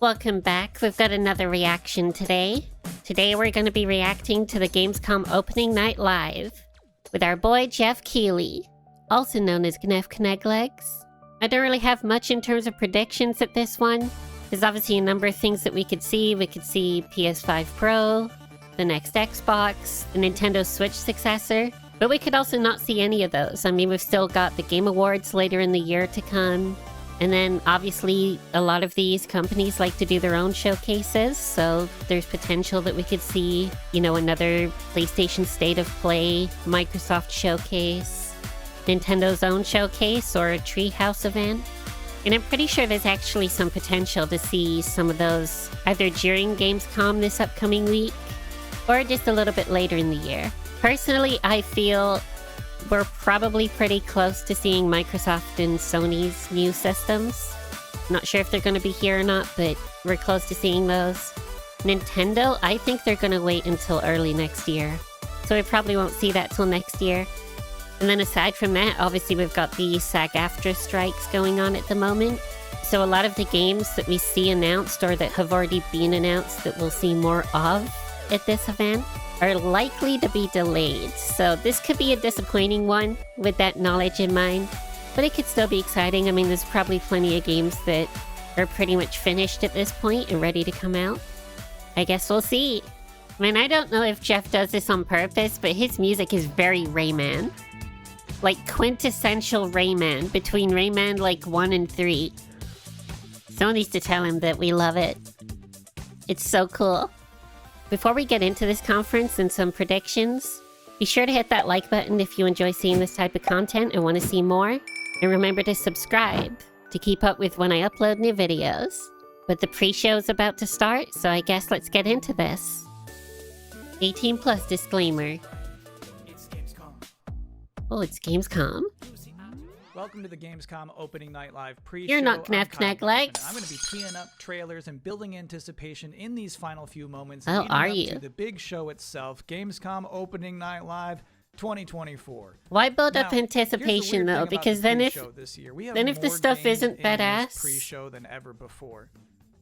Welcome back. We've got another reaction today. Today we're going to be reacting to the Gamescom Opening Night Live with our boy Geoff Keighley, also known as Gneff Kneglegs. I don't really have much in terms of predictions at this one. There's obviously a number of things that we could see. We could see PS5 Pro, the next Xbox, the Nintendo Switch successor. But we could also not see any of those. I mean, we've still got the Game Awards later in the year to come. And then, obviously, a lot of these companies like to do their own showcases, so there's potential that we could see, you know, another PlayStation State of Play, Microsoft showcase, Nintendo's own showcase, or a Treehouse event. And I'm pretty sure there's actually some potential to see some of those either during Gamescom this upcoming week, or just a little bit later in the year. Personally, I feel we're probably pretty close to seeing Microsoft and Sony's new systems. Not sure if they're going to be here or not, but we're close to seeing those. Nintendo, I think they're going to wait until early next year. So we probably won't see that till next year. And then aside from that, obviously we've got the SAG-AFTRA strikes going on at the moment. So a lot of the games that we see announced or that have already been announced that we'll see more of at this event are likely to be delayed. So this could be a disappointing one with that knowledge in mind, but it could still be exciting. I mean, there's probably plenty of games that are pretty much finished at this point and ready to come out. I guess we'll see. I mean, I don't know if Geoff does this on purpose, but his music is very Rayman. Like quintessential Rayman, between Rayman like 1 and 3. Someone needs to tell him that we love it. It's so cool. Before we get into this conference and some predictions, be sure to hit that like button if you enjoy seeing this type of content and want to see more. And remember to subscribe to keep up with when I upload new videos. But the pre-show is about to start, so I guess let's get into this. 18 plus disclaimer. It's Gamescom. Oh, it's Gamescom. Welcome to the Gamescom Opening Night Live pre-show. You're not Gneff Kneglegs. I'm going to be teeing up trailers and building anticipation in these final few moments. Oh, leading are up you? to the big show itself, Gamescom Opening Night Live 2024. Why build Now, up anticipation though? Because then if the stuff isn't badass, pre-show than ever before,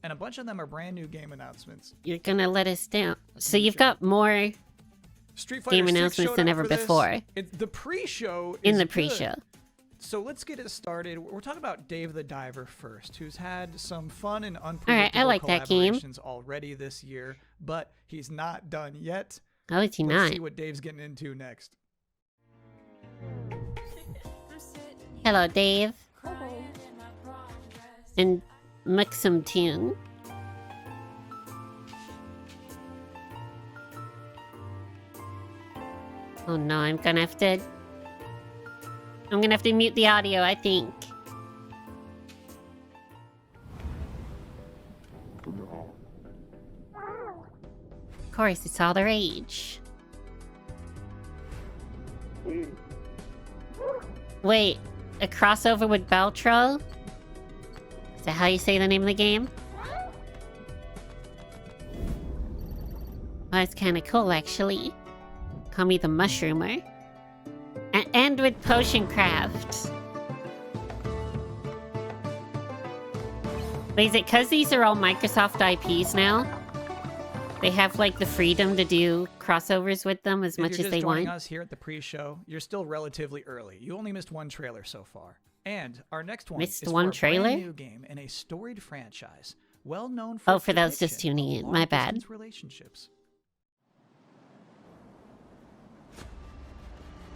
and a bunch of them are brand new game announcements. You're gonna let us down. So you've got more Street Fighter game 6 announcements showed than up ever for this. before. The pre-show In is the good. pre-show. So let's get it started. We're talking about Dave the Diver first, who's had some fun and Alright, unpredictable I like that game. collaborations already this year, but he's not done yet. Oh, is he Let's not? see what Dave's getting into next. Hello, Dave. And Mixum Tune. Oh no, I'm gonna have to mute the audio, I think. Of course, it's all the rage. Wait, a crossover with Baltro? Is that how you say the name of the game? Oh, that's kinda cool, actually. Call me the Mushroomer. And with Potion Craft. Wait, is it because these are all Microsoft IPs now? They have, like, the freedom to do crossovers with them as much as they want? If you're just joining us here at the pre-show, you're still relatively early. You only missed one trailer so far. And our next one is one for a trailer? brand new game in a storied franchise, well known for for those just tuning in, my bad. Relationships.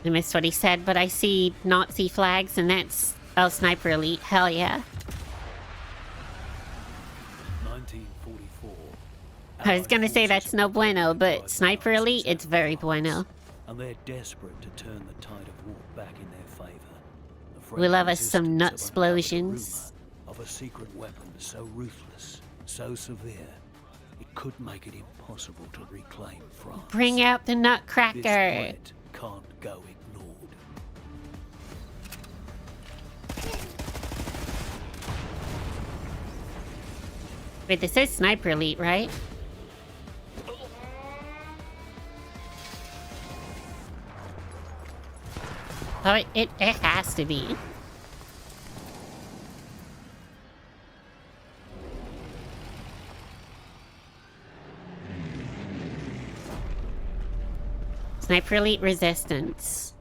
I missed what he said, but I see Nazi flags, and that's... Oh, Sniper Elite. Hell yeah. 1944. I was gonna say that's no bueno, but Sniper Elite, it's very bueno. And they're desperate to turn the tide of war back in their favor. We love us some nut-splosions. Of a secret weapon so ruthless, so severe, it could make it impossible to reclaim France. Bring out the This Nutcracker. threat can't go ignored. Wait, this is Sniper Elite, right? Oh, it has to be. Sniper Elite Resistance.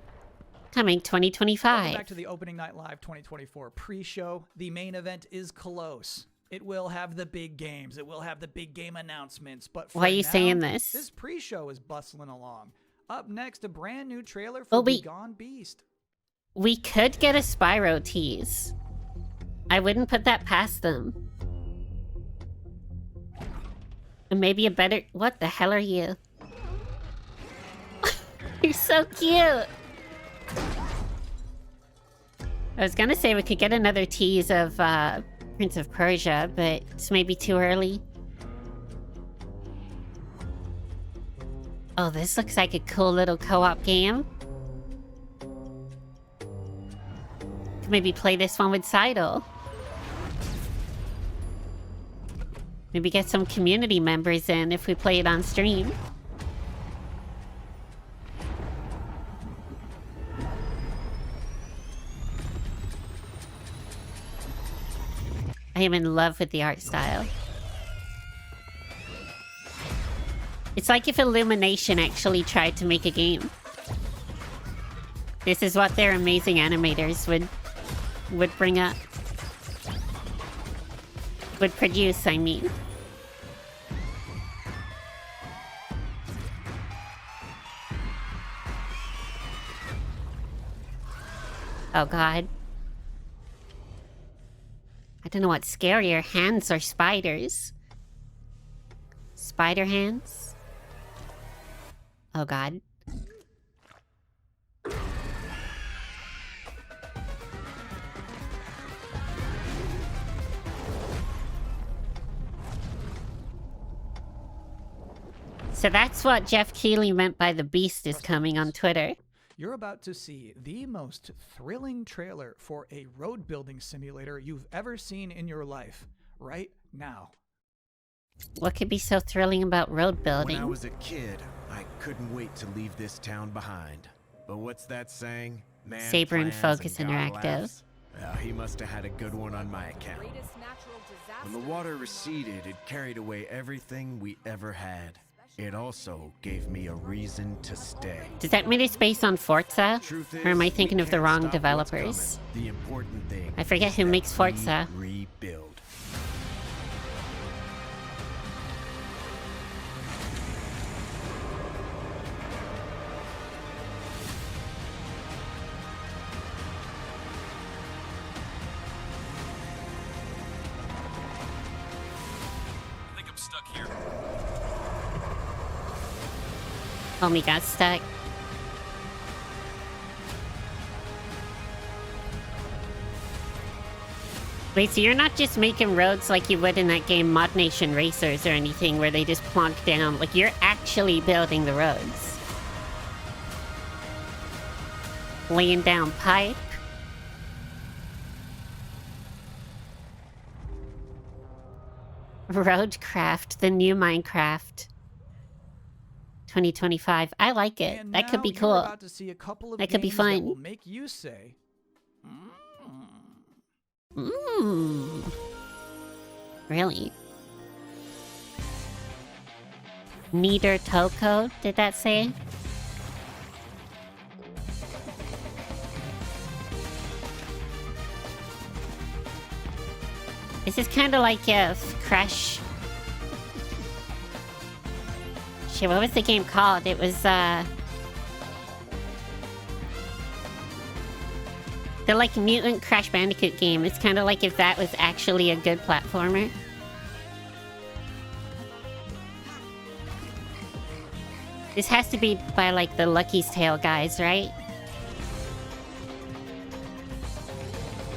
Coming 2025. Welcome back to the Opening Night Live 2024 pre-show. The main event is close. It will have the big games. It will have the big game announcements. But for why are you now, saying this? This pre-show is bustling along. Up next, a brand new trailer for Begone Beast. We could get a Spyro tease. I wouldn't put that past them. And maybe a better... What the hell are you? You're so cute! I was gonna say we could get another tease of Prince of Persia, but it's maybe too early. Oh, this looks like a cool little co-op game. Could maybe play this one with Seidel. Maybe get some community members in if we play it on stream. I am in love with the art style. It's like if Illumination actually tried to make a game. This is what their amazing animators would bring up. Would produce, I mean. Oh god. I don't know what's scarier, hands or spiders. Spider hands? Oh god. So that's what Geoff Keighley meant by the beast is coming on Twitter. You're about to see the most thrilling trailer for a road building simulator you've ever seen in your life, right now. What could be so thrilling about road building? When I was a kid, I couldn't wait to leave this town behind. But what's that saying? Man Saber and plans Focus God Interactive. laughs. Well, he must have had a good one on my account. When the water receded, it carried away everything we ever had. It also gave me a reason to stay. Does that mean it's based on Forza? Truth is, Or am I we thinking of the can't wrong stop what's developers? coming. The important thing I forget is who that makes Forza. we rebuild. I think I'm stuck here. Homie got stuck. Wait, so you're not just making roads like you would in that game Mod Nation Racers or anything where they just plonk down. Like, you're actually building the roads. Laying down pipe. Roadcraft, the new Minecraft. 2025. I like it. And That could be now cool. You're about to see a couple of That could be games fun. that will make you say, Mmm. Really? Nikoderiko, did that say? This is kind of like if Crash... Shit, what was the game called? It was, the, like, mutant Crash Bandicoot game. It's kind of like if that was actually a good platformer. This has to be by, like, the Lucky's Tale guys, right?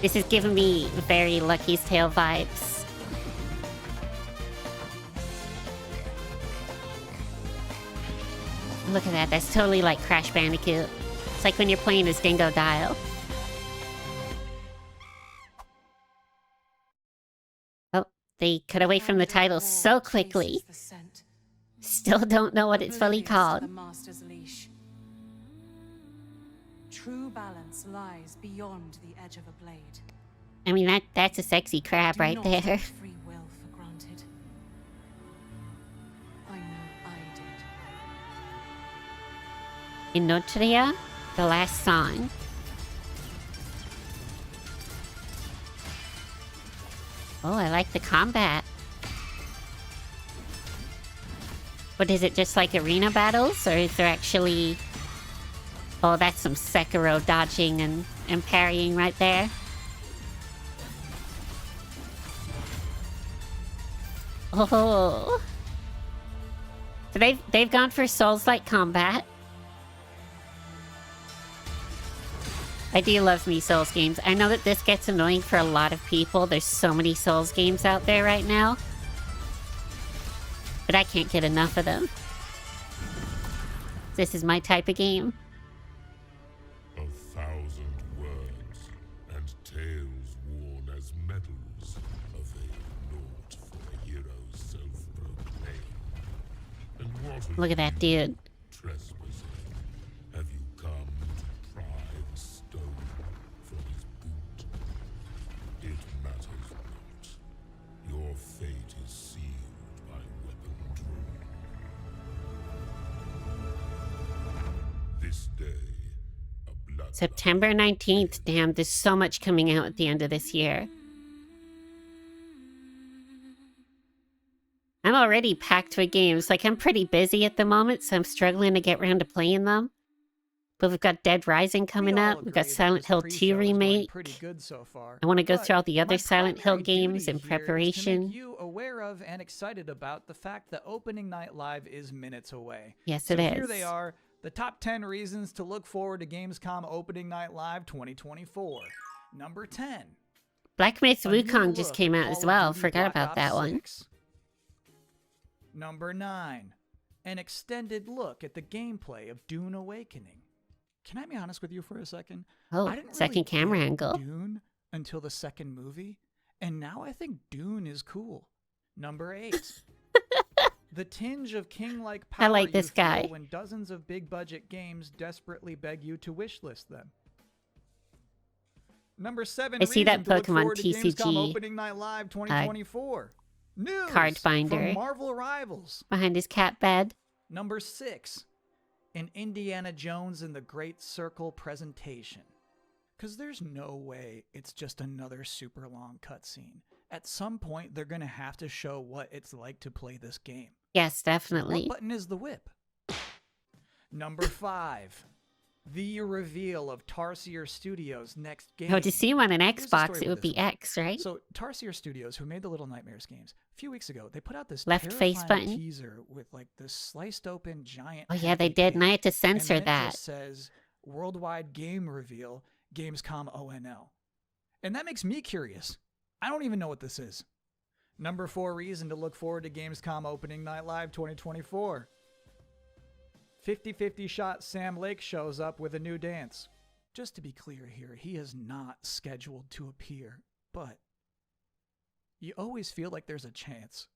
This is giving me very Lucky's Tale vibes. Look at that, that's totally like Crash Bandicoot. It's like when you're playing as Dingo Dial. Oh, they cut away from the title so quickly. Still don't know what it's fully called. True balance lies beyond the edge of a blade. I mean, that's a sexy crab Do right not there. take free will for granted. I know I did. Enotria, the last song. Oh, I like the combat. What is it, just like arena battles? Or is there actually... Oh, that's some Sekiro dodging and parrying right there. Oh. So they've gone for Souls-like combat. I do love me Souls games. I know that this gets annoying for a lot of people. There's so many Souls games out there right now. But I can't get enough of them. This is my type of game. 1,000 words and tales worn as medals avail naught for a hero's self-proclaimed. And what Look at that dude. Trespassing, have you come to pry the stone from his boot? It matters not. Your fate is sealed by weapon drawn. This day, a blood September 19th. Damn, there's so much coming out at the end of this year. I'm already packed with games. Like, I'm pretty busy at the moment, so I'm struggling to get around to playing them. But we've got Dead Rising coming up. We've got Silent Hill 2 remake. Pretty good so far. I want to go But through all the other my Silent Hill primary games duty in here is to preparation. make you aware of and excited about the fact that Opening Night Live is minutes away. Yes, So it is. here they are, the top 10 reasons to look forward to Gamescom Opening Night Live 2024. Number 10. Black Myth A new Wukong just look came at out as Call of well. Duty Forgot Black about that Ops one. 6. Number 9. An extended look at the gameplay of Dune Awakening. Can I be honest with you for a second? Oh, I didn't second really camera get angle. Dune until the second movie, and now I think Dune is cool. Number 8. The tinge of king-like power I like this you feel guy. when dozens of big-budget games desperately beg you to wishlist them. Number 7. I see that reason to look Pokemon forward to Gamescom TCG, Opening Night Live 2024. News card binder. from Marvel Rivals. Behind his cat bed. Number 6. An Indiana Jones and the Great Circle presentation. Because there's no way it's just another super long cutscene. At some point, they're going to have to show what it's like to play this game. Yes, What definitely. button is the whip? Number 5. The reveal of Tarsier Studios' next game. Oh, to see him on an Here's the Xbox, story it with would be this one. X, right? So Tarsier Studios, who made the Little Nightmares games, a few weeks ago, they put out this Left face terrifying button. teaser with like this sliced open giant. Oh yeah, they happy did, and I pig. had to And censor then it that. just says worldwide game reveal, Gamescom ONL. And that makes me curious. I don't even know what this is. Number 4 reason to look forward to Gamescom Opening Night Live 2024. 50-50 shot Sam Lake shows up with a new dance. Just to be clear here, he is not scheduled to appear, but you always feel like there's a chance.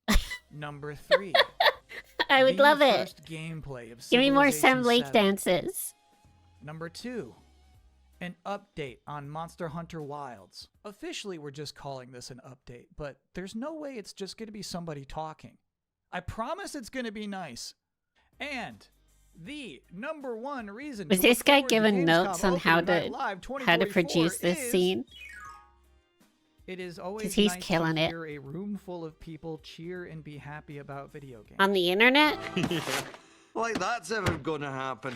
Number 3. I would the love it. first gameplay of Give me more Sam Civilization Lake 7. dances. Number 2. An update on Monster Hunter Wilds. Officially, we're just calling this an update, but there's no way it's just going to be somebody talking. I promise it's going to be nice. And the number 1 reason Was to this look guy forward to given Gamescom notes on how Opening Night to Live how to 2024 produce this is, scene? It is always he's nice killing to it. hear a room full of people cheer and be happy about video games. On the internet? Like that's ever gonna happen.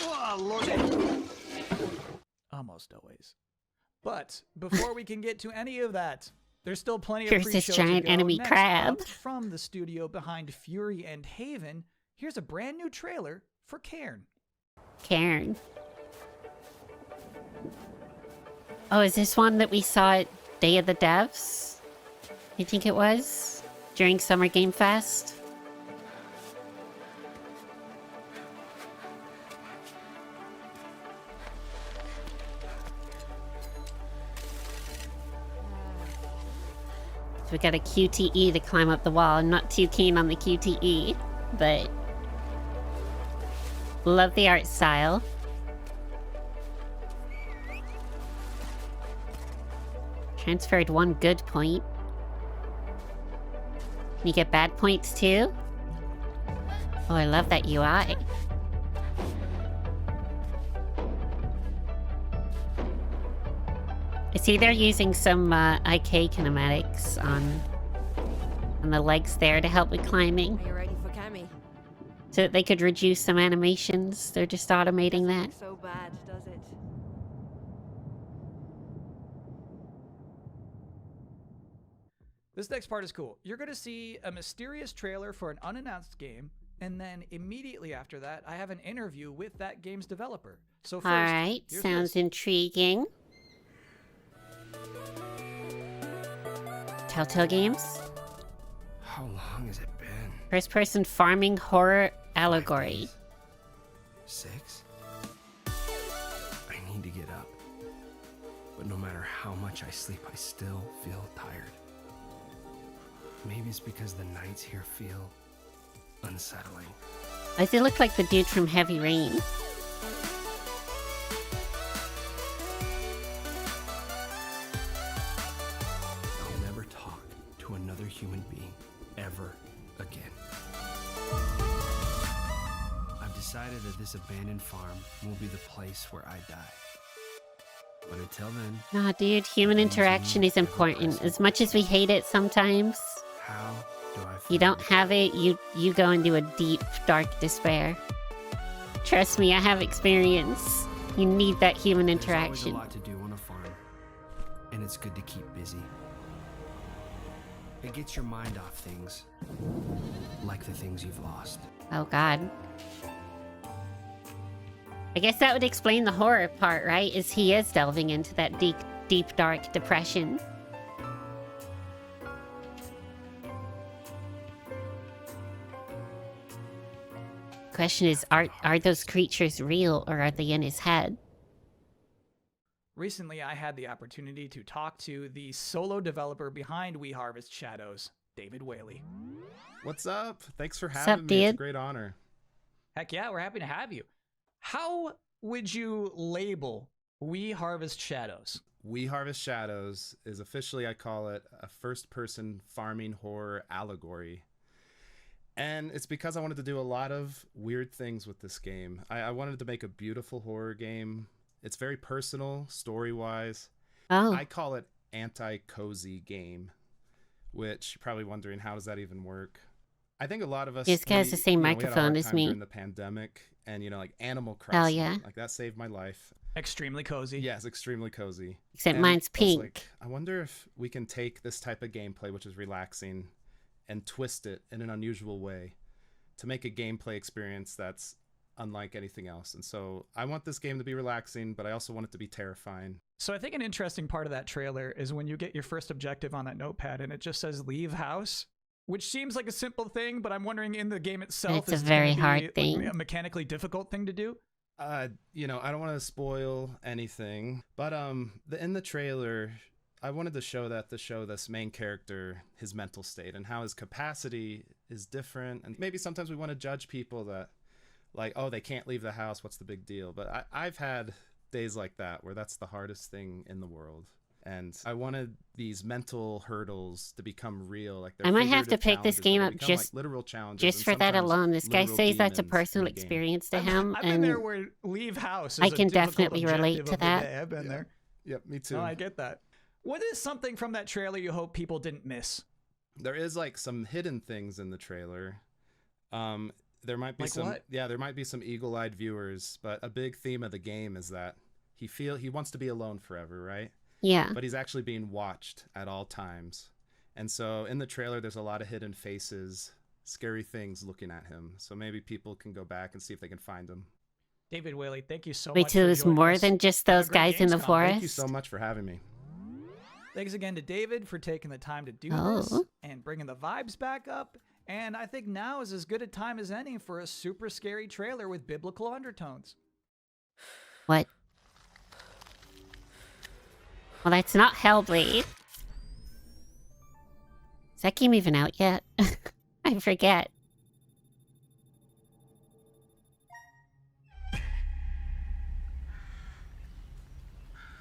What a load. Almost always. But before we can get to any of that, there's still plenty of Here's pre-show this to giant go. enemy Next crab. up, from the studio behind Fury and Haven, here's a brand new trailer for Cairn. Cairn. Oh, is this one that we saw at Day of the Devs? I think it was? During Summer Game Fest? So we got a QTE to climb up the wall. I'm not too keen on the QTE, but love the art style. Transferred 1 good point. You get bad points too? Oh, I love that UI. See, they're using some IK kinematics on the legs there to help with climbing. Are you ready for Cammy? So that they could reduce some animations. They're just automating that. So bad, does it? This next part is cool. You're going to see a mysterious trailer for an unannounced game, and then immediately after that, I have an interview with that game's developer. So first, Alright, here's sounds this. intriguing. Telltale Games? How long has it been? First-person farming horror allegory. 6? I need to get up. But no matter how much I sleep, I still feel tired. Maybe it's because the nights here feel unsettling. Does it look like the dude from Heavy Rain? I'll never talk to another human being ever again. I've decided that this abandoned farm will be the place where I die. But until then, Nah, dude, human interaction is important. As much as we hate it sometimes, how do I feel? you don't have it, you go into a deep, dark despair. Trust me, I have experience. You need that human There's always interaction. a lot to do on a farm, and it's good to keep busy. It gets your mind off things, like the things you've lost. Oh god. I guess that would explain the horror part, right? Is he is delving into that deep, dark depression. Question is, are those creatures real or are they in his head? Recently, I had the opportunity to talk to the solo developer behind We Harvest Shadows, David Whaley. What's up? Thanks for What's having up, me. It's a dude? great honor. Heck yeah, we're happy to have you. How would you label We Harvest Shadows? We Harvest Shadows is officially, I call it, a first-person farming horror allegory. And it's because I wanted to do a lot of weird things with this game. I wanted to make a beautiful horror game. It's very personal, story-wise. Oh, I call it anti-cozy game, which you're probably wondering, how does that even work? I think a lot of us... this guy has the same we had a microphone hard as time me. during the pandemic, and, like Animal Crossing. Oh, yeah? Like, that saved my life. Extremely cozy. Yes, extremely cozy. Except And mine's I was pink. like, I wonder if we can take this type of gameplay, which is relaxing, and twist it in an unusual way to make a gameplay experience that's unlike anything else. And so I want this game to be relaxing, but I also want it to be terrifying. So I think an interesting part of that trailer is when you get your first objective on that notepad and it just says leave house, which seems like a simple thing, but I'm wondering in the game itself, It's a is it very gonna be, hard like, thing. a mechanically difficult thing to do? I don't want to spoil anything, but in the trailer, I wanted to show this main character, his mental state, and how his capacity is different. And maybe sometimes we want to judge people that, like, oh, they can't leave the house, what's the big deal? But I've had days like that where that's the hardest thing in the world. And I wanted these mental hurdles to become real. Like, I might have to pick this game up just literal challenges, Just and for that sometimes alone. This guy literal says that's a demons in personal the game. experience to him, I've been and there where leave house is I a can difficult definitely relate objective to of the that. day. I've been there. Yep, me too. No, I get that. What is something from that trailer you hope people didn't miss? There is like some hidden things in the trailer. There might be Like some what? there might be some eagle-eyed viewers, but a big theme of the game is that he wants to be alone forever, right? yeah. But he's actually being watched at all times. And so in the trailer there's a lot of hidden faces, scary things looking at him. So maybe people can go back and see if they can find him. David Whaley, thank you so Wait much till for there's joining more us. than just Have a those great guys in the Gamescom. forest. Thank you so much for having me. Thanks again to David for taking the time to do Oh. this and bringing the vibes back up. And I think now is as good a time as any for a super scary trailer with biblical undertones. What? Well, that's not Hellblade. Is that game even out yet? I forget.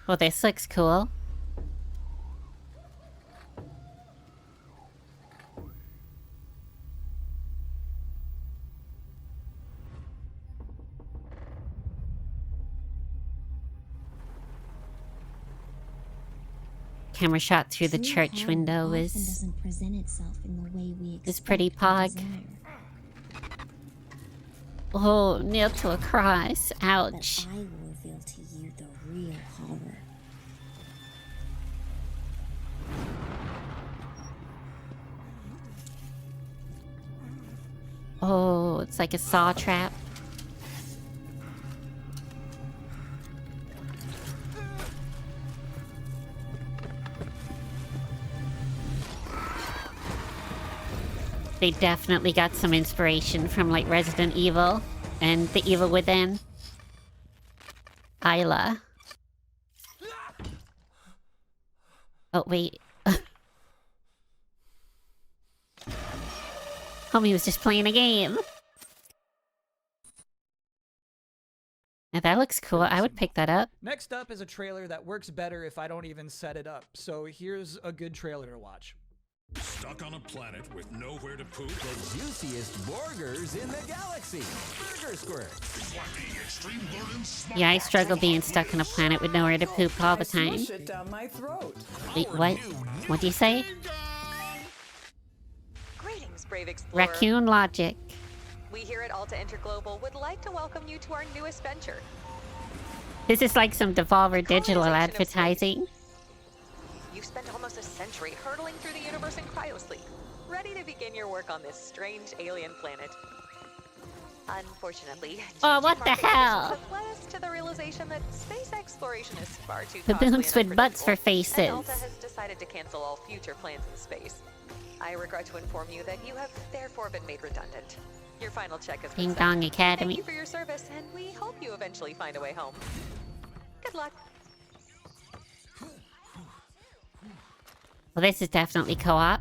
Well, this looks cool. camera shot through the church window is pretty pog. Oh, nailed to a cross. Ouch. I will reveal to you the real horror. Oh, it's like a saw trap. They definitely got some inspiration from like Resident Evil and The Evil Within. A.I.L.A. Oh, wait. Homie was just playing a game. Now that looks cool. I would pick that up. Next up is a trailer that works better if I don't even set it up. So here's a good trailer to watch. Stuck on a planet with nowhere to poop? The juiciest burgers in the galaxy. Burger Square. Yeah, I struggle being stuck on a planet with nowhere to poop all the time. Smush it down my throat. Wait, what? What'd you say? Greetings, brave explorer. Raccoon logic. We here at Alta Interglobal would like to welcome you to our newest venture. This is like some Devolver Digital advertising. You've spent almost a century hurtling through the universe in cryosleep, ready to begin your work on this strange alien planet. Unfortunately, oh, what the hell? have led us to the realization that space exploration is far too baboons with butts for faces. And Alta has decided to cancel all future plans in space. I regret to inform you that you have therefore been made redundant. Your final check has been Ding sent. Dong Academy. Thank you for your service, and we hope you eventually find a way home. Good luck. Well, this is definitely co-op.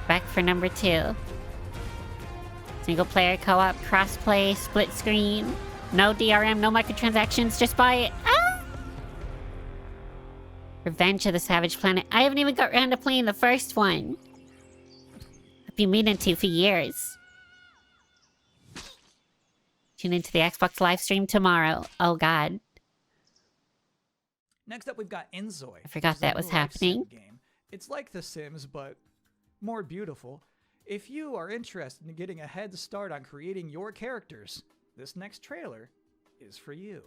Back for number 2. Single player co-op, cross-play, split screen. No DRM, no microtransactions, just buy it. Ah! Revenge of the Savage Planet. I haven't even got around to playing the first one. I've been meaning to for years. Tune into the Xbox live stream tomorrow. Oh god. Next up, we've got Inzoi. I forgot that was happening. Game. It's like The Sims, but more beautiful. If you are interested in getting a head start on creating your characters, this next trailer is for you.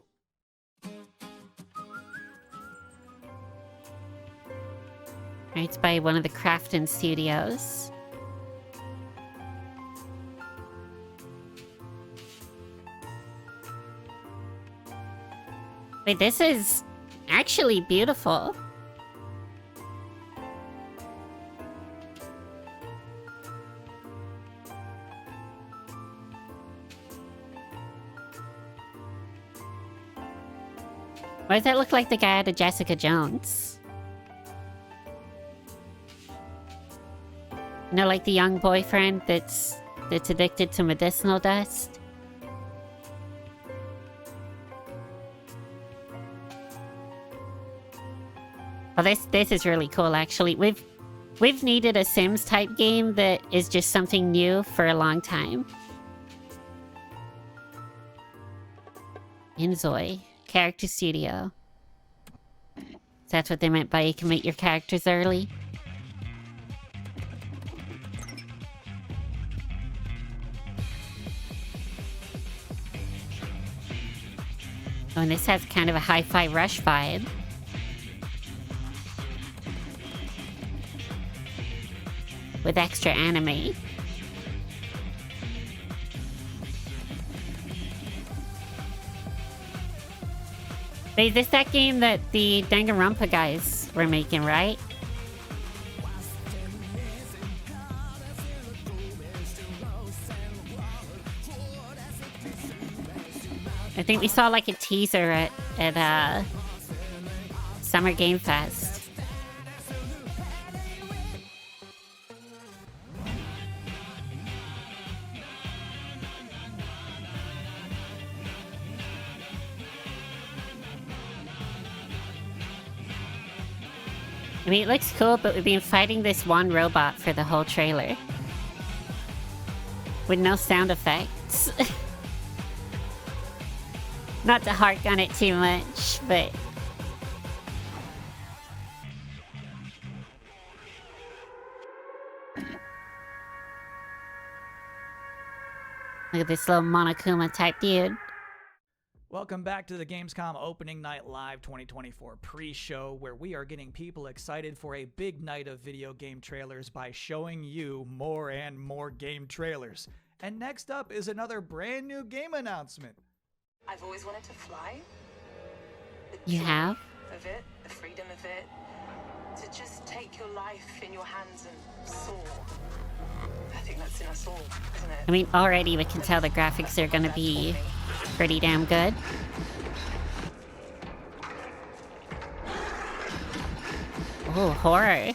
It's by one of the Crafton studios. Wait, this is actually beautiful. Why does that look like the guy out of Jessica Jones? You know, like the young boyfriend that's addicted to medicinal dust? Oh, this is really cool, actually. We've needed a Sims type game that is just something new for a long time. Inzoi, character studio. That's what they meant by you can make your characters early. Oh, and this has kind of a Hi-Fi Rush vibe. With extra anime. Is this that game that the Danganronpa guys were making, right? I think we saw like a teaser at Summer Game Fest. I mean, it looks cool, but we've been fighting this one robot for the whole trailer. With no sound effects. Not to hark on it too much, but Look at this little Monokuma type dude. Welcome back to the Gamescom Opening Night Live 2024 pre-show, where we are getting people excited for a big night of video game trailers by showing you more and more game trailers. And next up is another brand new game announcement. I've always wanted to fly. You have? Of it, the freedom of it, to just take your life in your hands and soar. I think that's in us all, isn't it? I mean, already we can tell the graphics are gonna be pretty damn good. Oh, horror.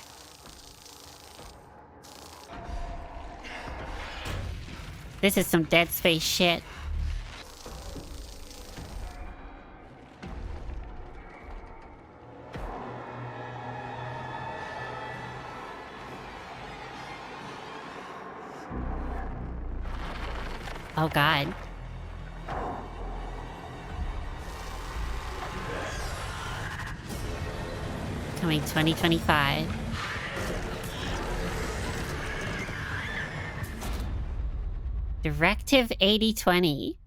This is some Dead Space shit. Oh god. Coming 2025. Directive 8020.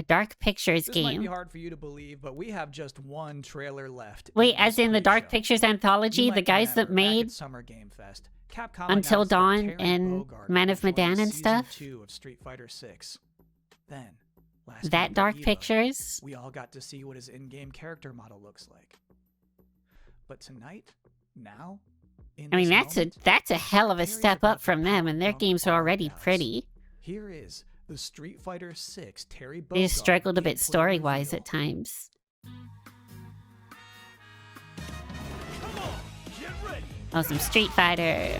A Dark Pictures This game. might be hard for you to believe, but we have just one trailer left. Wait, as in the Dark Pictures anthology, the guys that made Summer Game Fest, Capcom Until announced that Dawn Terry and Bogard Man will of join Medan and Season stuff? 2 of Street Fighter 6. Then, last That week at Dark EVO, Pictures? we all got to see what his in-game character model looks like. But tonight, now, in I mean, this moment, that's a hell of a Terry's step about up to from them, power and their from games are our already galaxy. pretty. Here is the Street Fighter 6 Terry Bogard. They just struggled a bit gameplay story-wise reveal. at times. Oh, some Street Fighter.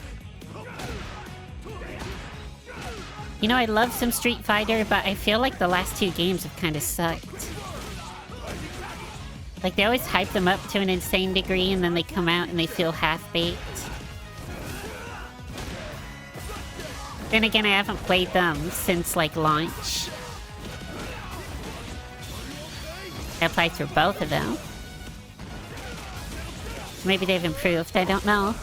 You know, I love some Street Fighter, but I feel like the last two games have kind of sucked. Like, they always hype them up to an insane degree, and then they come out and they feel half-baked. Then again, I haven't played them since, like, launch. I played through both of them. Maybe they've improved, I don't know.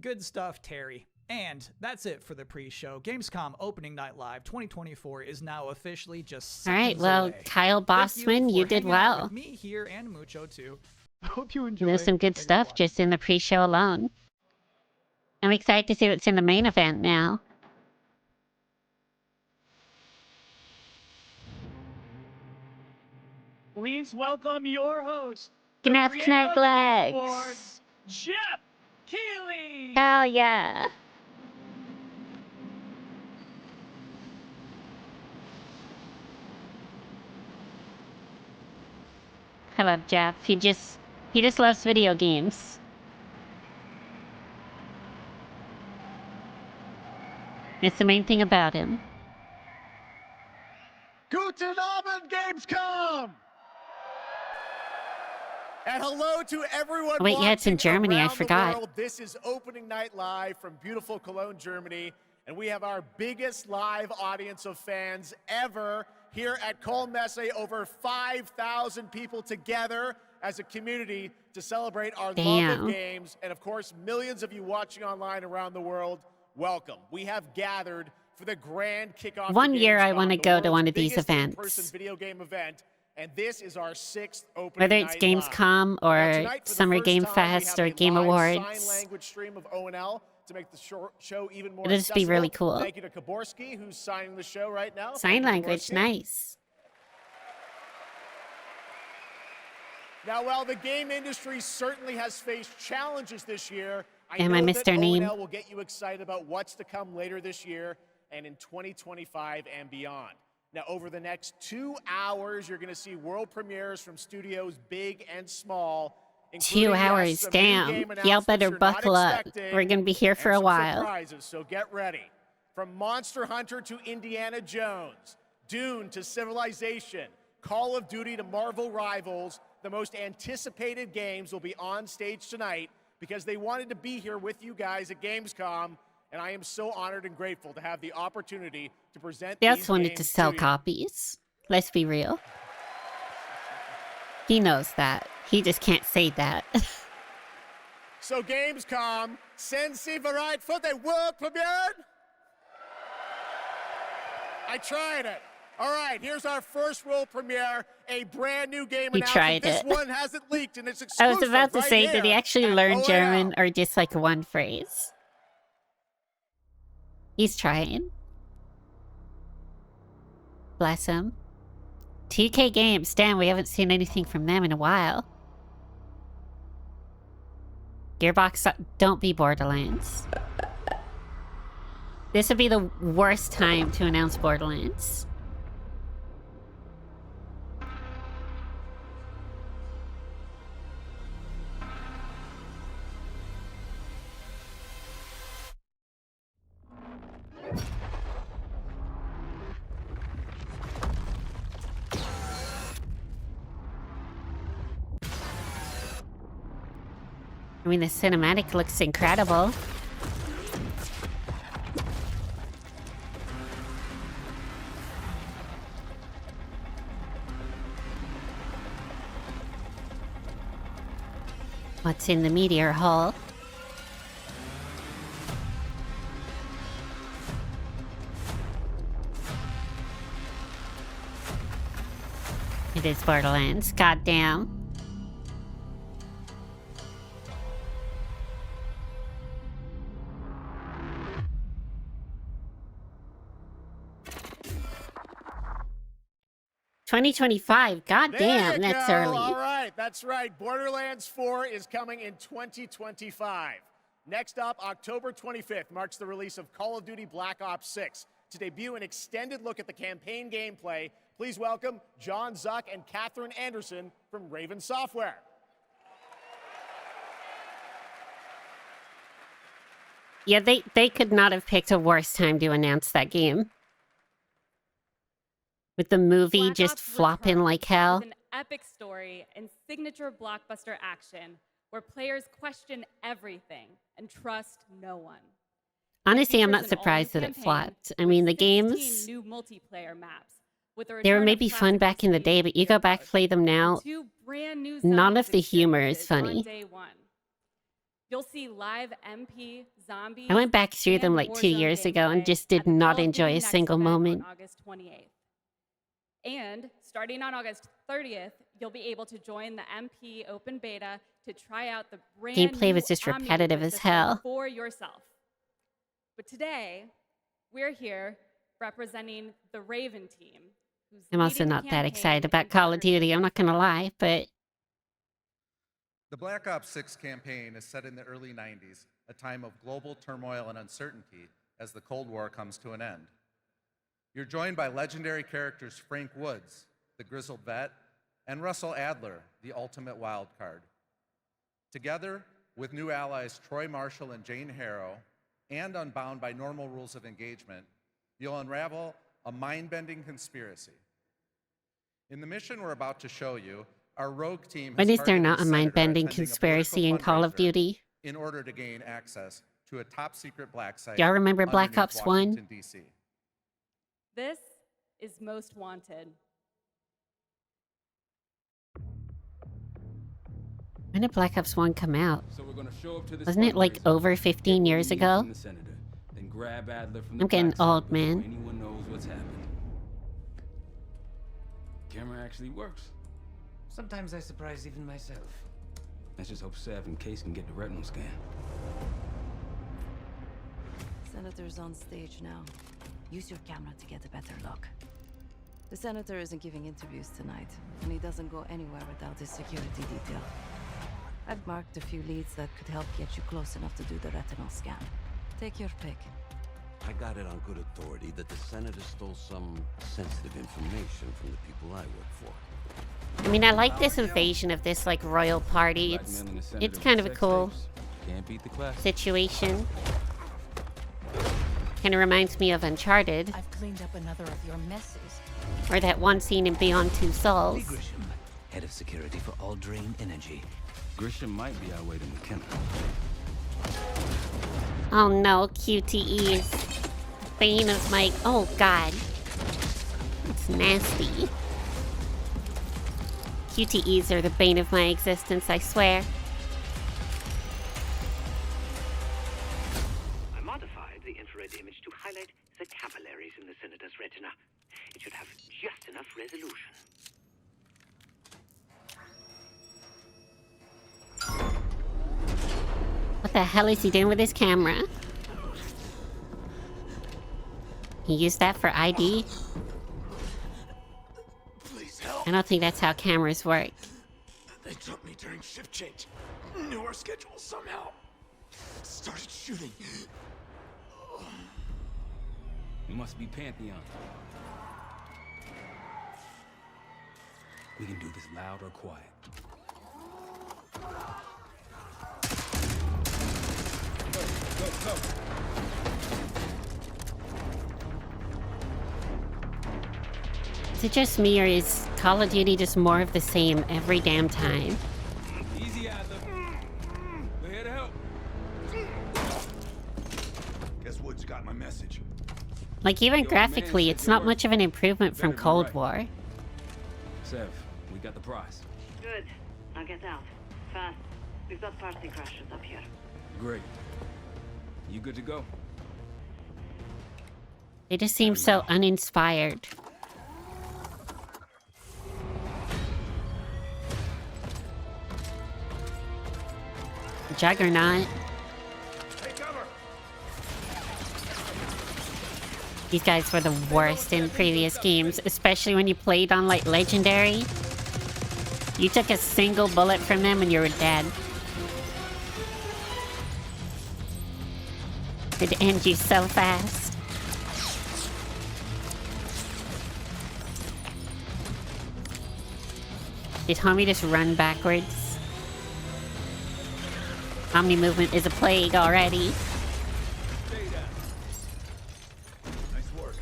Good stuff, Terry. And that's it for the pre-show. Gamescom Opening Night Live 2024 is now officially just Alright, seconds well, away. Kyle Bossman, you did hanging out well. with me here and Mucho too. Hope you enjoy. There's some good stuff just in the pre-show alone. I'm excited to see what's in the main event now. Please welcome your host, Gneff Kneglegs. Geoff Keighley. Hell yeah. I love Jeff. He just loves video games. It's the main thing about him. Guten Abend, Gamescom! And hello to everyone. Wait, yeah, it's in watching Germany. I around the forgot. world. This is Opening Night Live from beautiful Cologne, Germany. And we have our biggest live audience of fans ever here at Köln Messe. Over 5,000 people together as a community to celebrate our love Damn. of games. And of course, millions of you watching online around the world. Welcome. We have gathered for the grand kickoff. One to year I Gamescom, want to the go to world's one of these biggest events. in-person video game event. And this is our 6th opening Whether it's night live. Gamescom or Now, tonight, for the Summer first Game time, we Fest have or a Game live Awards. sign language stream of ONL to make the show even more It'll just be really accessible. cool. Thank you to Kaborski, who's signing the show right now. Thank Sign you, language, Kaborski. nice. Now, while the game industry certainly has faced challenges this year, Damn, I know missed that her name. ONL will get you excited about what's to come later this year and in 2025 and beyond. Now, over the next 2 hours, you're going to see world premieres from studios big and small. 2 hours, some new game damn. Y'all announcements better you're not buckle up. expecting, We're gonna be here for and a some while. surprises, so get ready. From Monster Hunter to Indiana Jones, Dune to Civilization, Call of Duty to Marvel Rivals, the most anticipated games will be on stage tonight because they wanted to be here with you guys at Gamescom, and I am so honored and grateful to have the opportunity to present They these also wanted games to sell you. copies. Let's be real. He knows that. He just can't say that. So Gamescom, Sensi Variety for the world premiere? I tried it. All right, here's our first world premiere, a brand new game He announcement. tried This it. one hasn't leaked and it's I exclusive. was about to right say, here did he actually at learn ONL. German or just like one phrase? He's trying. Bless him. 2K Games. Damn, we haven't seen anything from them in a while. Gearbox, don't be Borderlands. This would be the worst time to announce Borderlands. I mean, the cinematic looks incredible. What's in the meteor hall? It is Borderlands. Goddamn. $2025. Goddamn, that's early. All right, that's right. Borderlands 4 is coming in 2025. Next up, October 25th marks the release of Call of Duty Black Ops 6. To debut an extended look at the campaign gameplay, please welcome John Zuck and Catherine Anderson from Raven Software. Yeah, they could not have picked a worse time to announce that game. With the movie Black just Ops flopping Returns like hell. is an epic story and signature blockbuster action where players question everything and trust no one. Honestly, I'm not features an surprised that all-new it campaign flopped. I mean, the with 16 games, new multiplayer maps with the they were return of maybe fun classic back in the day, but you go back, play them now, two brand new none of zombies the humor is experiences on funny. day one. You'll see live MP, zombies, I went back through them and like 2 Warzone years ago and gameplay just did at the not Call of enjoy Duty a Next single event moment. on August 28th. And starting on August 30th, you'll be able to join the MP open beta to try out the brand Gameplay new was just Omni repetitive as system hell. for yourself. But today, we're here representing the Raven team. Who's I'm also leading the not that campaign excited in about Call of Duty, I'm not gonna lie, but The Black Ops 6 campaign is set in the early 90s, a time of global turmoil and uncertainty as the Cold War comes to an end. You're joined by legendary characters Frank Woods, the grizzled vet, and Russell Adler, the ultimate wild card. Together with new allies Troy Marshall and Jane Harrow, and unbound by normal rules of engagement, you'll unravel a mind-bending conspiracy. In the mission we're about to show you, our rogue team when has is there targeted not a senator mind-bending attending a conspiracy in political Call of fundraiser Duty? in order to gain access to a top-secret black site. Y'all remember Black underneath Ops 1? Washington, D.C. This is Most Wanted. When did Black Ops 1 come out? So we're gonna show up to this Wasn't it like fundraiser, over get 15 what we years need ago? from the senator, then grab Adler from the I'm getting black site old, before man. Anyone knows what's happening. Camera actually works. Sometimes I surprise even myself. Let's just hope Sev and Case can get the retinal scan. Senator's on stage now. Use your camera to get a better look. The Senator isn't giving interviews tonight, and he doesn't go anywhere without his security detail. I've marked a few leads that could help get you close enough to do the retinal scan. Take your pick. I got it on good authority that the Senator stole some sensitive information from the people I work for. I mean, I like this invasion of this like royal party. It's kind of a cool Can't beat the class. situation. Kind of reminds me of Uncharted, I've cleaned up another of your messes. or that one scene in Beyond Two Souls. head of security for Alderain Energy. Grisham might be our way to McKenna. Oh no, QTEs. Bane of my... Oh god. It's nasty. QTEs are the bane of my existence, I swear. I modified the infrared image to highlight the capillaries in the Senator's retina. It should have just enough resolution. What the hell is he doing with his camera? He used that for ID? Please help. I don't think that's how cameras work. They took me during shift change. Knew our schedule somehow. Started shooting. You must be Pantheon. We can do this loud or quiet. Go. Is it just me, or is Call of Duty just more of the same every damn time? Easy, Adler. We're here to help. Guess Wood's got my message. Like, even graphically, it's not much of an improvement from Cold War. Sev, we got the prize. Good. Now get out. Fast. We've got party crashers up here. Great. You good to go? They just seem so uninspired. Juggernaut. These guys were the worst in previous games, especially when you played on like Legendary. You took a single bullet from them and you were dead. It'd end you so fast. Did homie just run backwards? Omni movement is a plague already. Nice work.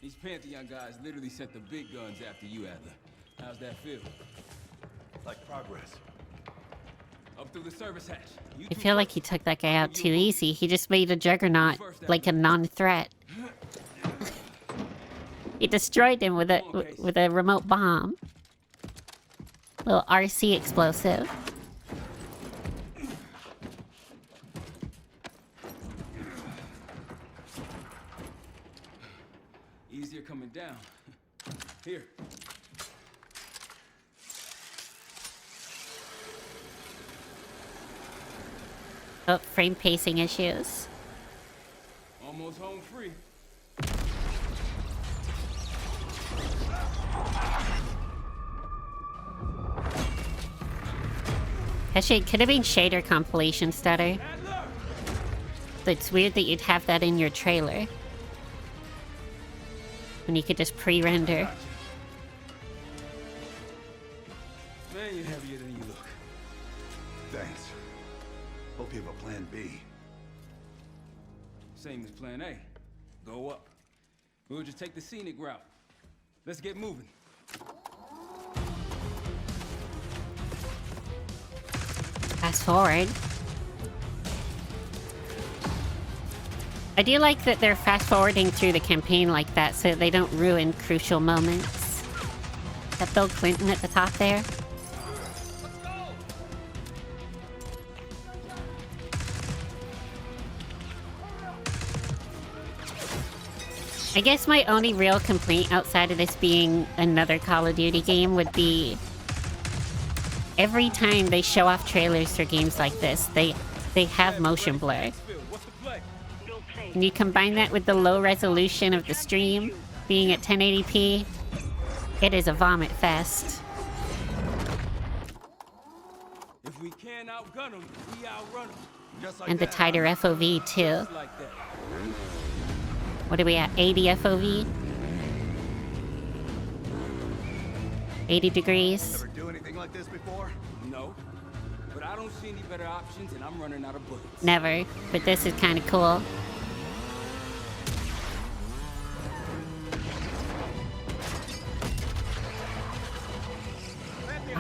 These Pantheon guys literally sent the big guns after you, Adler. How's that feel? Like progress. Up through the service hatch. I feel like he took that guy out too easy. He just made a Juggernaut like a non-threat. He destroyed him with a remote bomb. Little RC explosive. Easier coming down. Here. Oh, frame pacing issues. Almost home free. Actually, it could have been shader compilation stutter. It's weird that you'd have that in your trailer. When you could just pre-render. Man, you're heavier than you look. Thanks. Hope you have a plan B. Same as plan A. Go up. We'll just take the scenic route. Let's get moving. Fast forward. I do like that they're fast forwarding through the campaign like that so they don't ruin crucial moments. That Bill Clinton at the top there. I guess my only real complaint outside of this being another Call of Duty game would be every time they show off trailers for games like this, they have motion blur. And you combine that with the low resolution of the stream being at 1080p, it is a vomit fest. If we can't outgun them, we outrun them. Just like And the that. tighter FOV too. Just like that. What are we at? 80 FOV? 80 degrees? Ever do anything like this before? No. But I don't see any better options and I'm running out of bullets. Never, but this is kind of cool.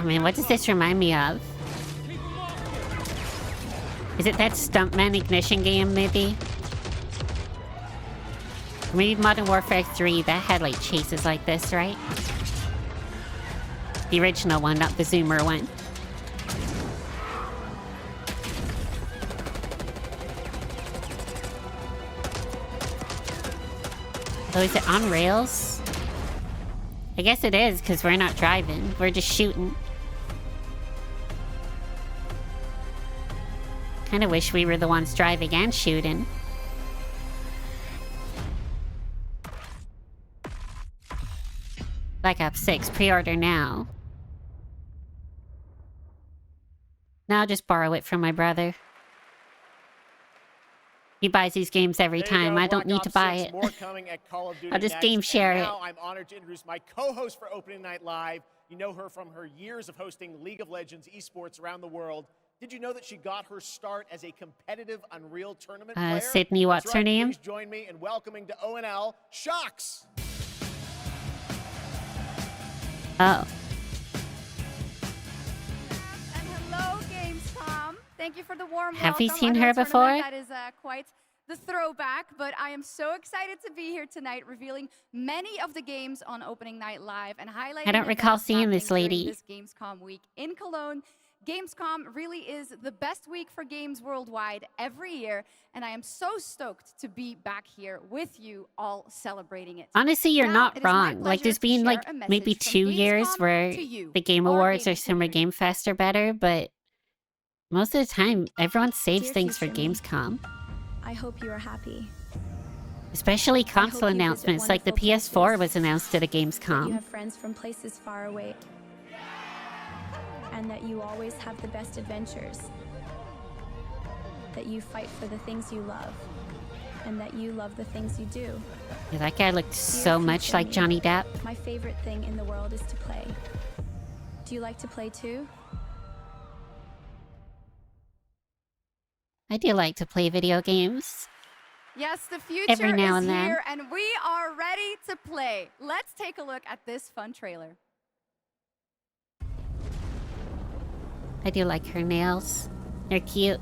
man, what does this remind me of? Is it that Stuntman Ignition game, maybe? Or maybe Modern Warfare 3, that had like chases like this, right? The original one, not the Zoomer one. Oh, is it on rails? I guess it is, because we're not driving. We're just shooting. Kind of wish we were the ones driving and shooting. Black Ops 6, pre-order now. Now I'll just borrow it from my brother. He buys these games every time. I don't need to buy it. I'll just game share it. Now I'm honored to introduce my co-host for Opening Night Live. You know her from her years of hosting League of Legends esports around the world. Did you know that she got her start as a competitive Unreal Tournament player? Sydney, what's her name? Please join me in welcoming to ONL, Shocks. Oh. And hello, Gamescom. Thank you for the warm welcome. Have you seen her before? That is quite the throwback, but I am so excited to be here tonight, revealing many of the games on Opening Night Live and highlighting. I don't recall seeing this lady. This Gamescom week in Cologne. Gamescom really is the best week for games worldwide every year, and I am so stoked to be back here with you all celebrating it. Honestly, you're Now, not wrong. Like, there's been like maybe 2 years where the Game Awards or Summer Game Fest are better, but most of the time, everyone saves things for Gamescom. I hope you are happy. Especially console announcements, like the PS4 was announced at a You Gamescom. have friends from places far away. And that you always have the best adventures. That you fight for the things you love. And that you love the things you do. Yeah, that guy looked so much like Johnny Depp. My favorite thing in the world is to play. Do you like to play too? I do like to play video games. Yes, the future Every now is and then. here, and we are ready to play. Let's take a look at this fun trailer. I do like her nails. They're cute.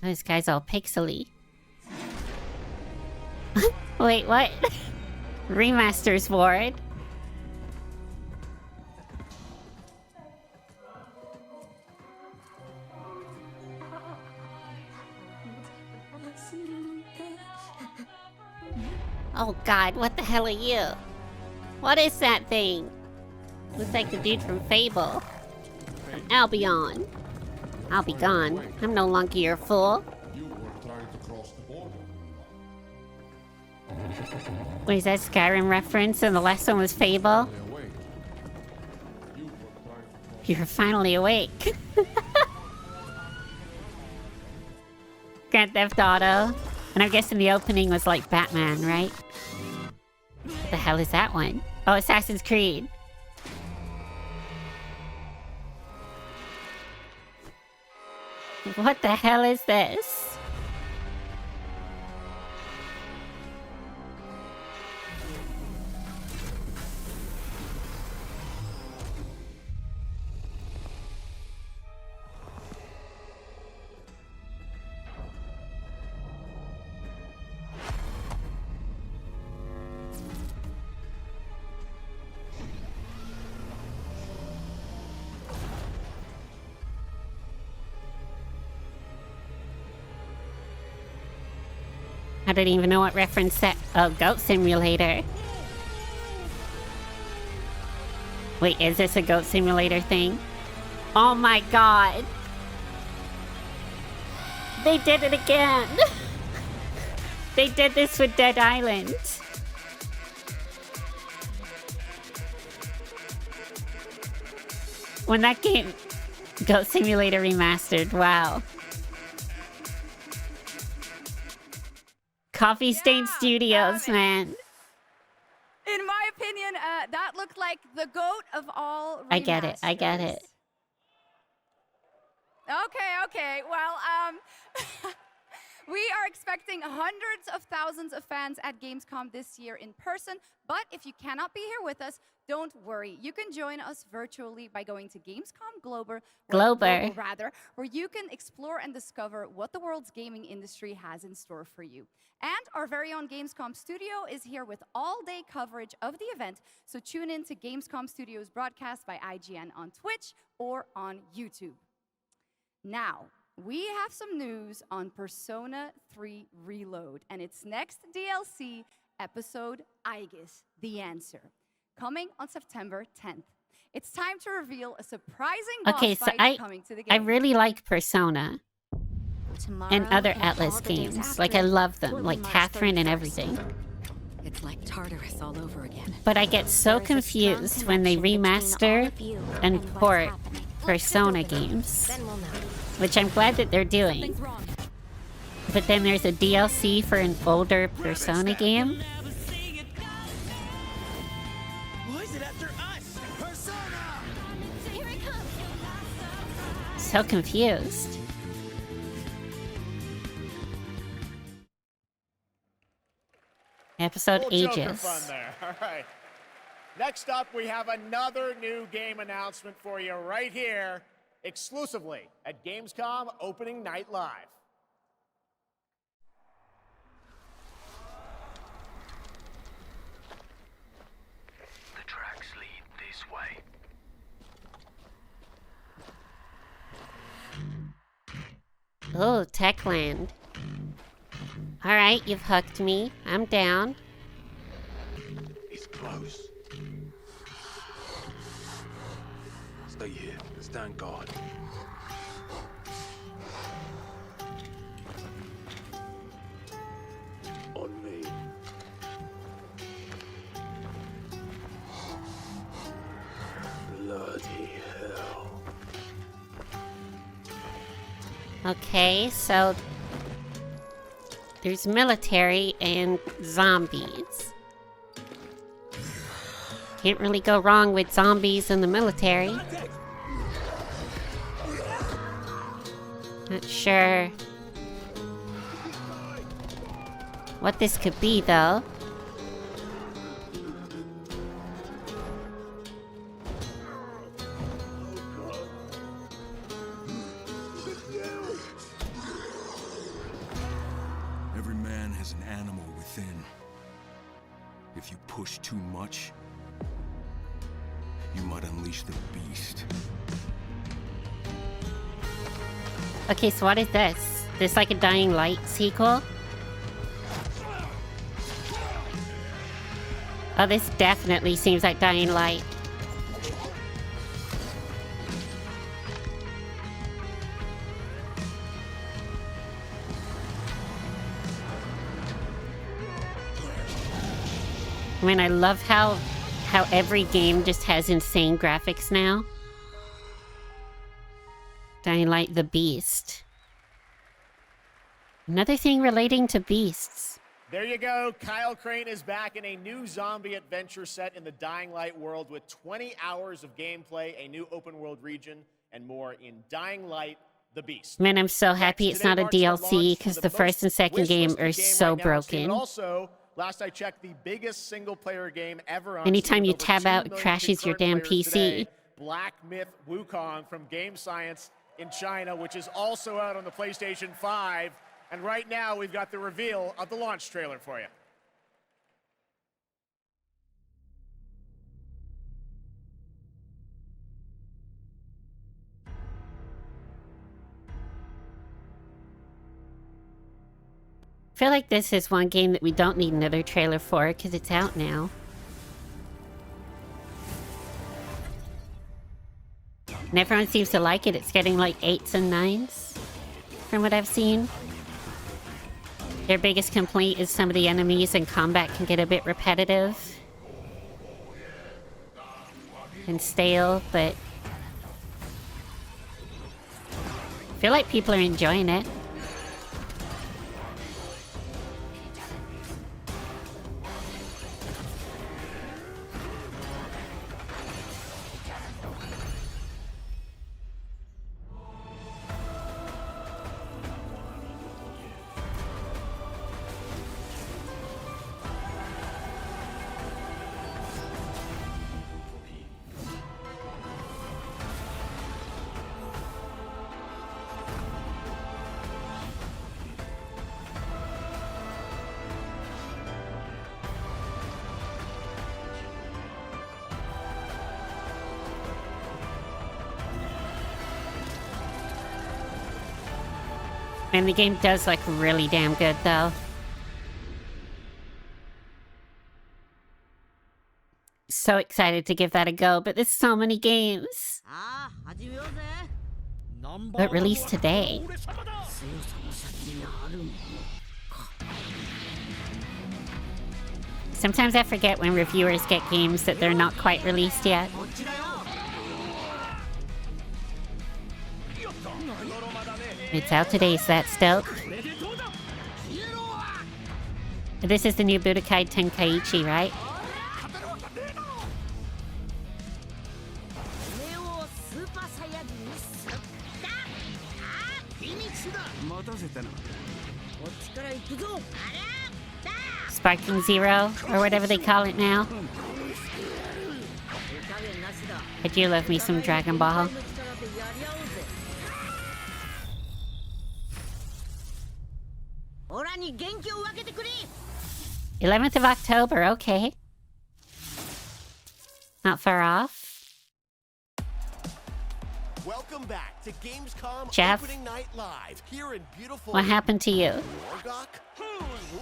Oh, this guy's all pixely. Wait, what? Remasters Ward. Oh god, what the hell are you? What is that thing? Looks like the dude from Fable. From Albion. I'll be gone. I'm no longer your fool. Wait, is that Skyrim reference and the last one was Fable? You're finally awake. Grand Theft Auto. And I'm guessing the opening was like Batman, right? The hell is that one? Oh, Assassin's Creed. What the hell is this? I didn't even know what reference that. Oh, Goat Simulator. Wait, is this a Goat Simulator thing? Oh my god. They did it again. They did this with Dead Island. When that game... Goat Simulator Remastered, wow. Coffee Stain Studios, man. In my opinion, that looked like the GOAT of all remasters. I get it, I get it. We are expecting hundreds of thousands of fans at Gamescom this year in person, but if you cannot be here with us, don't worry. You can join us virtually by going to Gamescom Global, where you can explore and discover what the world's gaming industry has in store for you. And our very own Gamescom studio is here with all-day coverage of the event, so tune in to Gamescom Studios broadcast by IGN on Twitch or on YouTube. Now, we have some news on Persona 3 Reload and its next DLC episode, Aigis, The Answer, coming on September 10th. It's time to reveal a surprising boss fight coming to the game. I really like Persona and other Atlas games. Like, I love them, like Catherine and everything. It's like Tartarus all over again. But I get so confused when they remaster and port Persona games, which I'm glad that they're doing. But then there's a DLC for an older Persona game. Why is it after us? Persona! Here it comes. So confused. Episode Aigis. Fun there. All right. Next up, we have another new game announcement for you right here, exclusively at Gamescom Opening Night Live. The tracks lead this way. Oh, Techland. Alright, you've hooked me. I'm down. It's close. Stay here. Stand guard. On me. Bloody hell. Okay, so there's military and zombies. Can't really go wrong with zombies and the military. Not sure what this could be, though. Every man has an animal within. If you push too much, you might unleash the beast. Okay, so what is this? This like a Dying Light sequel? Oh, this definitely seems like Dying Light. I mean, I love how every game just has insane graphics now. Dying Light the Beast. Another thing relating to beasts. There you go. Kyle Crane is back in a new zombie adventure set in the Dying Light world with 20 hours of gameplay, a new open world region, and more in Dying Light the Beast. Man, I'm so happy it's not a DLC because the first and second game are so broken. Also, last I checked, the biggest single-player game ever on Anytime Steam, you over tab 2 out, it million crashes your damn concurrent players PC. today. Black Myth Wukong from Game Science in China, which is also out on the PlayStation 5. And right now, we've got the reveal of the launch trailer for you. I feel like this is one game that we don't need another trailer for because it's out now. And everyone seems to like it. It's getting like 8s and 9s from what I've seen. Their biggest complaint is some of the enemies in combat can get a bit repetitive and stale, but I feel like people are enjoying it. And the game does look really damn good, though. So excited to give that a go, but there's so many games that released today. Sometimes I forget when reviewers get games that they're not quite released yet. It's out today, so that's dope. This is the new Budokai Tenkaichi, right? SparkingZero, or whatever they call it now. I do love me some Dragon Ball. 11th of October, okay. Not far off. Welcome back to Gamescom Geoff, Opening Night Live here in beautiful. What happened to you? Who's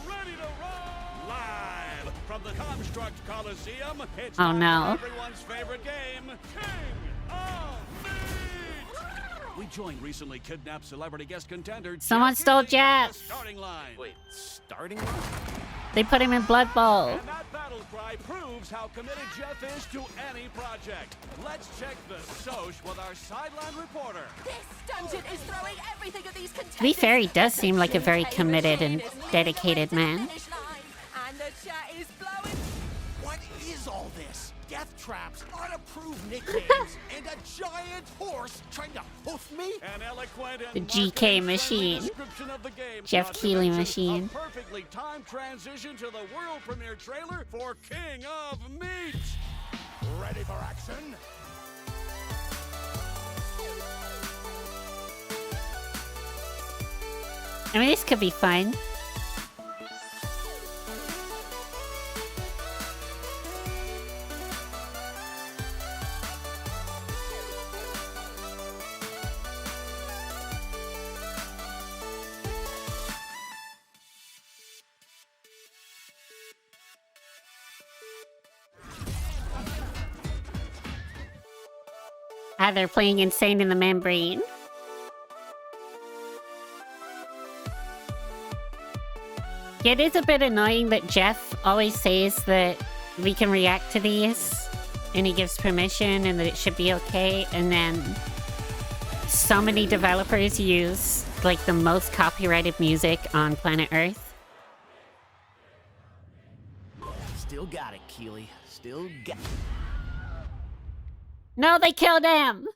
ready to roll? Live from the Construct Coliseum, it's Oh no. everyone's favorite game, King of Meat. We joined recently kidnapped celebrity guest contender. Someone stole Geoff. Starting line. Wait, starting line? They put him in Blood Bowl. And that battle cry proves how committed Geoff is to any project. Let's check the soch with our sideline reporter. This dungeon is throwing everything at these contenders. To be fair, he does seem like a very committed and dedicated man. And the chat is blowing. What is all this? Death traps, unapproved nicknames, and a giant horse trying to hoof me? An eloquent The and GK machine. description of the game. Geoff Not to Keighley mention machine. A perfectly timed transition to the world premiere trailer for King of Meat. Ready for action? I mean, this could be fun. Ah, they're playing Insane in the Membrane. Yeah, it is a bit annoying that Geoff always says that we can react to these, and he gives permission, and that it should be okay, and then so many developers use, like, the most copyrighted music on planet Earth. Still got it, Keighley. Still got it. No, they killed him!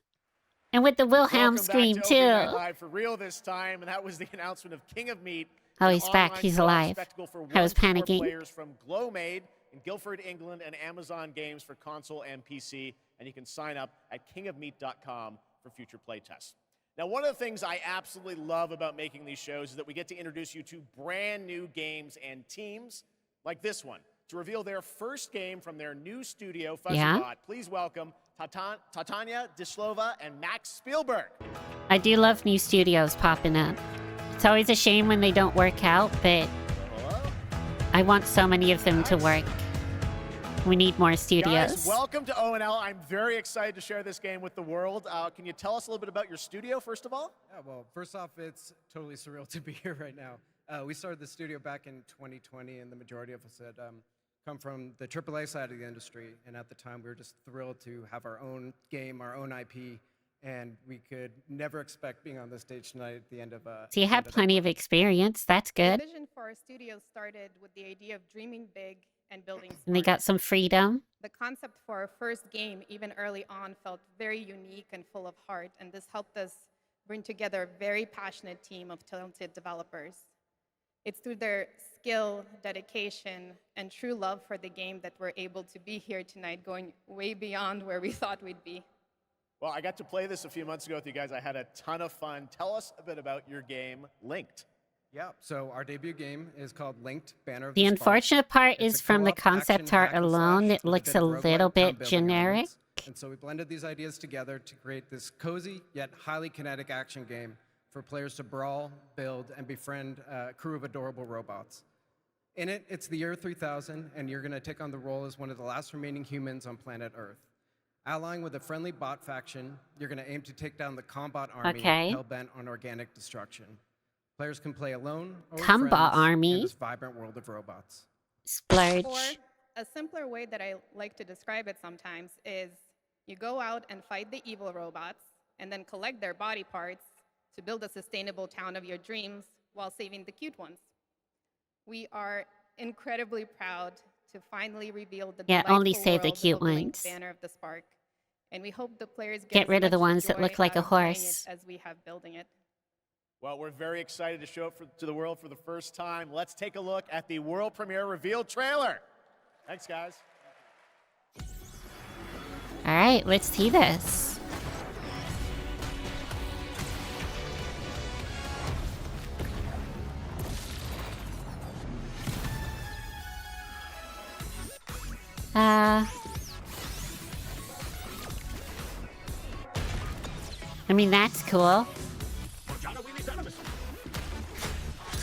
And with the Wilhelm Welcome scream, back to Opening Night too. Live for real this time, and that was the announcement of King of Meat. Oh, an he's back. online He's co-op alive. spectacle for I was 1 to 4 panicking. Players from Glowmade in Guildford, England, and Amazon Games for console and PC. And you can sign up at kingofmeat.com for future playtests. Now, one of the things I absolutely love about making these shows is that we get to introduce you to brand new games and teams like this one to reveal their first game from their new studio, Fuzzybot. Yeah? Please welcome Tatania Dislova and Max Spielberg. I do love new studios popping up. It's always a shame when they don't work out, but I want so many of them to work. We need more studios. Guys, welcome to ONL. I'm very excited to share this game with the world. Can you tell us a little bit about your studio, first of all? Yeah, well, first off, it's totally surreal to be here right now. We started the studio back in 2020, and the majority of us had come from the AAA side of the industry. And at the time, we were just thrilled to have our own game, our own IP, and we could never expect being on this stage tonight at the end of So you had plenty of experience. That's good. The vision for our studio started with the idea of dreaming big and building smart. And they got some freedom. The concept for our first game, even early on, felt very unique and full of heart, and this helped us bring together a very passionate team of talented developers. It's through their skill, dedication, and true love for the game that we're able to be here tonight, going way beyond where we thought we'd be. Well, I got to play this a few months ago with you guys. I had a ton of fun. Tell us a bit about your game, Linked. Yeah, so our debut game is called Linked, Banner of The Spark. unfortunate part It's is a from the co-op concept action art hack and alone, slash it with looks bit a of roguelike little bit town-building generic. elements. And so we blended these ideas together to create this cozy yet highly kinetic action game for players to brawl, build, and befriend a crew of adorable robots. In it, it's the year 3000, and you're going to take on the role as one of the last remaining humans on planet Earth. Allying with a friendly bot faction, you're going to aim to take down the Combot army hell-bent on organic destruction. Players can play alone or with friends in this vibrant world of robots. Splurge. Or a simpler way that I like to describe it sometimes is you go out and fight the evil robots and then collect their body parts to build a sustainable town of your dreams while saving the cute ones. We are incredibly proud to finally reveal the only save the cute Linked ones. banner of the Spark, and we hope the players Get rid of the ones that look like a horse. as we have building it. Well, we're very excited to show it to the world for the first time. Let's take a look at the world premiere reveal trailer. Thanks, guys. All right, let's see this. I mean, that's cool.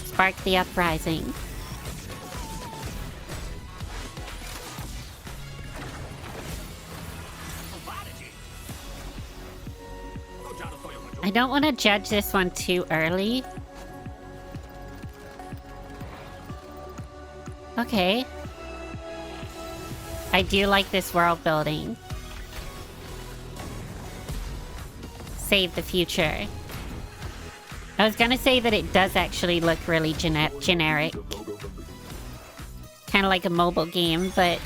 Spark the uprising. I don't want to judge this one too early. Okay. I do like this world building. Save the future. I was gonna say that it does actually look really generic. Kind of like a mobile game, but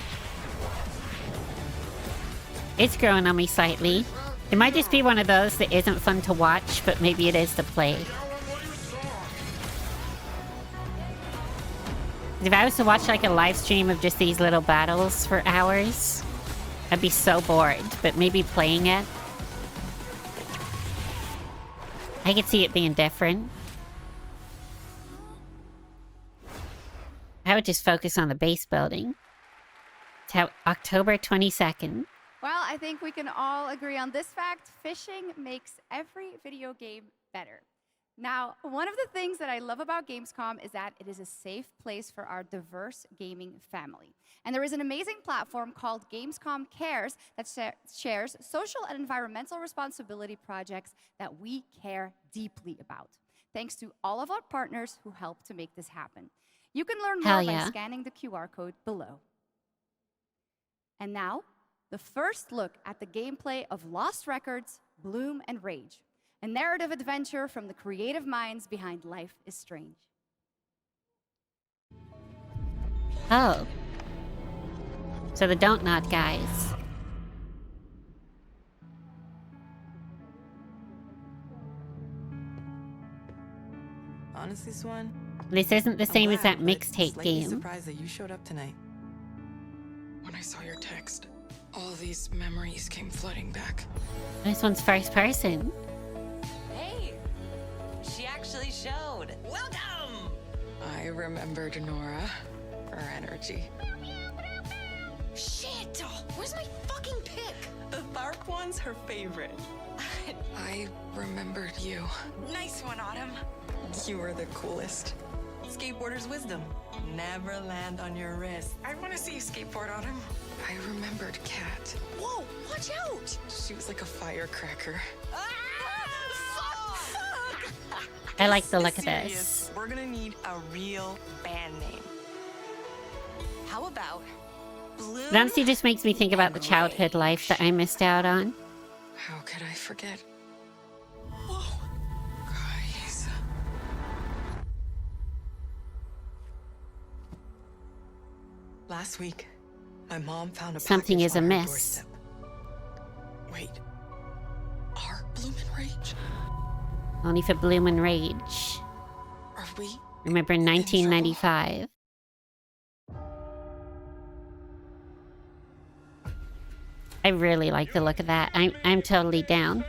it's growing on me slightly. It might just be one of those that isn't fun to watch, but maybe it is to play. If I was to watch like a live stream of just these little battles for hours, I'd be so bored, but maybe playing it, I could see it being different. I would just focus on the base building. It's October 22nd. Well, I think we can all agree on this fact. Fishing makes every video game better. Now, one of the things that I love about Gamescom is that it is a safe place for our diverse gaming family. And there is an amazing platform called Gamescom Cares that shares social and environmental responsibility projects that we care deeply about. Thanks to all of our partners who help to make this happen. You can learn more by scanning the QR code below. And now, the first look at the gameplay of Lost Records, Bloom and Rage, a narrative adventure from the creative minds behind Life is Strange. Oh. So the Don't Nod guys. Honestly, Swan, This isn't the same as that mixtape game. surprised that you showed up tonight. When I saw your text, all these memories came flooding back. This one's first person. Hey, she actually showed. Welcome. I remembered Nora, her energy. Shit! Where's my fucking pick? The Tharp one's her favorite. I remembered you. Nice one, Autumn. You were the coolest. Skateboarder's wisdom. Never land on your wrist. I want to see you skateboard, Autumn. I remembered Kat. Whoa, watch out! She was like a firecracker. I like the look of Serious. this. We're gonna need a real band name. How about Blue? It honestly just makes me think about the childhood life that I missed out on. How could I forget? Whoa. Guys. Last week, my mom found a Something package is on her amiss. doorstep. Wait, our Bloom and Rage? Only for Bloom and Rage. Are we? Remember 1995. I really like the look of that. I'm totally down.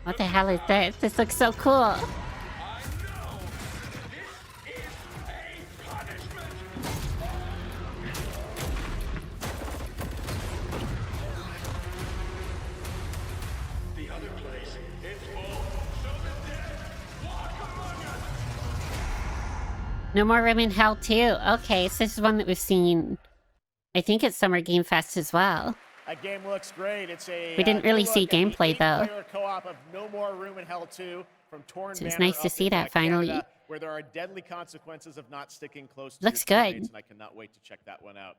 What the hell is this? This looks so cool. No more room in hell too. Okay, so this is one that we've seen. I think it's Summer Game Fest as well. That game looks great. It's a We didn't really see gameplay though. Co-op of No More Room in Hell 2 from Torn So it's Manor nice to up see in, that finally. Canada, where there are deadly consequences of not sticking close to Looks your good. teammates, and I cannot wait to check that one out.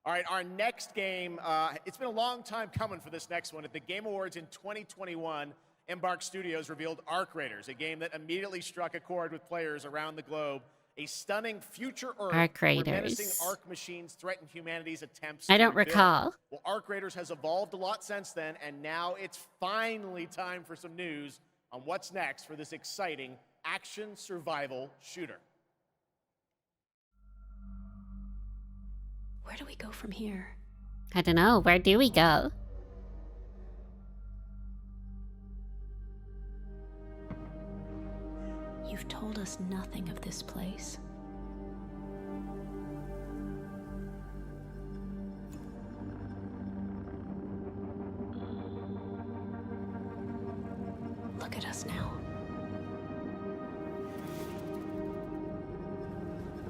All right, our next game, it's been a long time coming for this next one. At the Game Awards in 2021, Embark Studios revealed Arc Raiders, a game that immediately struck a chord with players around the globe. A stunning future Earth Arc where Raiders. menacing Arc machines threaten humanity's attempts I to don't rebuild. recall. Well, Arc Raiders has evolved a lot since then, and now it's finally time for some news on what's next for this exciting action survival shooter. Where do we go from here? I don't know. Where do we go? You've told us nothing of this place. Look at us now.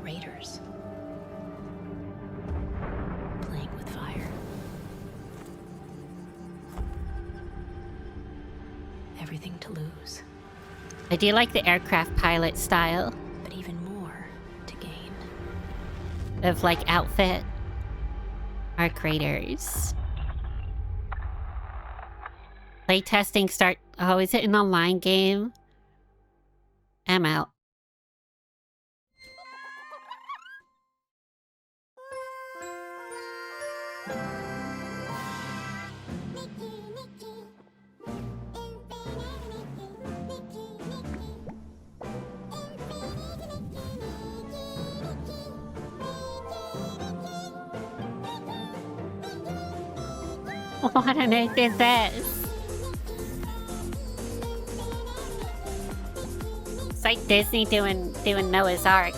Raiders. Playing with fire. Everything to lose. I do like the aircraft pilot style. But even more to gain. Of like outfit. Arc Raiders. Playtesting start. Oh, is it an online game? I'm out. What on earth is this? It's like Disney doing Noah's Ark.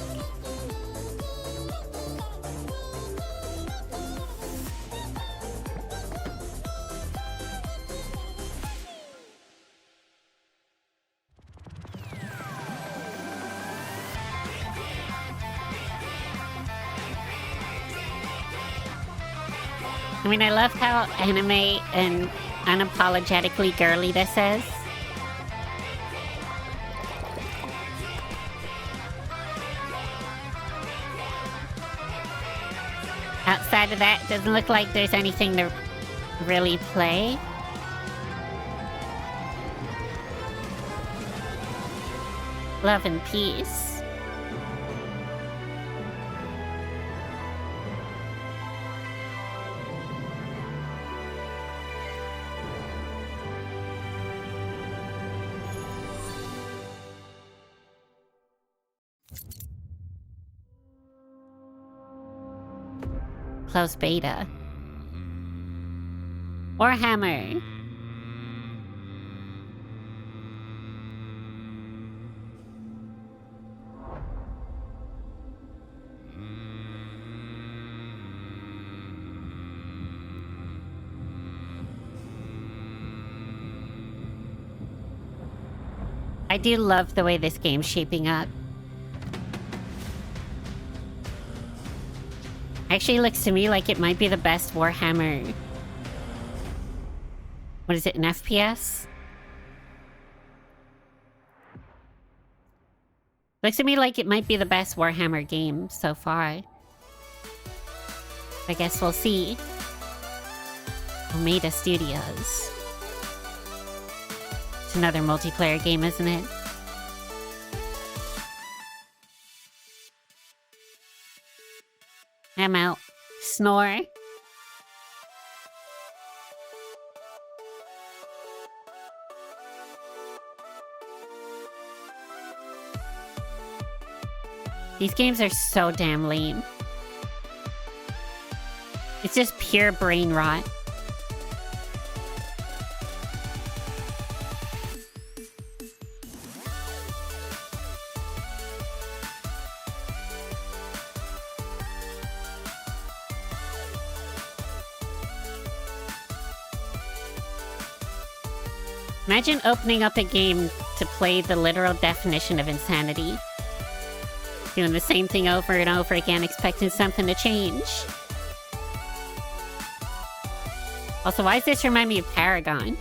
I mean, I love how anime and unapologetically girly this is. Outside of that, doesn't look like there's anything to really play. Love and peace. Close beta. Warhammer. I do love the way this game's shaping up. Actually looks to me like it might be the best Warhammer. What is it, an FPS? Looks to me like it might be the best Warhammer game so far. I guess we'll see. Omega Studios. It's another multiplayer game, isn't it? I'm out. Snore. These games are so damn lame. It's just pure brain rot. Imagine opening up a game to play the literal definition of insanity. Doing the same thing over and over again, expecting something to change. Also, why does this remind me of Paragon?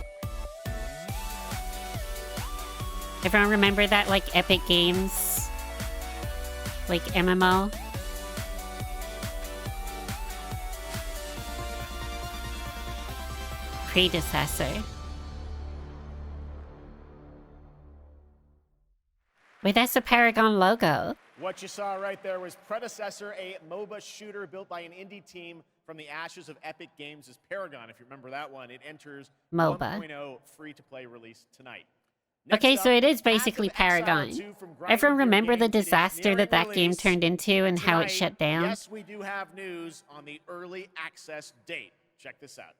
Everyone remember that, like, Epic Games? Like, MMO? Predecessor. Wait, that's the Paragon logo. What you saw right there was Predecessor, a MOBA shooter built by an indie team from the ashes of Epic Games' Paragon. If you remember that one, it enters MOBA 1.0 free-to-play release tonight. Okay, so it is basically Paragon. Everyone remember the disaster that game turned into and how it shut down? Yes, we do have news on the early access date. Check this out.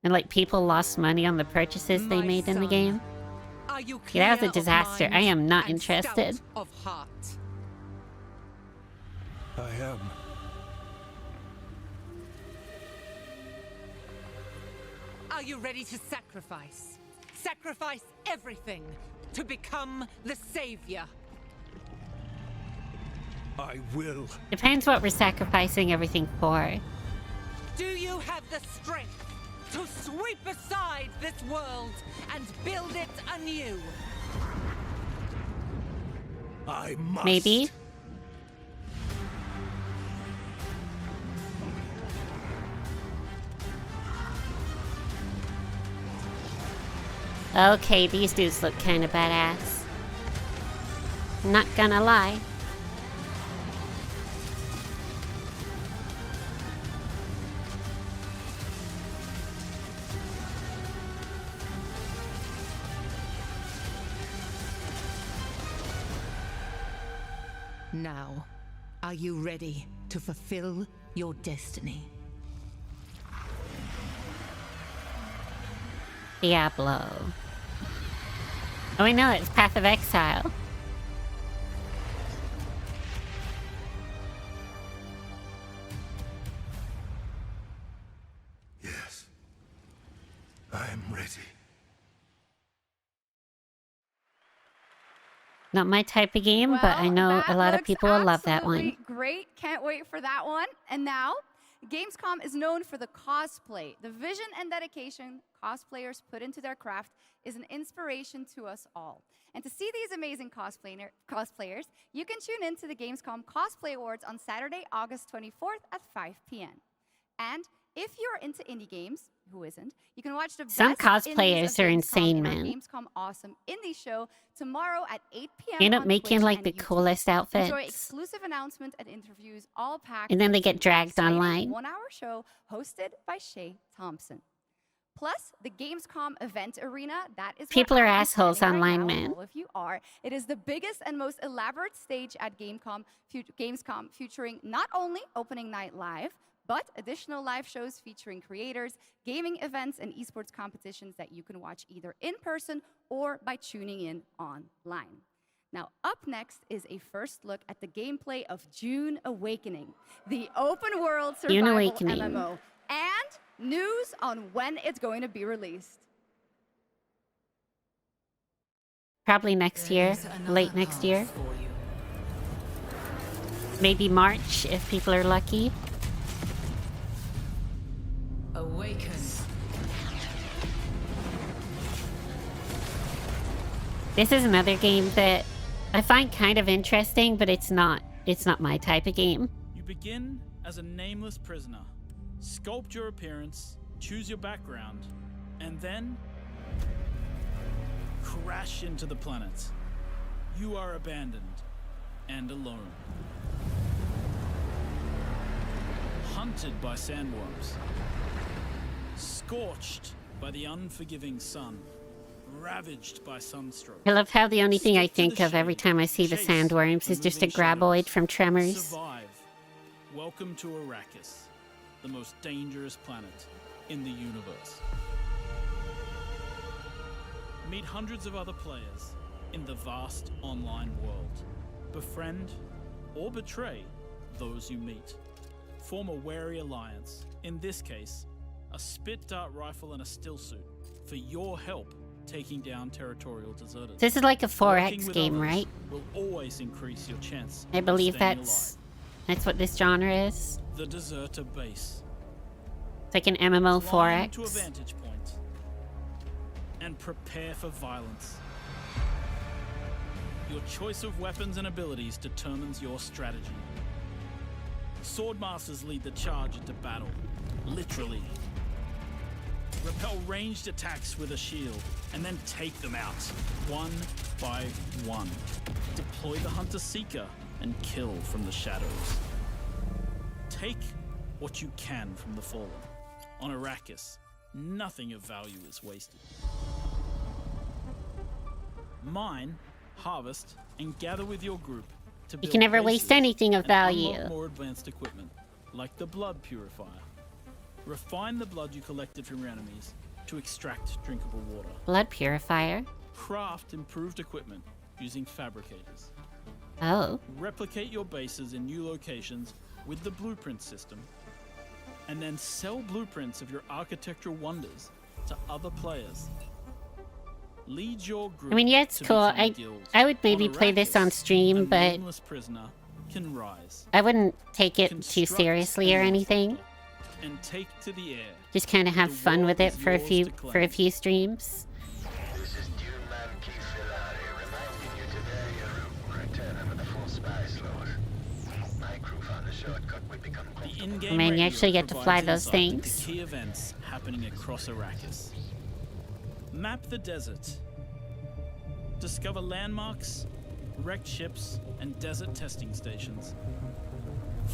And like people lost money on the purchases they made in the game? Yeah, that was a disaster. I am not interested. Of heart. I am. Are you ready to sacrifice? Sacrifice everything to become the savior. I will. Depends what we're sacrificing everything for. Do you have the strength to sweep aside this world and build it anew? I must. Maybe. Okay, these dudes look kind of badass. Not gonna lie. Now, are you ready to fulfill your destiny? Diablo. Oh, I know, it's Path of Exile. Yes. I am ready. Not my type of game, but I know a lot of people will love that one. Great, can't wait for that one. And now, Gamescom is known for the cosplay. The vision and dedication cosplayers put into their craft is an inspiration to us all. And to see these amazing cosplayers, you can tune in to the Gamescom Cosplay Awards on Saturday, August 24th at 5 p.m. And if you're into indie games, who isn't, you can watch the Some best cosplayers are insane, man. Gamescom Awesome Indie Show tomorrow at 8 p.m. They end up on making Twitch like and the YouTube. coolest outfits. Enjoy exclusive announcement and interviews, all packed. And then they into get dragged an exciting online. one-hour show hosted by Shay Thompson. Plus, the Gamescom event arena, that is People where are I'm assholes standing right online, now, man. All of you are. It is the biggest and most elaborate stage at Gamescom featuring not only Opening Night Live, but additional live shows featuring creators, gaming events, and esports competitions that you can watch either in person or by tuning in online. Now, up next is a first look at the gameplay of Dune Awakening, the open world survival Awakening. MMO, and news on when it's going to be released. Probably next year, late next year. Maybe March if people are lucky. Awaken. This is another game that I find kind of interesting, but it's not my type of game. You begin as a nameless prisoner. Sculpt your appearance, choose your background, and then crash into the planet. You are abandoned and alone. Hunted by sandworms. Scorched by the unforgiving sun. Ravaged by sunstroke. I love how the only thing I think of every time I see the sandworms is just a graboid from Tremors. Survive. Welcome to Arrakis, the most dangerous planet in the universe. Meet hundreds of other players in the vast online world. Befriend or betray those you meet. Form a wary alliance, in this case, a spit dart rifle and a still suit. for your help taking down territorial deserters. This is like a 4X Working with game, others right? Will always increase your chance. I of believe staying that's what this genre is. alive. The deserter base. It's like an MMO Climb to a 4X. vantage point and prepare for violence. Your choice of weapons and abilities determines your strategy. Swordmasters lead the charge into battle, literally. Repel ranged attacks with a shield, and then take them out, one by one. Deploy the Hunter-Seeker and kill from the shadows. Take what you can from the Fallen. On Arrakis, nothing of value is wasted. Mine, harvest, and gather with your group to You build can never bases waste anything of and unlock value. more advanced equipment, like the blood purifier. Refine the blood you collected from your enemies to extract drinkable water. Blood purifier. Craft improved equipment using fabricators. Oh. Replicate your bases in new locations with the blueprint system, and then sell blueprints of your architectural wonders to other players. Lead your group. I mean, yeah, it's to cool. become a guild. I would maybe On play this on Arrakis, stream, a but nameless prisoner can rise I wouldn't take it too Construct seriously or and anything. and take to the air. Just kind of have The fun world with it is for a yours few to claim. streams. This is Dune reminding you to vary your route. Return under the full spice laws. My crew found a shortcut we become The in-game Man, you radio actually get to fly provides those insight into things. key events happening across Arrakis. Map the desert. Discover landmarks, wrecked ships, and desert testing stations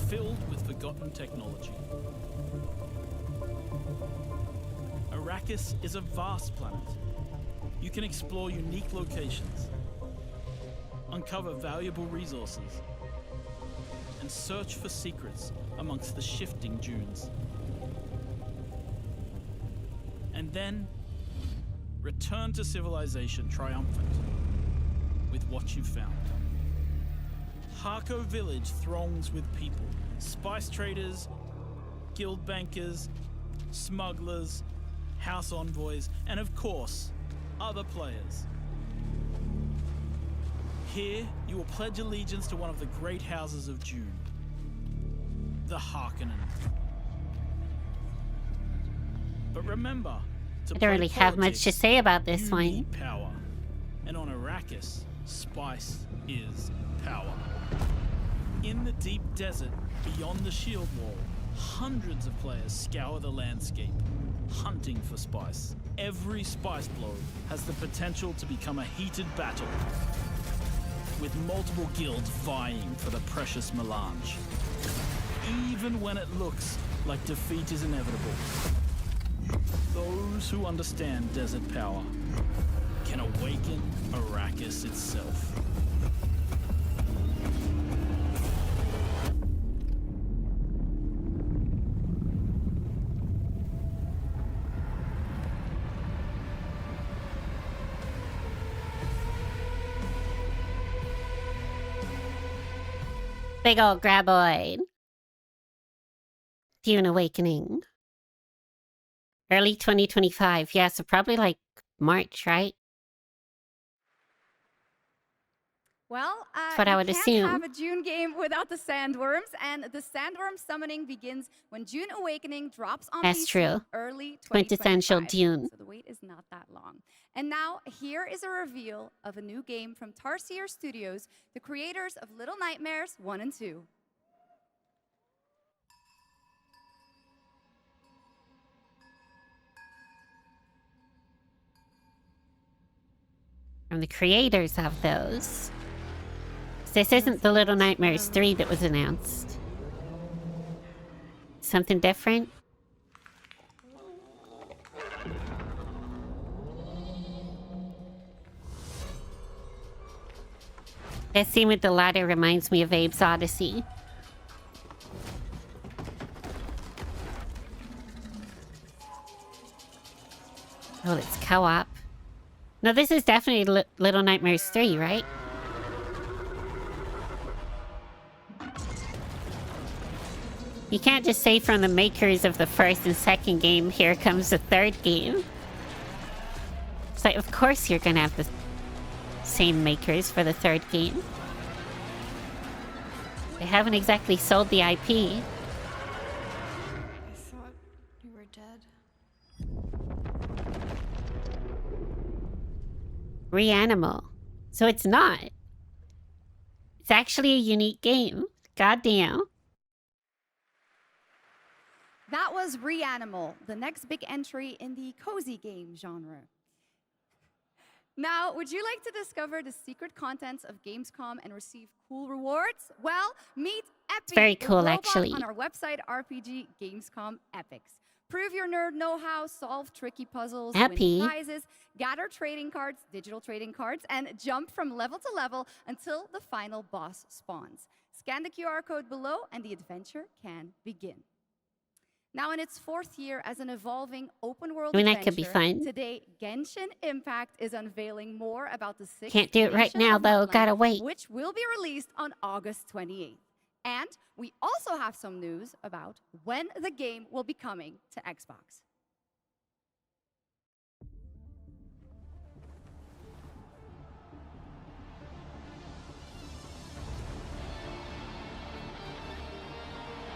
filled with forgotten technology. Arrakis is a vast planet. You can explore unique locations, uncover valuable resources, and search for secrets amongst the shifting dunes. And then, return to civilization triumphant with what you've found. Harko village throngs with people, spice traders, guild bankers, smugglers, house envoys, and of course, other players. Here, you will pledge allegiance to one of the great houses of Dune, the Harkonnen. But remember, to I don't play really have much to politics, say about this you one. need power. And on Arrakis, spice is power. In the deep desert beyond the shield wall, hundreds of players scour the landscape, hunting for spice. Every spice blow has the potential to become a heated battle, with multiple guilds vying for the precious melange. Even when it looks like defeat is inevitable, those who understand desert power can awaken Arrakis itself. Big ol' graboid. Dune Awakening. Early 2025. Yeah, so probably like March, right? Well, That's what I would you assume. can't have a Dune game without the sandworms, and the sandworm summoning begins when Dune Awakening drops on That's PC true. early 2025. Quintessential Dune. So the wait is not that long. And now, here is a reveal of a new game from Tarsier Studios, the creators of Little Nightmares 1 and 2. From the creators of those. This isn't the Little Nightmares 3 that was announced. Something different? That scene with the ladder reminds me of Abe's Odyssey. Oh, it's co-op. No, this is definitely Little Nightmares 3, right? You can't just say from the makers of the first and second game, here comes the third game. So of course you're gonna have the same makers for the third game. They haven't exactly sold the IP. I thought you were dead. Reanimal. So it's not. It's actually a unique game. Goddamn. That was Reanimal, the next big entry in the cozy game genre. Now, would you like to discover the secret contents of Gamescom and receive cool rewards? Well, meet Epix. It's very cool, the robot actually. on our website RPG Gamescom Epix. Prove your nerd know-how, solve tricky puzzles, Happy. win prizes, gather trading cards, digital trading cards, and jump from level to level until the final boss spawns. Scan the QR code below and the adventure can begin. Now in its 4th year as an evolving open-world I mean, adventure, that could be fun. today Genshin Impact is unveiling more about the 6th Can't do it right iteration now, of though. Borderlands, Gotta wait. which will be released on August 28th. And we also have some news about when the game will be coming to Xbox.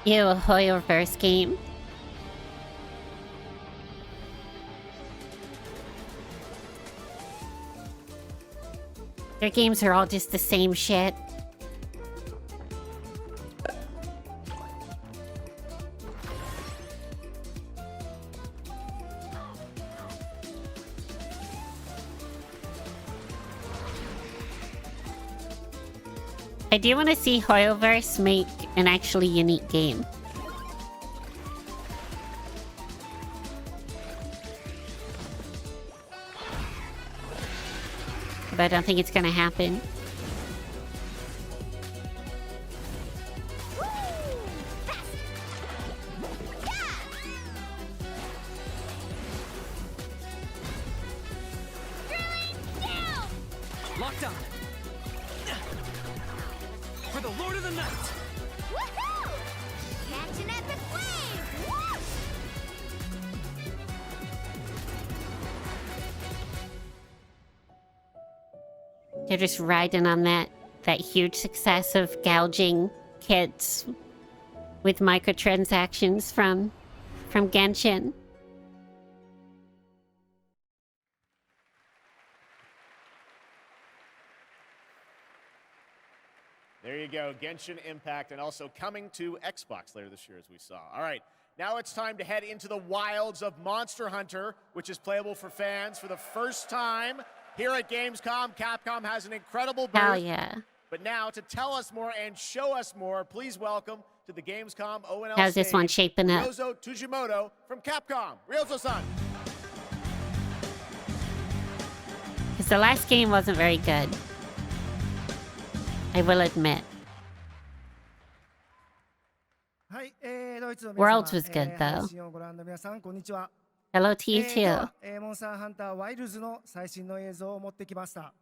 Ew, a Hoyoverse game. Their games are all just the same shit. I do want to see Hoyoverse make an actually unique game. But I don't think it's gonna happen. Locked on. For the Lord of the Night. Woohoo! Catch an epic wave! Whoosh! They're just riding on that huge success of gouging kids with microtransactions from Genshin. There you go, Genshin Impact, and also coming to Xbox later this year, as we saw. All right, now it's time to head into the wilds of Monster Hunter, which is playable for fans for the first time here at Gamescom. Capcom has an incredible booth. Hell yeah. But now, to tell us more and show us more, please welcome to the Gamescom ONL How's this one stage, shaping up? Ryozo Tujimoto from Capcom. Ryozo-san. Because the last game wasn't very good. I will admit. Worlds was good, though. Hello to you, too. モンスターハンターワイルズの最新の映像を持ってきました。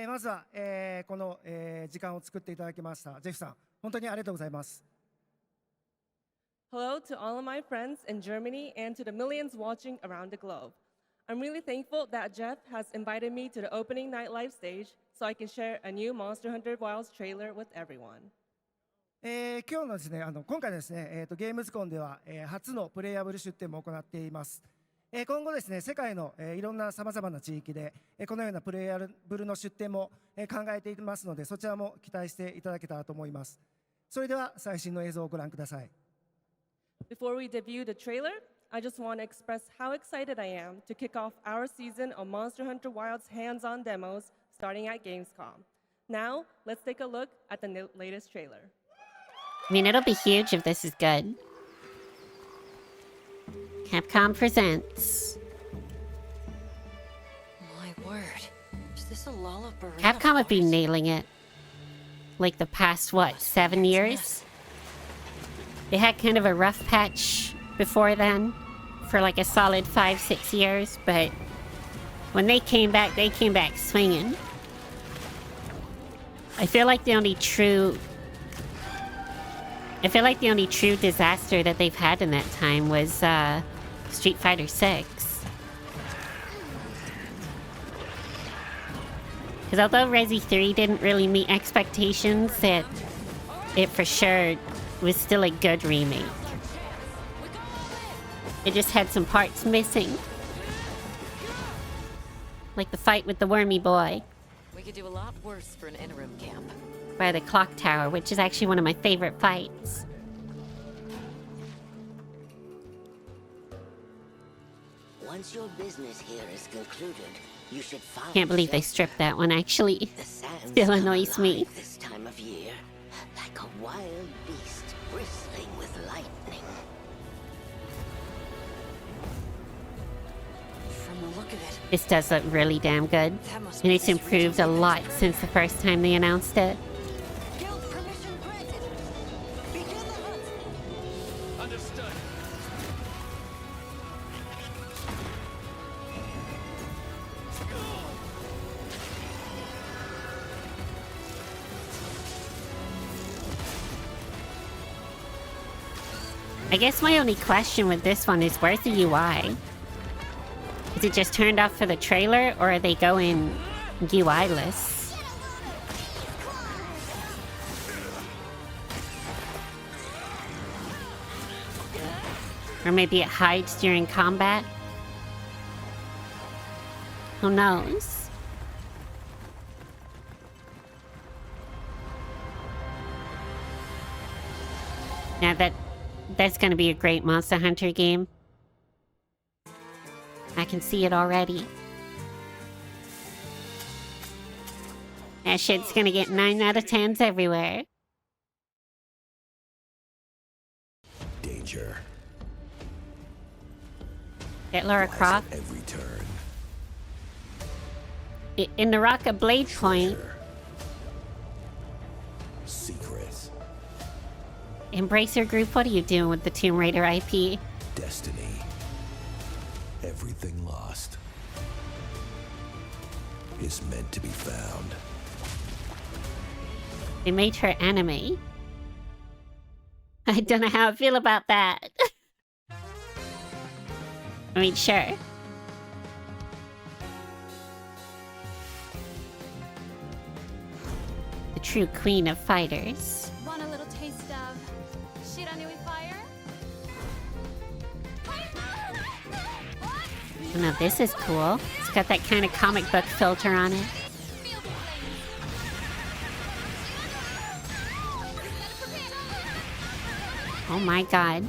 まずは、この、時間を作っていただきましたジェフさん、本当にありがとうございます。Hello to all of my friends in Germany and to the millions watching around the globe. I'm really thankful that Geoff has invited me to the opening night live stage so I can share a new Monster Hunter Wilds trailer with everyone. 今日のですね、今回ですね、ゲームズコンでは、初のプレイヤブル出展も行っています。今後ですね、世界の、いろんなさまざまな地域で、このようなプレイヤブルの出展も、考えていますので、そちらも期待していただけたらと思います。それでは最新の映像をご覧ください。Before we debut the trailer, I just want to express how excited I am to kick off our season of Monster Hunter Wilds hands-on demos starting at Gamescom. Now, let's take a look at the latest trailer. I mean, it'll be huge if this is good. Capcom presents. My word. Is this a Lollapalooza? Capcom have been nailing it. Like the past, what, 7 years? They had kind of a rough patch before then. For like a solid 5-6 years. But when they came back swinging. I feel like the only true disaster that they've had in that time was Street Fighter 6. Because although Resi 3 didn't really meet expectations, it for sure was still a good remake. It just had some parts missing. Like the fight with the wormy boy. We could do a lot worse for an interim camp. By the clock tower, which is actually one of my favorite fights. Once your business here is concluded, you should find Can't believe they stripped that one, actually. Still annoys me. this time of year, like a wild beast bristling with lightning. From the look of it, This does look really damn good. And it's improved a lot since the first time they announced it. Understood. I guess my only question with this one is, where's the UI? Is it just turned off for the trailer, or are they going UI-less? Or maybe it hides during combat? Who knows? Yeah, that's gonna be a great Monster Hunter game. I can see it already. That shit's gonna get 9 out of 10s everywhere. Danger. Get Lara Croft. Every turn. In the Rock of Blade Point. Secret. Embracer Group, what are you doing with the Tomb Raider IP? Destiny. Everything lost is meant to be found. They made her anime. I don't know how I feel about that. I mean, sure. The true queen of fighters. Want a little taste of Shiranui fire? Oh, now this is cool. It's got that kind of comic book filter on it. Oh my god.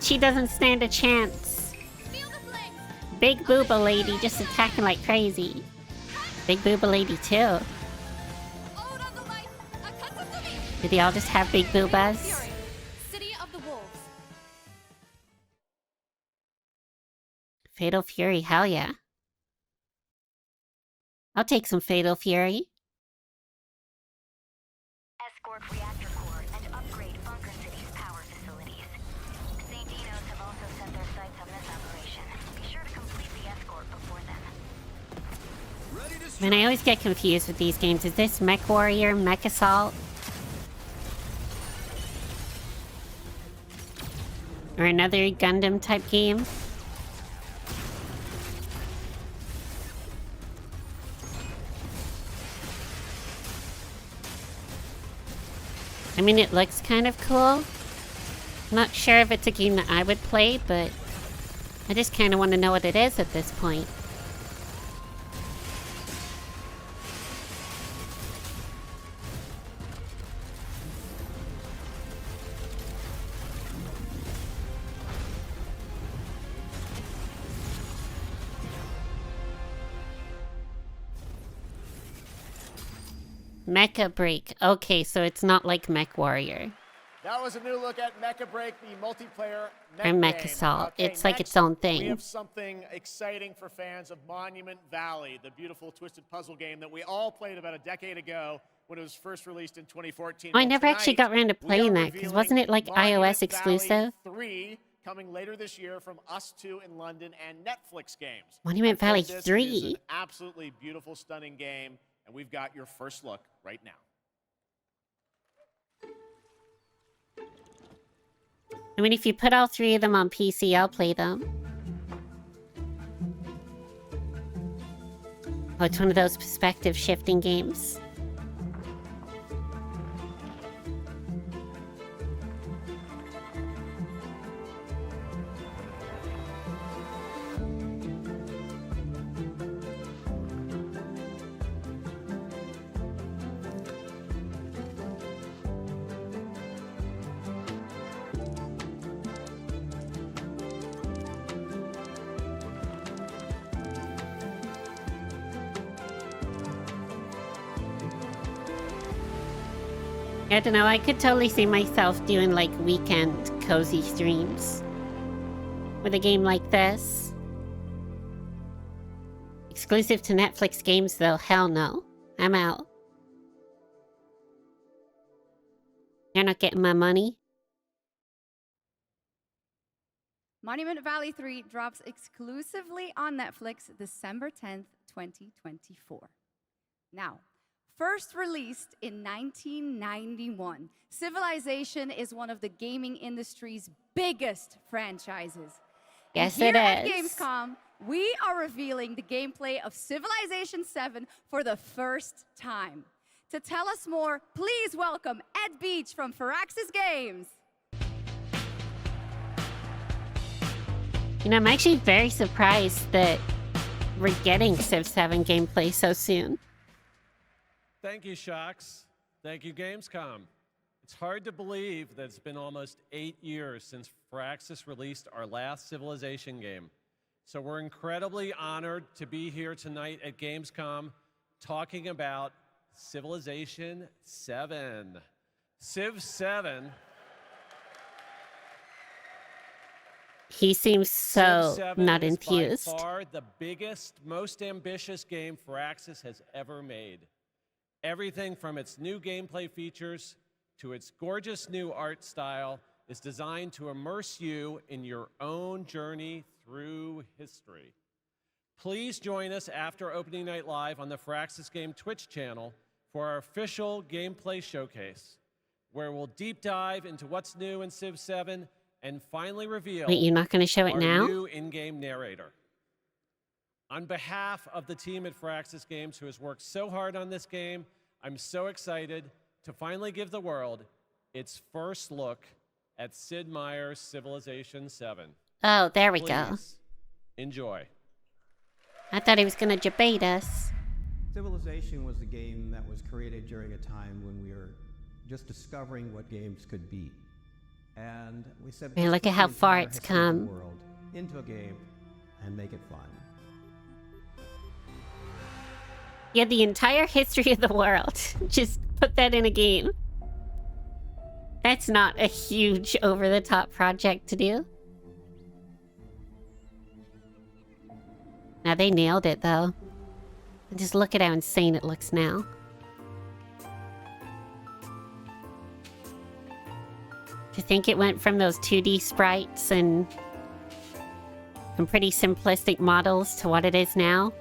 She doesn't stand a chance. Big Booba Lady just attacking like crazy. Big Booba Lady too. Did they all just have big boobas? City of the Wolves. Fatal Fury, hell yeah. I'll take some Fatal Fury. Escort reactor core and upgrade Bunker City's power facilities. St. Dino's have also set their sights on this operation. Be sure to complete the escort before then. I mean, I always get confused with these games. Is this Mech Warrior, Mech Assault? Or another Gundam type game? I mean, it looks kind of cool. I'm not sure if it's a game that I would play, but I just kind of want to know what it is at this point. Mecha Break. Okay, so it's not like Mech Warrior. That was a new look at Mecha Break, the multiplayer Or Mech game. Assault. Okay, It's like next, its own We thing. have something exciting for fans of Monument Valley, the beautiful twisted puzzle game that we all played about a decade ago when it was first released in 2014. Oh, I Well, never actually got around to tonight, we playing are that, because wasn't it like revealing iOS Monument exclusive? Valley 3 coming later this year from Us 2 in London and Netflix games. Monument I played Valley this. It is 3? an absolutely beautiful, stunning game, and we've got your first look right now. I mean, if you put all 3 of them on PC, I'll play them. Oh, it's one of those perspective shifting games. I don't know, I could totally see myself doing like weekend cozy streams with a game like this. Exclusive to Netflix games though, hell no. I'm out. You're not getting my money. Monument Valley 3 drops exclusively on Netflix December 10th, 2024. Now, first released in 1991, Civilization is one of the gaming industry's biggest franchises. Yes, and here it at is. Gamescom, we are revealing the gameplay of Civilization 7 for the first time. To tell us more, please welcome Ed Beach from Firaxis Games. You know, I'm actually very surprised that we're getting Civ 7 gameplay so soon. Thank you, Shocks. Thank you, Gamescom. It's hard to believe that it's been almost 8 years since Firaxis released our last Civilization game. So we're incredibly honored to be here tonight at Gamescom talking about Civilization 7. Civ 7. He seems so Civ 7 not is infused. by far the biggest, most ambitious game Firaxis has ever made. Everything from its new gameplay features to its gorgeous new art style is designed to immerse you in your own journey through history. Please join us after Opening Night Live on the Firaxis Game Twitch channel for our official gameplay showcase, where we'll deep dive into what's new in Civ 7 and finally reveal Wait, you're not going to show it our now? new in-game narrator. On behalf of the team at Firaxis Games who has worked so hard on this game, I'm so excited to finally give the world its first look at Sid Meier's Civilization 7. Oh, there we go. Please enjoy. I thought he was going to debate us. Civilization was a game that was created during a time when we were just discovering what games could be. And we said, Man, look at how far it's come. World into a game and make it fun. Yeah, the entire history of the world. Just put that in a game. That's not a huge over-the-top project to do. Now, they nailed it, though. And just look at how insane it looks now. To think it went from those 2D sprites and pretty simplistic models to what it is now.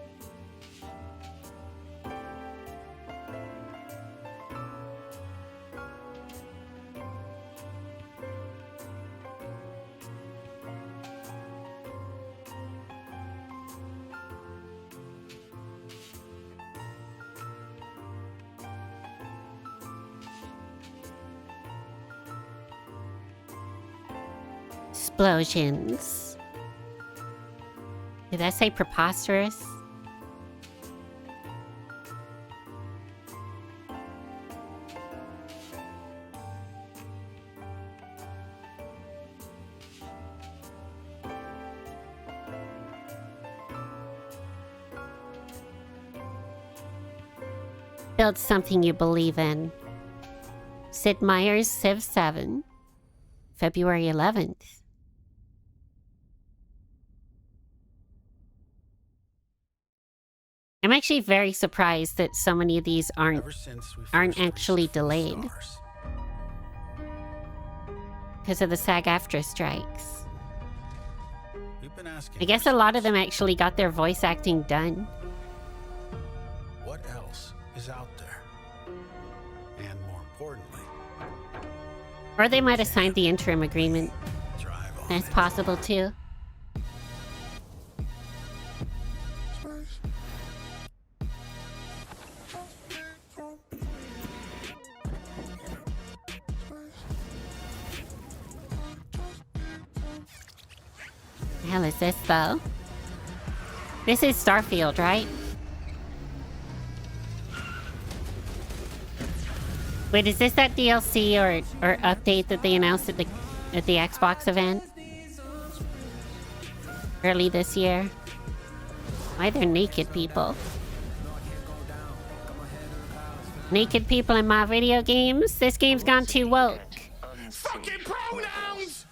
Explosions. Did that say preposterous? Build something you believe in. Sid Meier's Civ 7, February 11th. I'm actually very surprised that so many of these aren't actually delayed because of the SAG-AFTRA strikes. I guess a lot of them actually got their voice acting done. What else is out there? And more importantly, Or they might have signed the interim agreement. That's possible too. The hell is this, though? This is Starfield, right? Wait, is this that DLC or update that they announced at the Xbox event early this year? Why are there naked people? Naked people in my video games? This game's gone too woke. Fucking pronouns!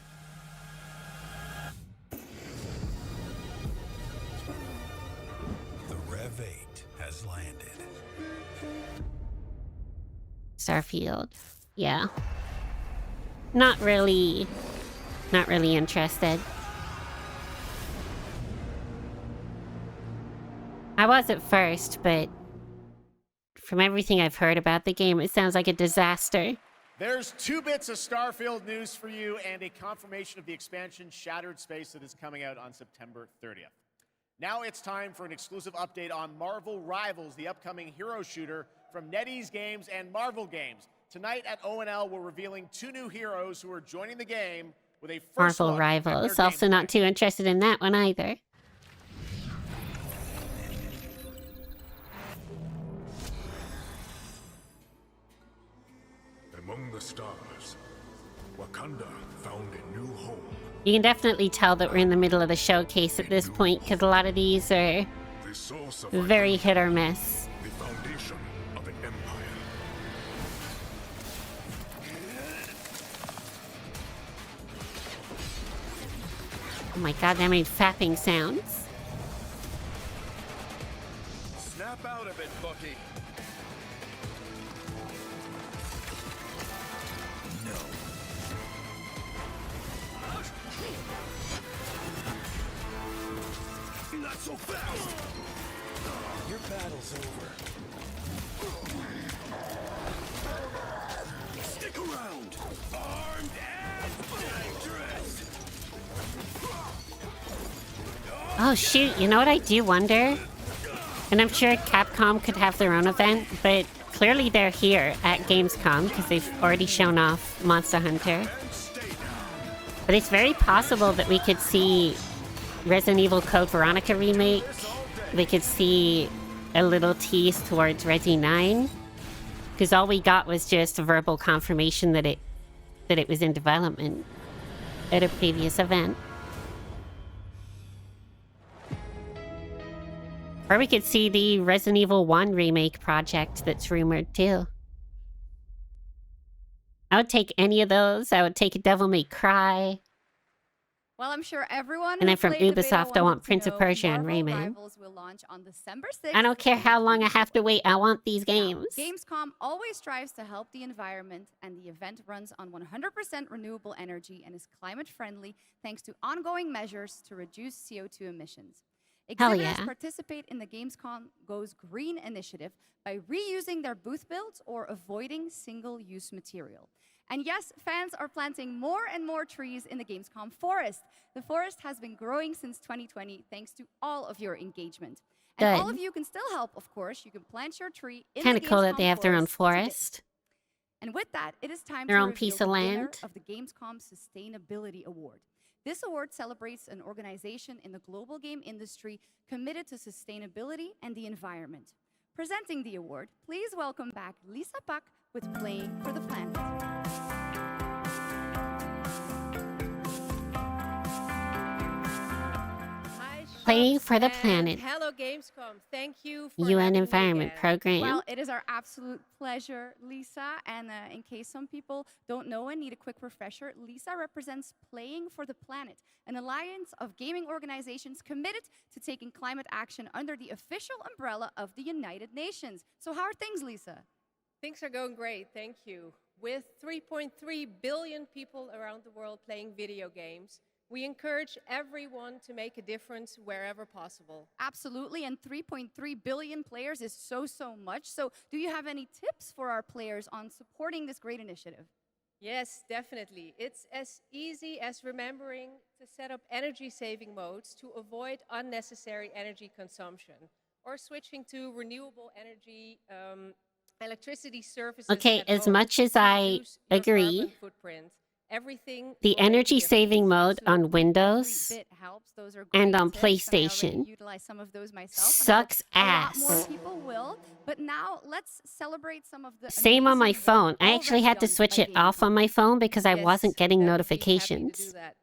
The Rev 8 has landed. Starfield. Yeah. Not really interested. I was at first, but from everything I've heard about the game, it sounds like a disaster. There's 2 bits of Starfield news for you and a confirmation of the expansion Shattered Space that is coming out on September 30th. Now it's time for an exclusive update on Marvel Rivals, the upcoming hero shooter from NetEase Games and Marvel Games. Tonight at ONL, we're revealing 2 new heroes who are joining the game with a first Marvel look at their Rivals. Also not too interested in that one either. Among the stars, Wakanda found a new home. You can definitely tell that we're in the middle of the showcase at this point, because a lot of these are very hit or miss. The foundation of an empire. Oh my god, that made fapping sounds. Snap out of it, Bucky. Not so fast! Your battle's over. Stick around! Armed and dangerous! Oh shoot, you know what I do wonder? And I'm sure Capcom could have their own event, but clearly they're here at Gamescom because they've already shown off Monster Hunter. But it's very possible that we could see Resident Evil Code Veronica remake. We could see a little tease towards Resi 9. Because all we got was just a verbal confirmation that it was in development at a previous event. Or we could see the Resident Evil 1 remake project that's rumored too. I would take any of those. I would take a Devil May Cry. Well, I'm sure everyone. And then who from played the beta Ubisoft, I want wanted to Prince of know Persia and Marvel Rayman. Rivals will launch on December 6th. I don't care how long I have to wait. I want these games. Gamescom always strives to help the environment, and the event runs on 100% renewable energy and is climate friendly thanks to ongoing measures to reduce CO2 emissions. Hell Exhibitors yeah. participate in the Gamescom Goes Green initiative by reusing their booth builds or avoiding single-use material. And yes, fans are planting more and more trees in the Gamescom forest. The forest has been growing since 2020 thanks to all of your engagement. And all Good. of you can still help, of course. You can plant your tree in Kind the of cool that Gamescom they have their own today. forest. And with that, it is time Their to own reveal piece the of winner land. of the Gamescom Sustainability Award. This award celebrates an organization in the global game industry committed to sustainability and the environment. Presenting the award, please welcome back Lisa Pak with Playing for the Planet. Playing for the Planet. Hello, Gamescom. Thank you for UN having me Environment again. Program. Well, it is our absolute pleasure, Lisa. And in case some people don't know and need a quick refresher, Lisa represents Playing for the Planet, an alliance of gaming organizations committed to taking climate action under the official umbrella of the United Nations. So how are things, Lisa? Things are going great, thank you. With 3.3 billion people around the world playing video games, we encourage everyone to make a difference wherever possible. Absolutely, and 3.3 billion players is so much. So do you have any tips for our players on supporting this great initiative? Yes, definitely. It's as easy as remembering to set up energy-saving modes to avoid unnecessary energy consumption, or switching to renewable energy electricity services. Okay, at as home much as to I reduce your agree, carbon footprint. everything. The energy saving mode on Windows Bit helps. Those are and great on tips, and I already PlayStation utilize some of those myself. and I hope sucks a lot ass. more people will. But now let's celebrate some of the Same on my amazing phone. work I actually already had to done switch by it off on my phone because I Yes, wasn't getting I would be happy to do notifications. that.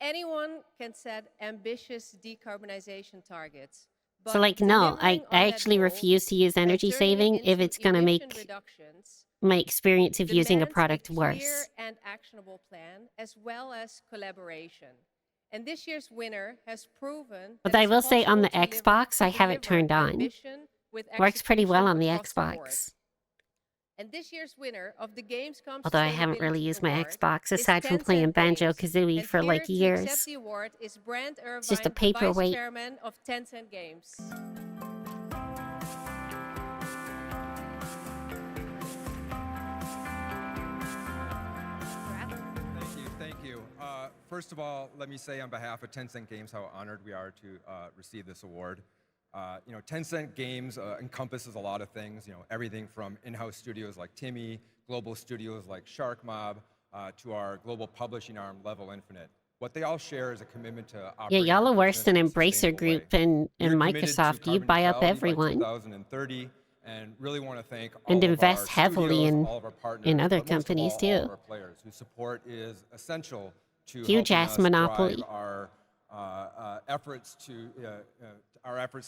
Anyone can set ambitious decarbonization targets. So, but like, no, I delivering on that actually goal refuse to use energy turning it saving if into it's going to emission make reductions my experience of using a demands product clear worse. and actionable plan, as well as collaboration. And this year's winner has proven But that I it's will say on the possible to Xbox, I have it deliver turned on. ambition with Works pretty well on the execution across the board. Xbox. And this year's winner of the Gamescom Although I haven't really Sustainability used my Award Xbox is aside from Tencent playing Games. Banjo-Kazooie And for here like to years. accept the award is Brand Irvine, It's just a Vice paperweight. Chairman of Tencent Games. Thank you. First of all, let me say on behalf of Tencent Games how honored we are to receive this award. You know, Tencent Games encompasses a lot of things, you know, everything from in-house studios like Timmy, global studios like Shark Mob, to our global publishing arm, Level Infinite. What they all share is a commitment to Yeah, operate y'all are a worse than business in a Embracer sustainable way. Group and We are committed to Microsoft. You carbon buy up neutrality by everyone 2030, and really want to thank all and of invest our heavily studios, all of our partners, in other but most of companies all too. of our players, whose support is essential to Huge helping ass us monopoly. drive our efforts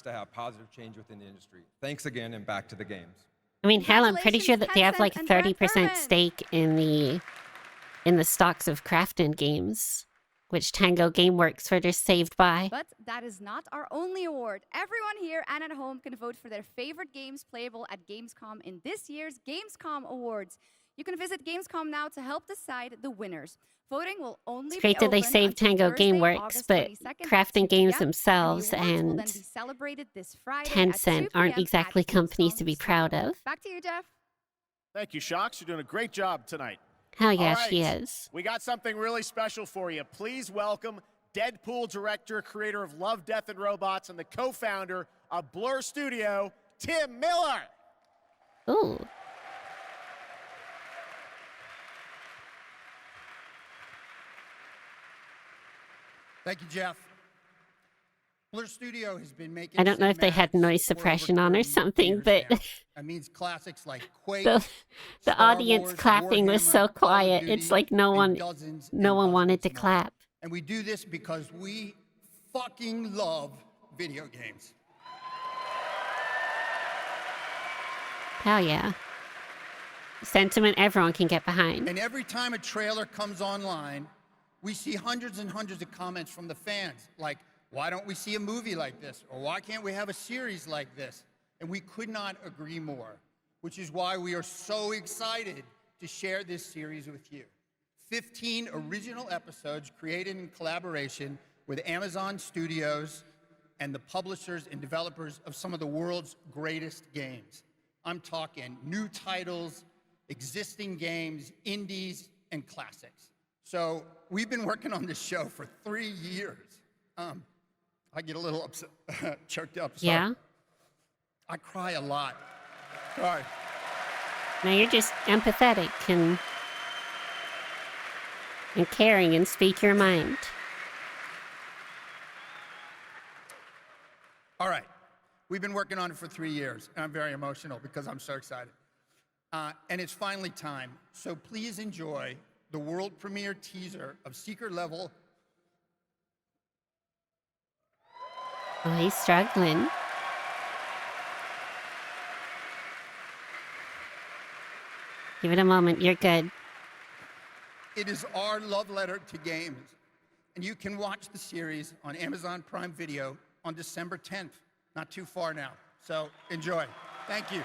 to have positive change within the industry. Thanks again, and back to the games. I mean, hell, I'm pretty sure that they have like a 30% stake in the stocks of Krafton Games, which Tango Gameworks were just saved by. But that is not our only award. Everyone here and at home can vote for their favorite games playable at Gamescom in this year's Gamescom Awards. You can visit Gamescom now to help decide the winners. Voting will only It's great be that they open saved until Tango Thursday, Gameworks, August but 22nd at Krafton 2 Games p.m., themselves the awards will and then be celebrated this Friday at 2 Tencent aren't p.m. exactly at companies Gamescom to be proud of. Back to you, Geoff. Thank you, Shocks. You're doing a great job tonight. Hell yeah, All right, she is. We got something really special for you. Please welcome Deadpool director, creator of Love, Death, and Robots, and the co-founder of Blur Studio, Tim Miller. Ooh. Thank you, Geoff. Blur Studio has been making I don't know if they had noise suppression on or something, but that means classics like Quake, the Star audience Wars, clapping was so Warhammer, Call of quiet. Duty, It's like no and one wanted to clap. And we do this because we fucking love video games. Hell yeah. Sentiment everyone can get behind. And every time a trailer comes online, we see hundreds and hundreds of comments from the fans, like, why don't we see a movie like this? Or why can't we have a series like this? And we could not agree more, which is why we are so excited to share this series with you. 15 original episodes created in collaboration with Amazon Studios and the publishers and developers of some of the world's greatest games. I'm talking new titles, existing games, indies, and classics. So we've been working on this show for 3 years. I get a little upset, choked up. So Yeah? I cry a lot. Sorry. Now you're just empathetic and caring and speak your mind. All right. We've been working on it for 3 years, and I'm very emotional because I'm so excited. And it's finally time. So please enjoy the world premiere teaser of Secret Level. Oh, he's struggling. Give it a moment. You're good. It is our love letter to games. And you can watch the series on Amazon Prime Video on December 10th. Not too far now. So enjoy. Thank you.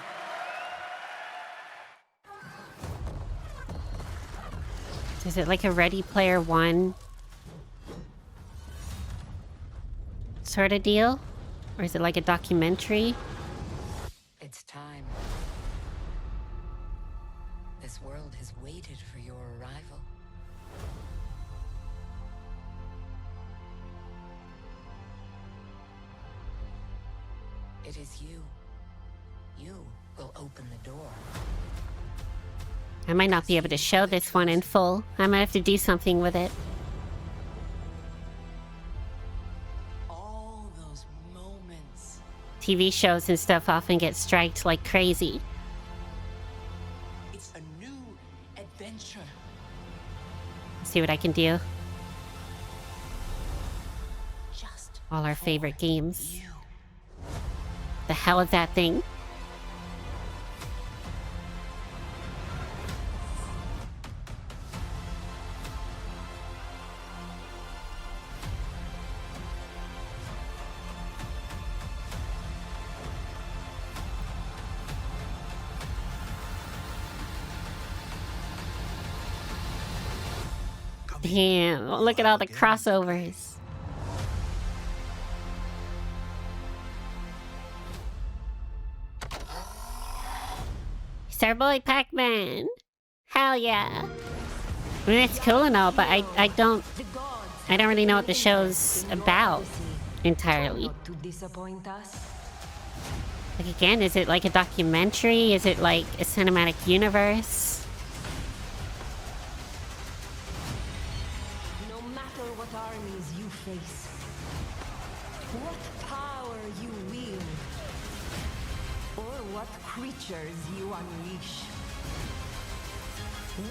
Is it like a Ready Player One sort of deal? Or is it like a documentary? It's time. This world has waited for your arrival. It is you. You will open the door. I might not be able to show this one in full. I might have to do something with it. All those moments. TV shows and stuff often get striked like crazy. It's a new adventure. See what I can do. Just all our favorite games. The hell is that thing? Damn, look at all the crossovers. It's our boy Pac-Man. Hell yeah. I mean, it's cool and all, but I don't really know what the show's about entirely. Like, again, is it like a documentary? Is it like a cinematic universe? No matter what armies you face, what power you wield, or what creatures you unleash,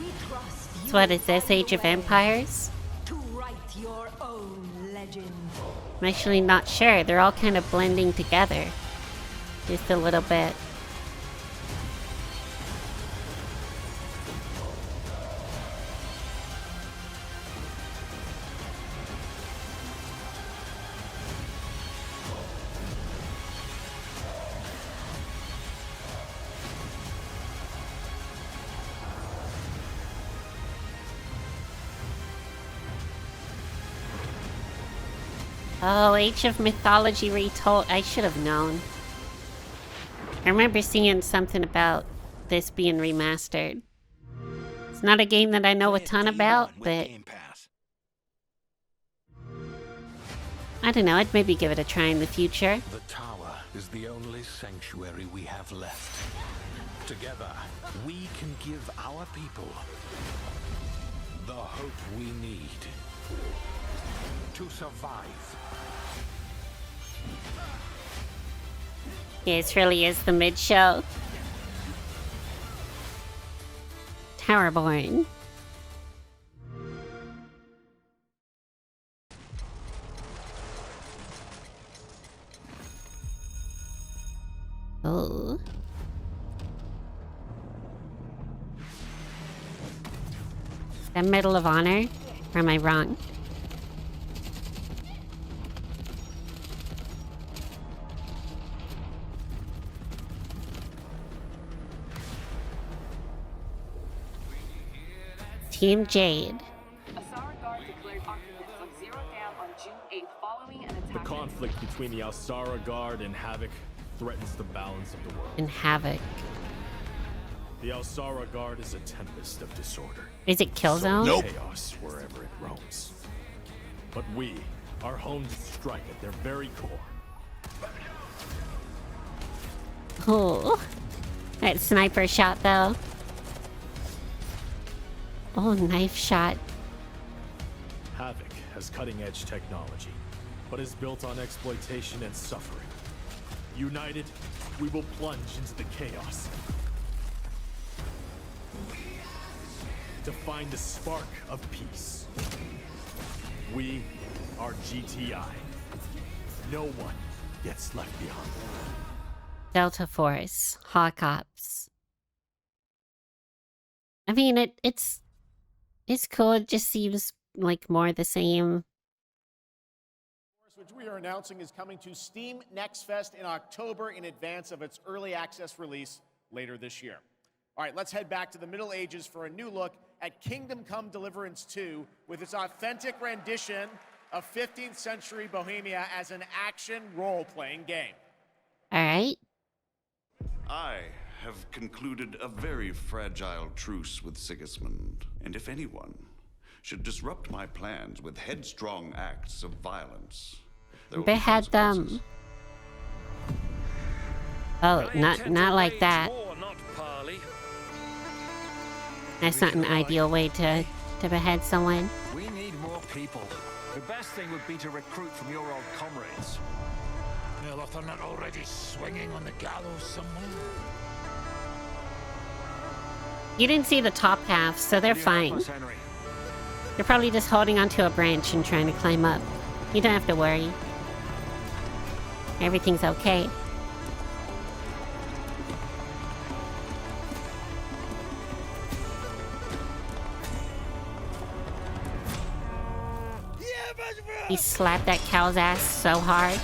we trust you. So what is this, Age of Empires? To write your own legend. I'm actually not sure. They're all kind of blending together. Just a little bit. Oh, Age of Mythology retold. I should have known. I remember seeing something about this being remastered. It's not a game that I know a ton about, but I don't know, I'd maybe give it a try in the future. The tower is the only sanctuary we have left. Together, we can give our people the hope we need to survive. Yeah, this really is the mid-show. Towerborn. Oh. Is that Medal of Honor? Or am I wrong? Team Jade. The conflict between the Al-Sara Guard and Havoc threatens the balance of the world. And Havoc. The Al-Sara Guard is a tempest of disorder. Is it Killzone? Nope. Chaos wherever it roams. But we are honed to strike at their very core. Oh, that sniper shot though. Oh, knife shot. Havoc has cutting-edge technology, but is built on exploitation and suffering. United, we will plunge into the chaos to find a spark of peace. We are GTI. No one gets left behind. Delta Force, Hawk Ops. I mean, it's cool. It just seems like more the same. Which we are announcing is coming to Steam Next Fest in October in advance of its early access release later this year. All right, let's head back to the Middle Ages for a new look at Kingdom Come Deliverance 2 with its authentic rendition of 15th century Bohemia as an action role-playing game. All right. I have concluded a very fragile truce with Sigismund, and if anyone should disrupt my plans with headstrong acts of violence, there will be Behead them. Oh, not like that. That's not an ideal way to behead someone. We need more people. The best thing would be to recruit from your old comrades. Well, if they're not already swinging on the gallows somewhere. You didn't see the top half, so they're fine. They're probably just holding onto a branch and trying to climb up. You don't have to worry. Everything's okay. He slapped that cow's ass so hard.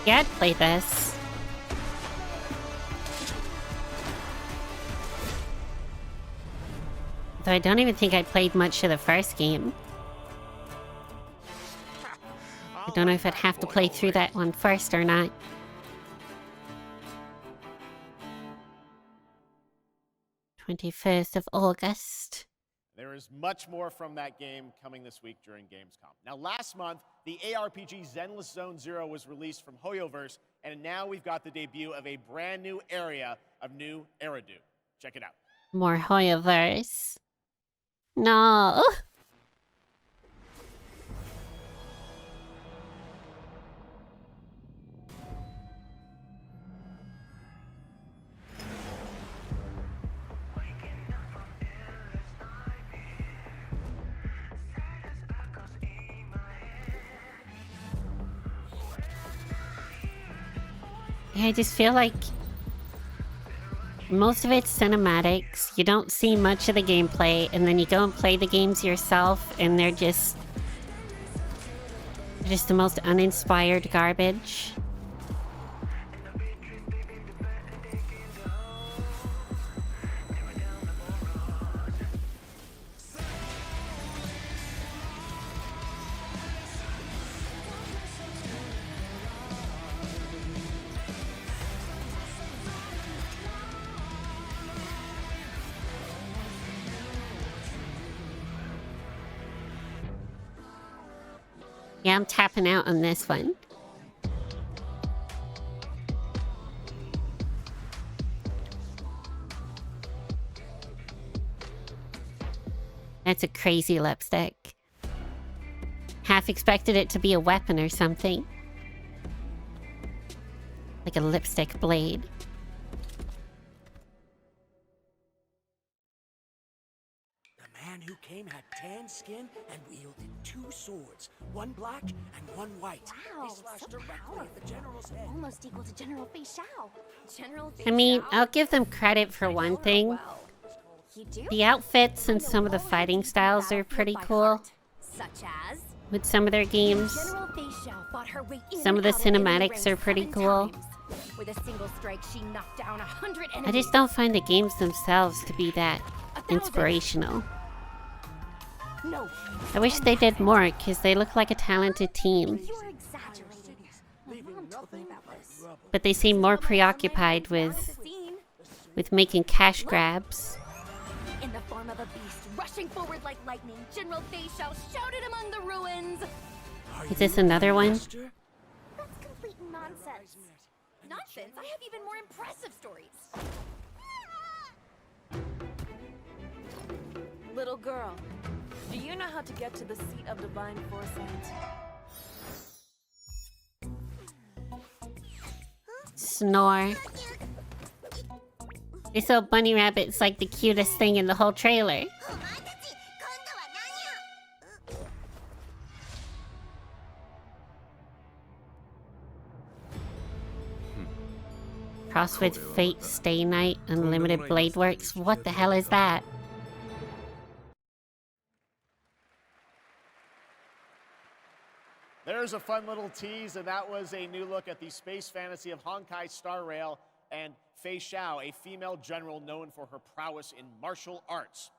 Yeah, I'd play this. Though I don't even think I played much of the first game. I don't know if I'd have to play through that one first or not. August 21st. There is much more from that game coming this week during Gamescom. Now, last month, the ARPG Zenless Zone Zero was released from Hoyoverse, and now we've got the debut of a brand new area of New Eridu. Check it out. More Hoyoverse. No. I just feel like most of it's cinematics. You don't see much of the gameplay, and then you go and play the games yourself, and they're just the most uninspired garbage. Yeah, I'm tapping out on this one. That's a crazy lipstick. Half expected it to be a weapon or something. Like a lipstick blade. Who came had tan skin and wielded 2 swords, one black and one white. Wow, they slashed so directly at the general's head. Almost equal to General Fei Xiao. General Fei I mean, Xiao? I'll give them credit for one thing. You do? The outfits and some of the fighting styles are pretty cool. Such as? With some of their games. General Fei Xiao fought her way in Some of the and out of enemy cinematics are ranks pretty 7 cool. times. With a single strike, she knocked down 100 enemies. I just don't find the games themselves to be that inspirational. No. I wish they did more, because they look like a talented team. You're exaggerating. My mom told me about this. But they seem more preoccupied with making cash grabs. In the form of a beast, rushing forward like lightning, General Fei Xiao shouted among the ruins. Is this another one? That's complete nonsense. Nonsense? I have even more impressive stories. Little girl, do you know how to get to the seat of divine foresight? Snore. This old bunny rabbit's like the cutest thing in the whole trailer. CrossFit Fate Stay Night Unlimited Blade Works. What the hell is that? There's a fun little tease, and that was a new look at the space fantasy of Honkai Star Rail and Fei Xiao, a female general known for her prowess in martial arts.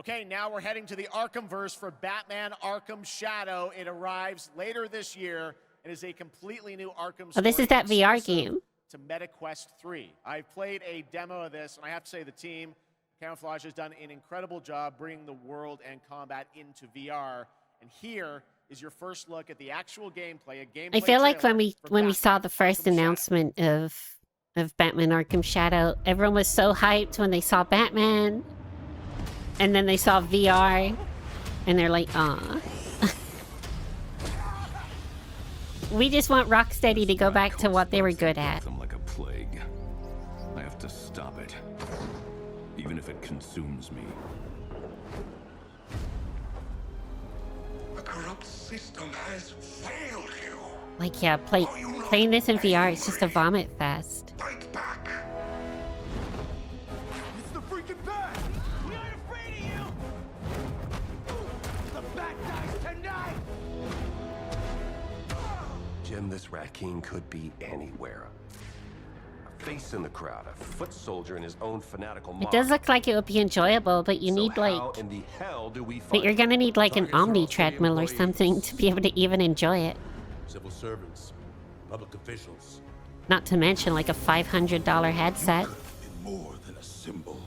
Okay, now we're heading to the Arkhamverse for Batman Arkham Shadow. It arrives later this year and is a completely new Arkham Oh, this is that VR game. to MetaQuest 3. I've played a demo of this, and I have to say the team, Camouflage, has done an incredible job bringing the world and combat into VR. And here is your first look at the actual gameplay. I feel like when we saw the first announcement of Batman Arkham Shadow, everyone was so hyped when they saw Batman, and then they saw VR, and they're like, "Aw." We just want Rocksteady to go back to what they were good at. Like a plague. I have to stop it, even if it consumes me. The corrupt system has failed you. Like, yeah, playing this in VR is just a vomit fest. Fight back. It's the freaking bat! We aren't afraid of you! The bat dies tonight! Jim, this Rat King could be anywhere. A face in the crowd, a foot soldier in his own fanatical mob. It does look like it would be enjoyable, but you need like... How in the hell do we But you're gonna need like an Omni treadmill or something to be able to even enjoy it. Civil servants, public officials. Not to mention like a $500 headset. More than a symbol.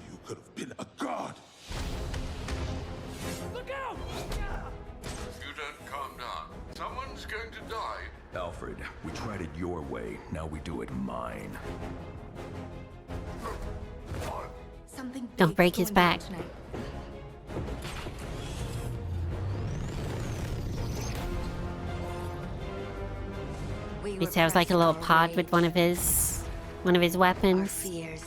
You could have been a god. Look out! You don't calm down. Someone's going to die. Alfred, we tried it your way. Now we do it mine. Don't break his back. He sounds like a little pod with one of his weapons. Fears.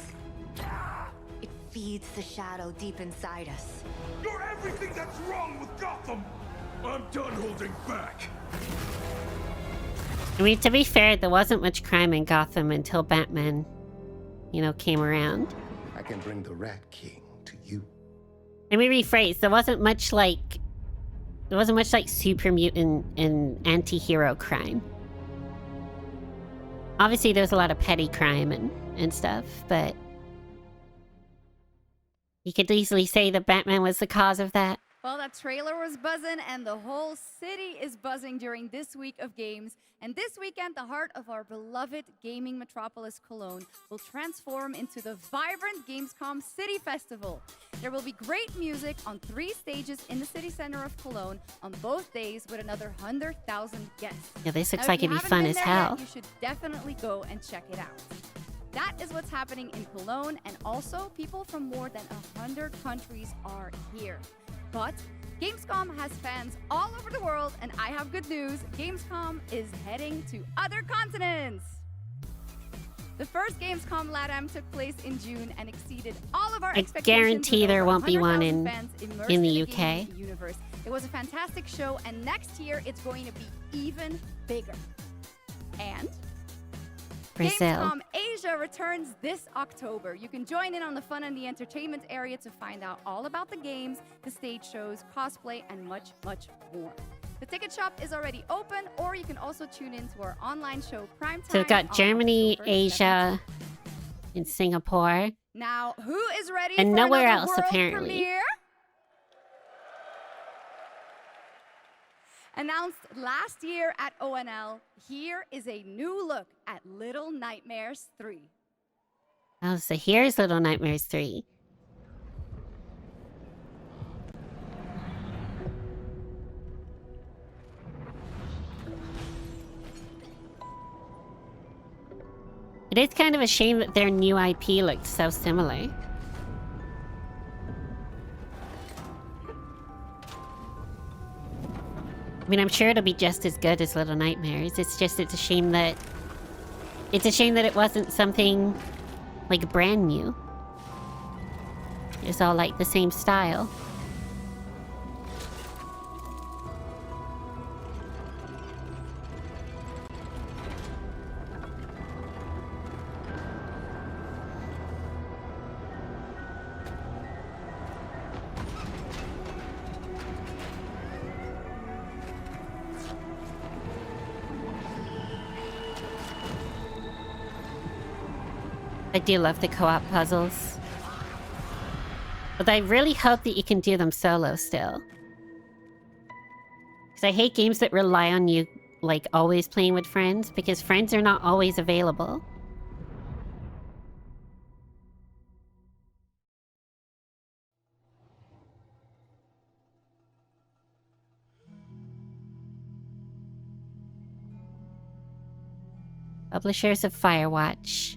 It feeds the shadow deep inside us. You're everything that's wrong with Gotham. I'm done holding back. I mean, to be fair, there wasn't much crime in Gotham until Batman, you know, came around. I can bring the Rat King to you. Let me rephrase. There wasn't much like super mutant and anti-hero crime. Obviously, there's a lot of petty crime and stuff, but you could easily say that Batman was the cause of that. Well, that trailer was buzzing, and the whole city is buzzing during this week of games. And this weekend, the heart of our beloved gaming metropolis, Cologne, will transform into the vibrant Gamescom City Festival. There will be great music on 3 stages in the city center of Cologne on both days with another 100,000 guests. Yeah, this looks Now, like if you it'd be haven't fun been as there hell. yet, you should definitely go and check it out. That is what's happening in Cologne, and also people from more than 100 countries are here. But Gamescom has fans all over the world, and I have good news. Gamescom is heading to other continents. The first Gamescom LATAM took place in June and exceeded all of our I expectations. guarantee with there over won't be one 100,000 fans immersed in the UK. gaming universe. It was a fantastic show, and next year it's going to be even bigger. And Brazil. Gamescom Asia returns this October. You can join in on the fun and the entertainment area to find out all about the games, the stage shows, cosplay, and much, much more. The ticket shop is already open, or you can also tune in to our online show, Prime Time. So we've got on Germany, October Asia, and Singapore. Now, who is ready And for nowhere another else, world apparently. premiere? Announced last year at ONL, here is a new look at Little Nightmares 3. Oh, so here's Little Nightmares 3. It is kind of a shame that their new IP looked so similar. I mean, I'm sure it'll be just as good as Little Nightmares. It's a shame that it wasn't something like brand new. It's all like the same style. I do love the co-op puzzles. But I really hope that you can do them solo still. Because I hate games that rely on you, like, always playing with friends, because friends are not always available. Publishers of Firewatch.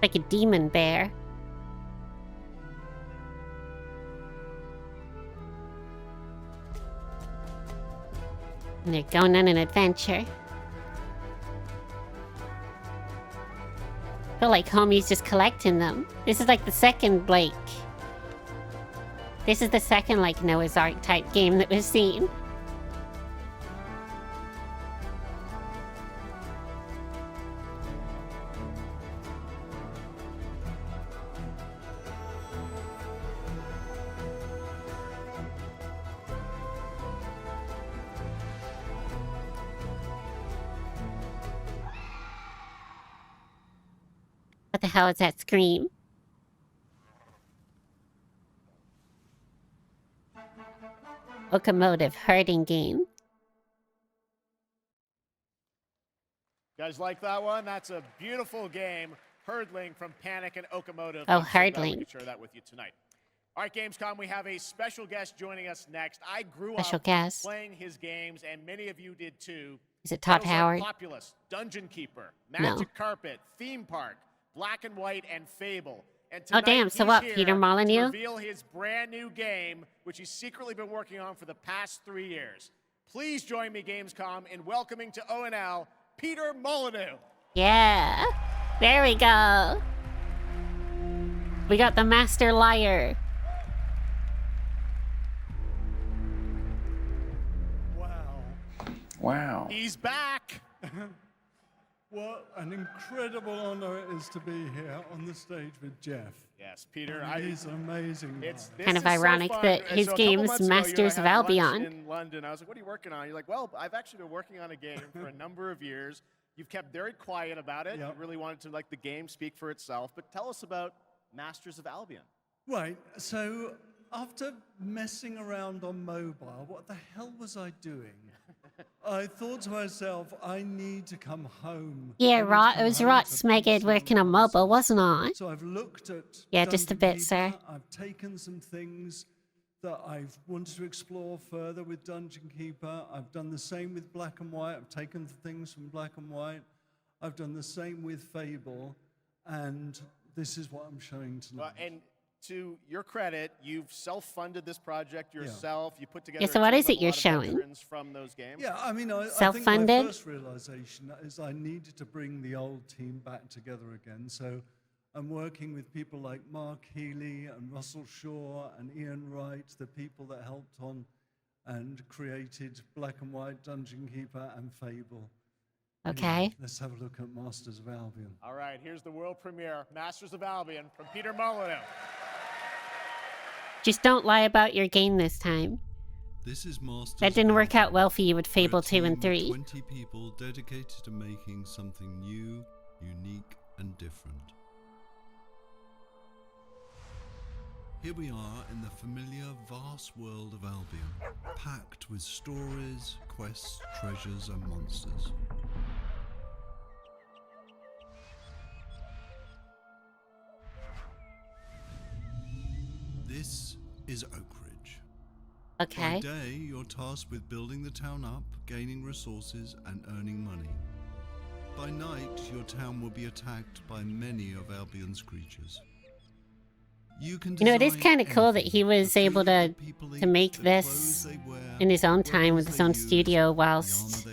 Like a demon bear. And they're going on an adventure. I feel like homie's just collecting them. This is like the second, like... This is the second, like, Noah's Ark type game that we've seen. What the hell is that scream? Locomotive herding game. You guys like that one? That's a beautiful game. Herdling from Panic and Okamotive. Oh, I'm so glad we Herdling. could share that with you tonight. All right, Gamescom, we have a special guest joining us next. I grew Special up guest. playing his games, and many of you did too. Is it Todd Titles like Howard? Populous, Dungeon Keeper, No. Magic Carpet, Theme Park, Black and White, and Fable. And Oh, tonight, damn, so he's what, here Peter to Molyneux? reveal his brand new game, which he's secretly been working on for the past 3 years. Please join me, Gamescom, in welcoming to ONL, Peter Molyneux. Yeah. There we go. We got the Master Liar. Wow. He's back. What an incredible honor it is to be here on the stage with Geoff. Yes, Peter. He's an amazing guy. Kind of ironic that his game's Masters of Albion. In London, I was like, "What are you working on?" You're like, "Well, I've actually been working on a game for a number of years. You've kept very quiet about it. Yep. You really wanted to let the game speak for itself. But tell us about Masters of Albion." Right, so after messing around on mobile, what the hell was I doing? I thought to myself, I need to come home. Yeah, right. It was right Smeghead working on mobile, wasn't I? So I've looked at Yeah, just a bit, sir. I've taken some things that I've wanted to explore further with Dungeon Keeper. I've done the same with Black and White. I've taken things from Black and White. I've done the same with Fable. And this is what I'm showing tonight. And to your credit, you've self-funded this project yourself. You put together. Yeah, so a what team is of it a you're lot of showing? veterans from those games. Yeah, I mean, I think my Self-funded? first realization is I needed to bring the old team back together again. So I'm working with people like Mark Healy and Russell Shaw and Ian Wright, the people that helped on and created Black and White, Dungeon Keeper, and Fable. Okay. Anyway, let's have a look at Masters of Albion. All right, here's the world premiere, Masters of Albion from Peter Molyneux. Just don't lie about your game this time. This is Masters That didn't of work out well for you with Albion. Fable We're a 2 and team of 3. 20 people dedicated to making something new, unique, and different. Here we are in the familiar, vast world of Albion, packed with stories, quests, treasures, and monsters. This is Oakridge. Okay. By day, you're tasked with building the town up, gaining resources, and earning money. By night, your town will be attacked by many of Albion's creatures. You know, it is kind of cool that he was able to make this in his own time with his own studio whilst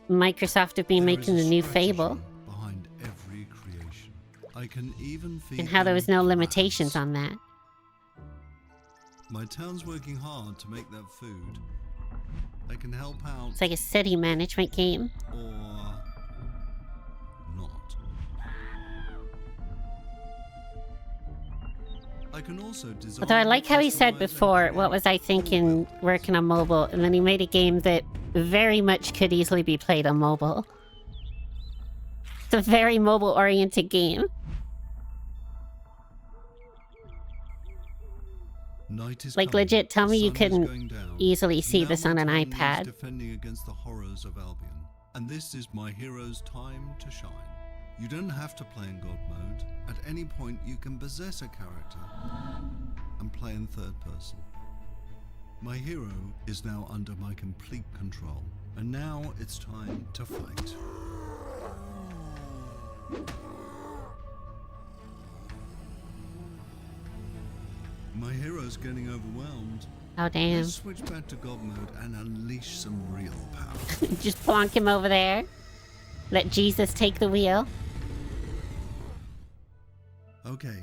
Microsoft have been making the new Fable. Behind every creation. I can even feed And how there was them no rats. limitations on that. My town's working hard to make that food. I can help out. It's like a city management game. Or not. I can also design. Although I like how he said before, what was I thinking working on mobile, and then he made a game that very much could easily be played on mobile. It's a very mobile-oriented game. Night is Like coming. legit, tell me The you sun is going couldn't down. easily see Now this my on an town needs iPad. defending against the horrors of Albion, and this is my hero's time to shine. You don't have to play in God mode. At any point, you can possess a character and play in third person. My hero is now under my complete control, and now it's time to fight. My hero's getting overwhelmed. Oh, damn. Let's switch back to God mode and unleash some real power. Just plonk him over there. Let Jesus take the wheel. Okay,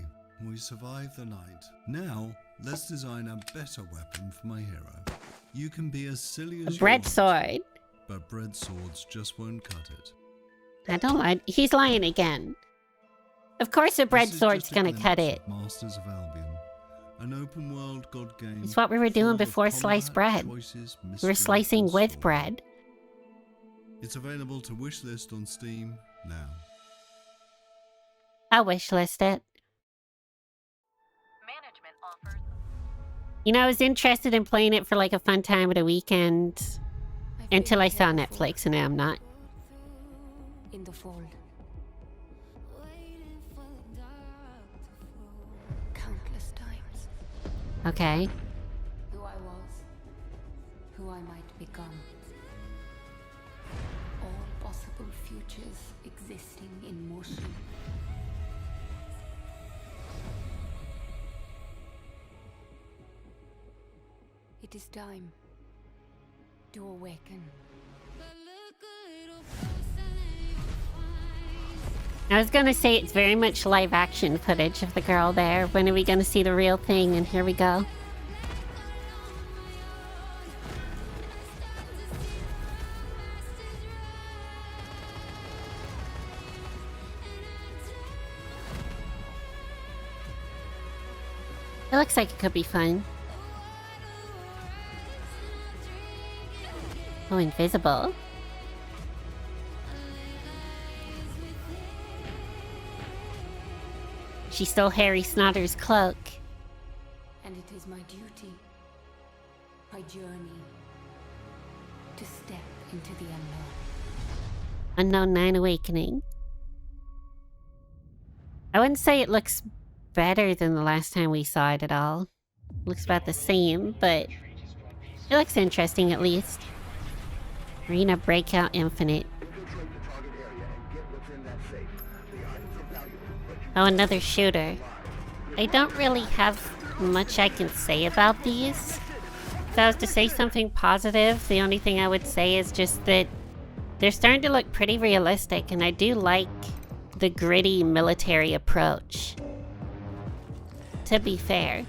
we survived the night. Now, let's design a better weapon for my hero. You can be as silly as Bread you want, sword. but bread swords just won't cut it. I don't lie. He's lying again. Of course a bread This is sword's just a gonna glimpse cut of it. Masters of Albion, an open world God game. It's what we were doing full of before sliced combat, bread. choices, We were mystery, slicing and with story. bread. It's available to wishlist on Steam now. I'll wishlist it. You know, I was interested in playing it for like a fun time at a weekend until I saw Netflix, and now I'm not. In the fold. Countless times. Okay. Who I was. Who I might become. All possible futures existing in motion. It is time to awaken. I was gonna say it's very much live action footage of the girl there. When are we gonna see the real thing? And here we go. It looks like it could be fun. Oh, invisible. She stole Harry Snotter's cloak. And it is my duty, my journey, to step into the unknown. Unknown 9 Awakening. I wouldn't say it looks better than the last time we saw it at all. It looks about the same, but it looks interesting at least. Arena Breakout Infinite. Oh, another shooter. I don't really have much I can say about these. If I was to say something positive, the only thing I would say is just that they're starting to look pretty realistic, and I do like the gritty military approach. To be fair.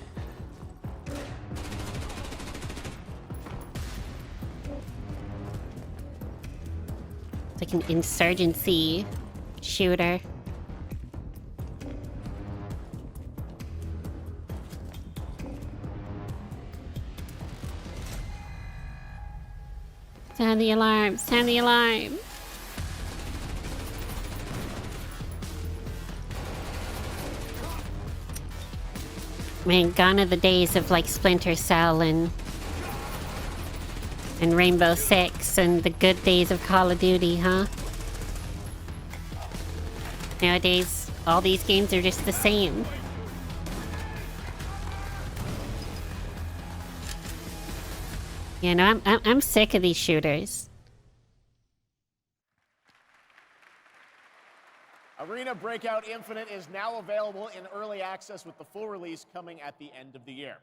It's like an insurgency shooter. Sound the alarm! Sound the alarm! Man, gone are the days of like Splinter Cell and Rainbow Six and the good days of Call of Duty, huh? Nowadays, all these games are just the same. You know, I'm sick of these shooters. Arena Breakout Infinite is now available in early access with the full release coming at the end of the year.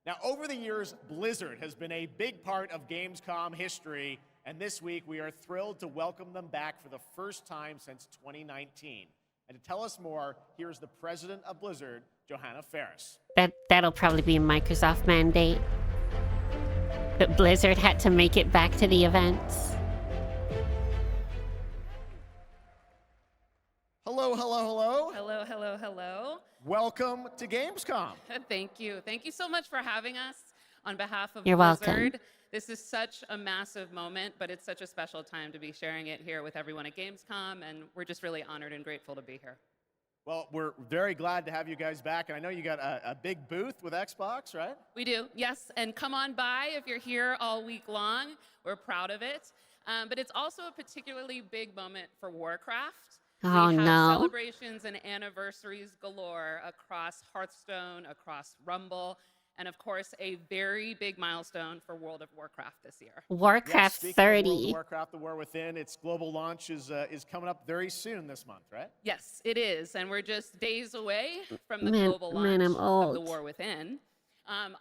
Now, over the years, Blizzard has been a big part of Gamescom history, and this week we are thrilled to welcome them back for the first time since 2019. And to tell us more, here's the president of Blizzard, Johanna Ferris. That'll probably be a Microsoft mandate. But Blizzard had to make it back to the events. Hello, hello, hello. Hello, hello, hello. Welcome to Gamescom. Thank you. Thank you so much for having us on behalf of You're Blizzard. welcome. This is such a massive moment, but it's such a special time to be sharing it here with everyone at Gamescom, and we're just really honored and grateful to be here. Well, we're very glad to have you guys back, and I know you got a big booth with Xbox, right? We do, yes, and come on by if you're here all week long. We're proud of it. But it's also a particularly big moment for Warcraft. Oh, we have no. celebrations and anniversaries galore across Hearthstone, across Rumble, and of course, a very big milestone for World of Warcraft this year. Warcraft speaking of 30. World of Warcraft, The War Within, its global launch is coming up very soon this month, right? Yes, it is, and we're just days away from the Man, global launch I'm of The old. War Within.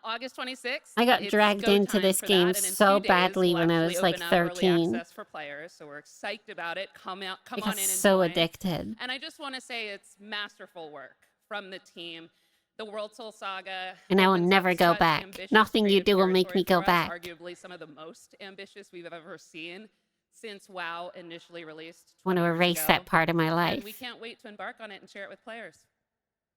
August 26th. I got it's dragged go into time this for game that, and in so 2 days, badly we'll when I actually was like open up early 13. access for players, so we're psyched about it. Come I on got in and so join. addicted. And I just want to say it's masterful work from the team. The World Soul Saga. And I will opens up never go such back. ambitious Nothing you creative do will make territory me go for us, back. Arguably some of the most ambitious we've ever seen since WoW initially released. I want to 20 years erase ago. that part of my And life. we can't wait to embark on it and share it with players.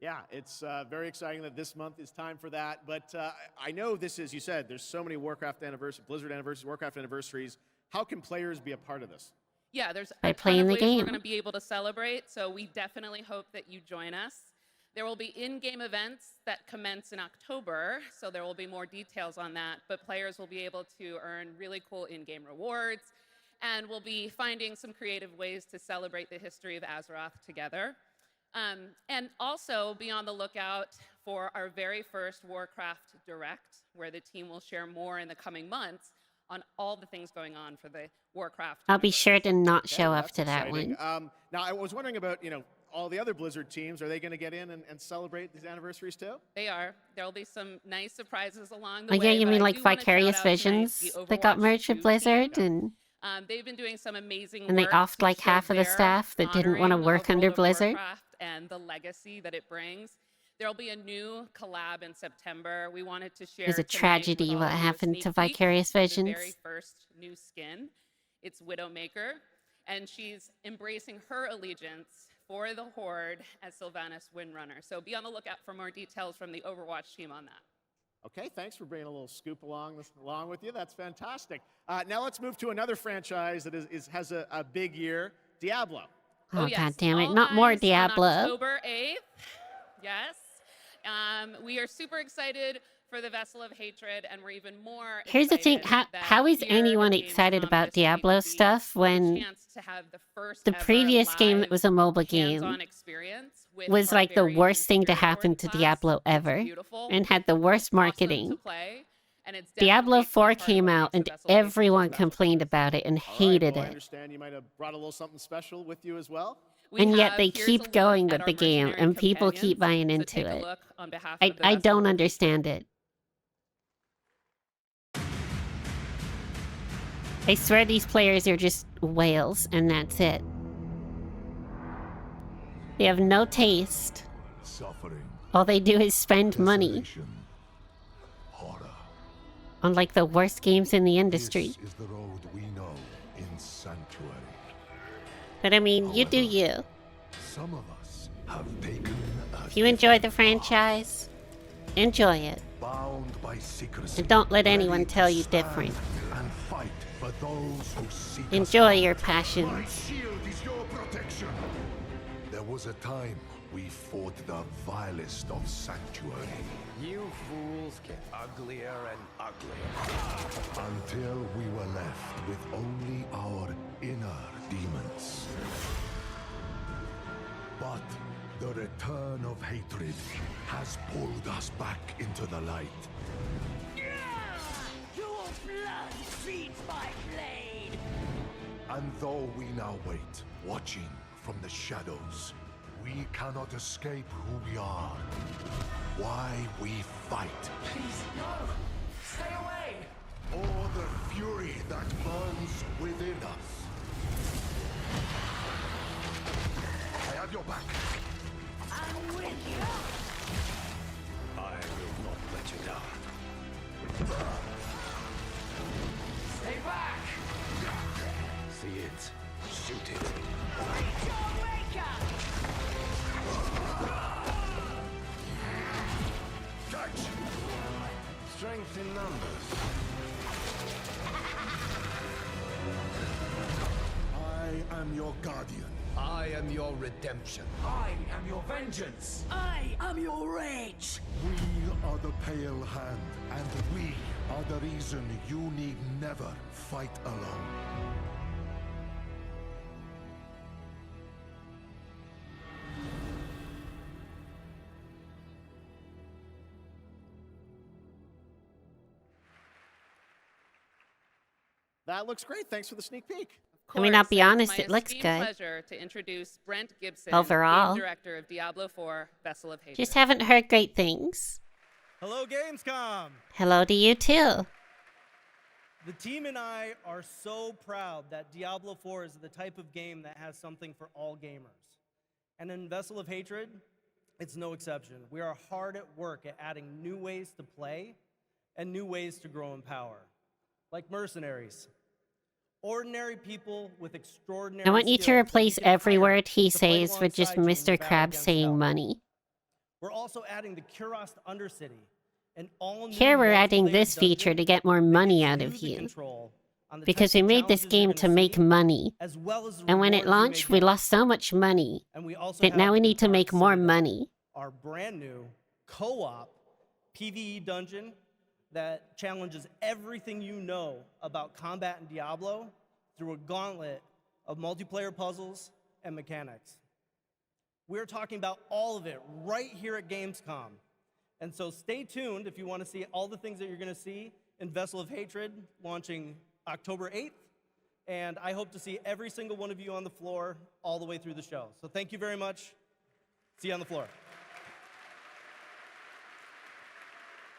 Yeah, it's very exciting that this month is time for that. But I know this is, you said, there's so many Warcraft anniversaries, Blizzard anniversaries, Warcraft anniversaries. How can players be a part of this? Yeah, there's By a ton playing of the ways game. we're going to be able to celebrate, so we definitely hope that you join us. There will be in-game events that commence in October, so there will be more details on that, but players will be able to earn really cool in-game rewards, and we'll be finding some creative ways to celebrate the history of Azeroth together. And also be on the lookout for our very first Warcraft Direct, where the team will share more in the coming months on all the things going on for the Warcraft. I'll be sure to not Okay, show up that's to that exciting. one. Now, I was wondering about, all the other Blizzard teams. Are they going to get in and celebrate these anniversaries too? They are. There will be some nice surprises along Oh, the way. yeah, you but mean I like do wanna shout Vicarious out tonight Visions the that got Overwatch merged 2 with Blizzard? team. And They've been doing some amazing and they work offed to like show half of the their staff that didn't want to honoring work of under World of Blizzard. Warcraft and the legacy that it brings. There'll be a new collab in September. We wanted to share. It was a tonight tragedy with all what of you a happened sneak to peek Vicarious of the Visions. very first new skin. It's Widowmaker, and she's embracing her allegiance for the Horde as Sylvanas Windrunner. So be on the lookout for more details from the Overwatch team on that. Okay, thanks for bringing a little scoop along with you. That's fantastic. Now let's move to another franchise that has a big year, Diablo. Oh, yes. God damn it. All Not more eyes on Diablo. October 8th. Yes. We are super excited for the Vessel of Hatred, and we're even more Here's the thing. excited How is that anyone here at excited Gamescom about this week Diablo will be stuff when chance to have the first the ever previous game that live was a mobile hands-on game experience with was our like the very worst thing to Spirit happen Horde to class. Diablo It's ever beautiful. and had the worst Awesome marketing. to play, and it's Diablo definitely a key 4 part of came what out makes the and Vessel of Hatred so everyone special. complained about it and All right, hated well, I it. understand you might have brought a little something special with you as well. And yet they Here's a keep look going at with our the game mercenary and people companions. keep buying So into take a it. look on behalf of the I Vessel don't of understand it. I swear these players are just whales and that's it. They have no taste. Suffering, All they do is spend money desolation, horror. on like the worst games in the industry. This is the road we know in Sanctuary. But I mean, you do you. Some of us have taken a If you enjoy the franchise, enjoy it. bound by secrecy. And don't let anyone ready to tell you stand different. And fight for those who seek us Enjoy out. your My passions. shield is your protection. There was a time we fought the vilest of Sanctuary. You fools get uglier and uglier. Until we were left with only our inner demons. But the return of hatred has pulled us back into the light. Your blood feeds my blade! And though we now wait, watching from the shadows, we cannot escape who we are. Why we fight. Please, no! Stay away! Or the fury that burns within us. I have your back. I'm with you! I will not let you down. Stay back! See it. Shoot it. Reach your maker! Catch! Strength in numbers. I am your guardian. I am your redemption. I am your vengeance! I am your rage! We are the Pale Hand, and we are the reason you need never fight alone. That looks great. Thanks for the sneak peek. Can we not be honest? It looks It's good. my esteemed pleasure to introduce Brent Gibson, Overall. Game Director of Diablo 4: Vessel of Hatred. Just haven't heard great things. Hello, Gamescom. Hello to you too. The team and I are so proud that Diablo 4 is the type of game that has something for all gamers. And in Vessel of Hatred, it's no exception. We are hard at work at adding new ways to play and new ways to grow in power. Like mercenaries. Ordinary people with extraordinary I want you to skills that replace can every hire word he to fight says with just alongside you in Mr. battle Krabs against saying hell. money. We're also adding the Kurast Undercity, an all-new Here we're adding multi-layered this feature dungeon to get more money out of the you. control on the Because types we of made this challenges game you're to gonna make see, money. as well as the And when it rewards you may launched, we get. lost so much money And we also that now have we the need to Dark make more Citadel, money. our brand new co-op PvE dungeon that challenges everything you know about combat in Diablo through a gauntlet of multiplayer puzzles and mechanics. We're talking about all of it right here at Gamescom. And so stay tuned if you want to see all the things that you're going to see in Vessel of Hatred launching October 8th. And I hope to see every single one of you on the floor all the way through the show. So thank you very much. See you on the floor.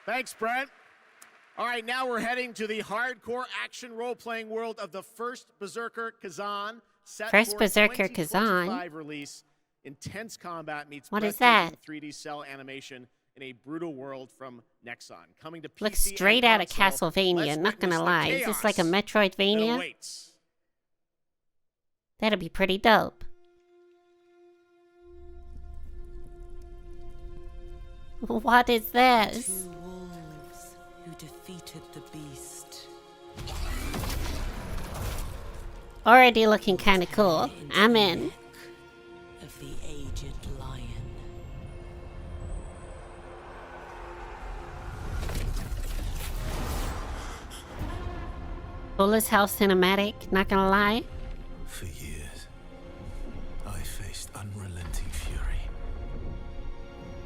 Thanks, Brent. All right, now we're heading to the hardcore action role-playing world of the first Berserker Kazan. Set First for Berserker 2025 Kazan? release. Intense combat meets What is breathtaking that? 3D cell animation in a brutal world from Nexon. Coming to PC Looks straight and out of console, Castlevania, let's not gonna witness the lie. Is this like a chaos that Metroidvania? awaits. That'd be pretty dope. What is this? Two wolves who defeated the beast. Already looking kinda cool. I'm in. Of the aged lion. Cool as hell cinematic, not gonna lie. For years, I faced unrelenting fury.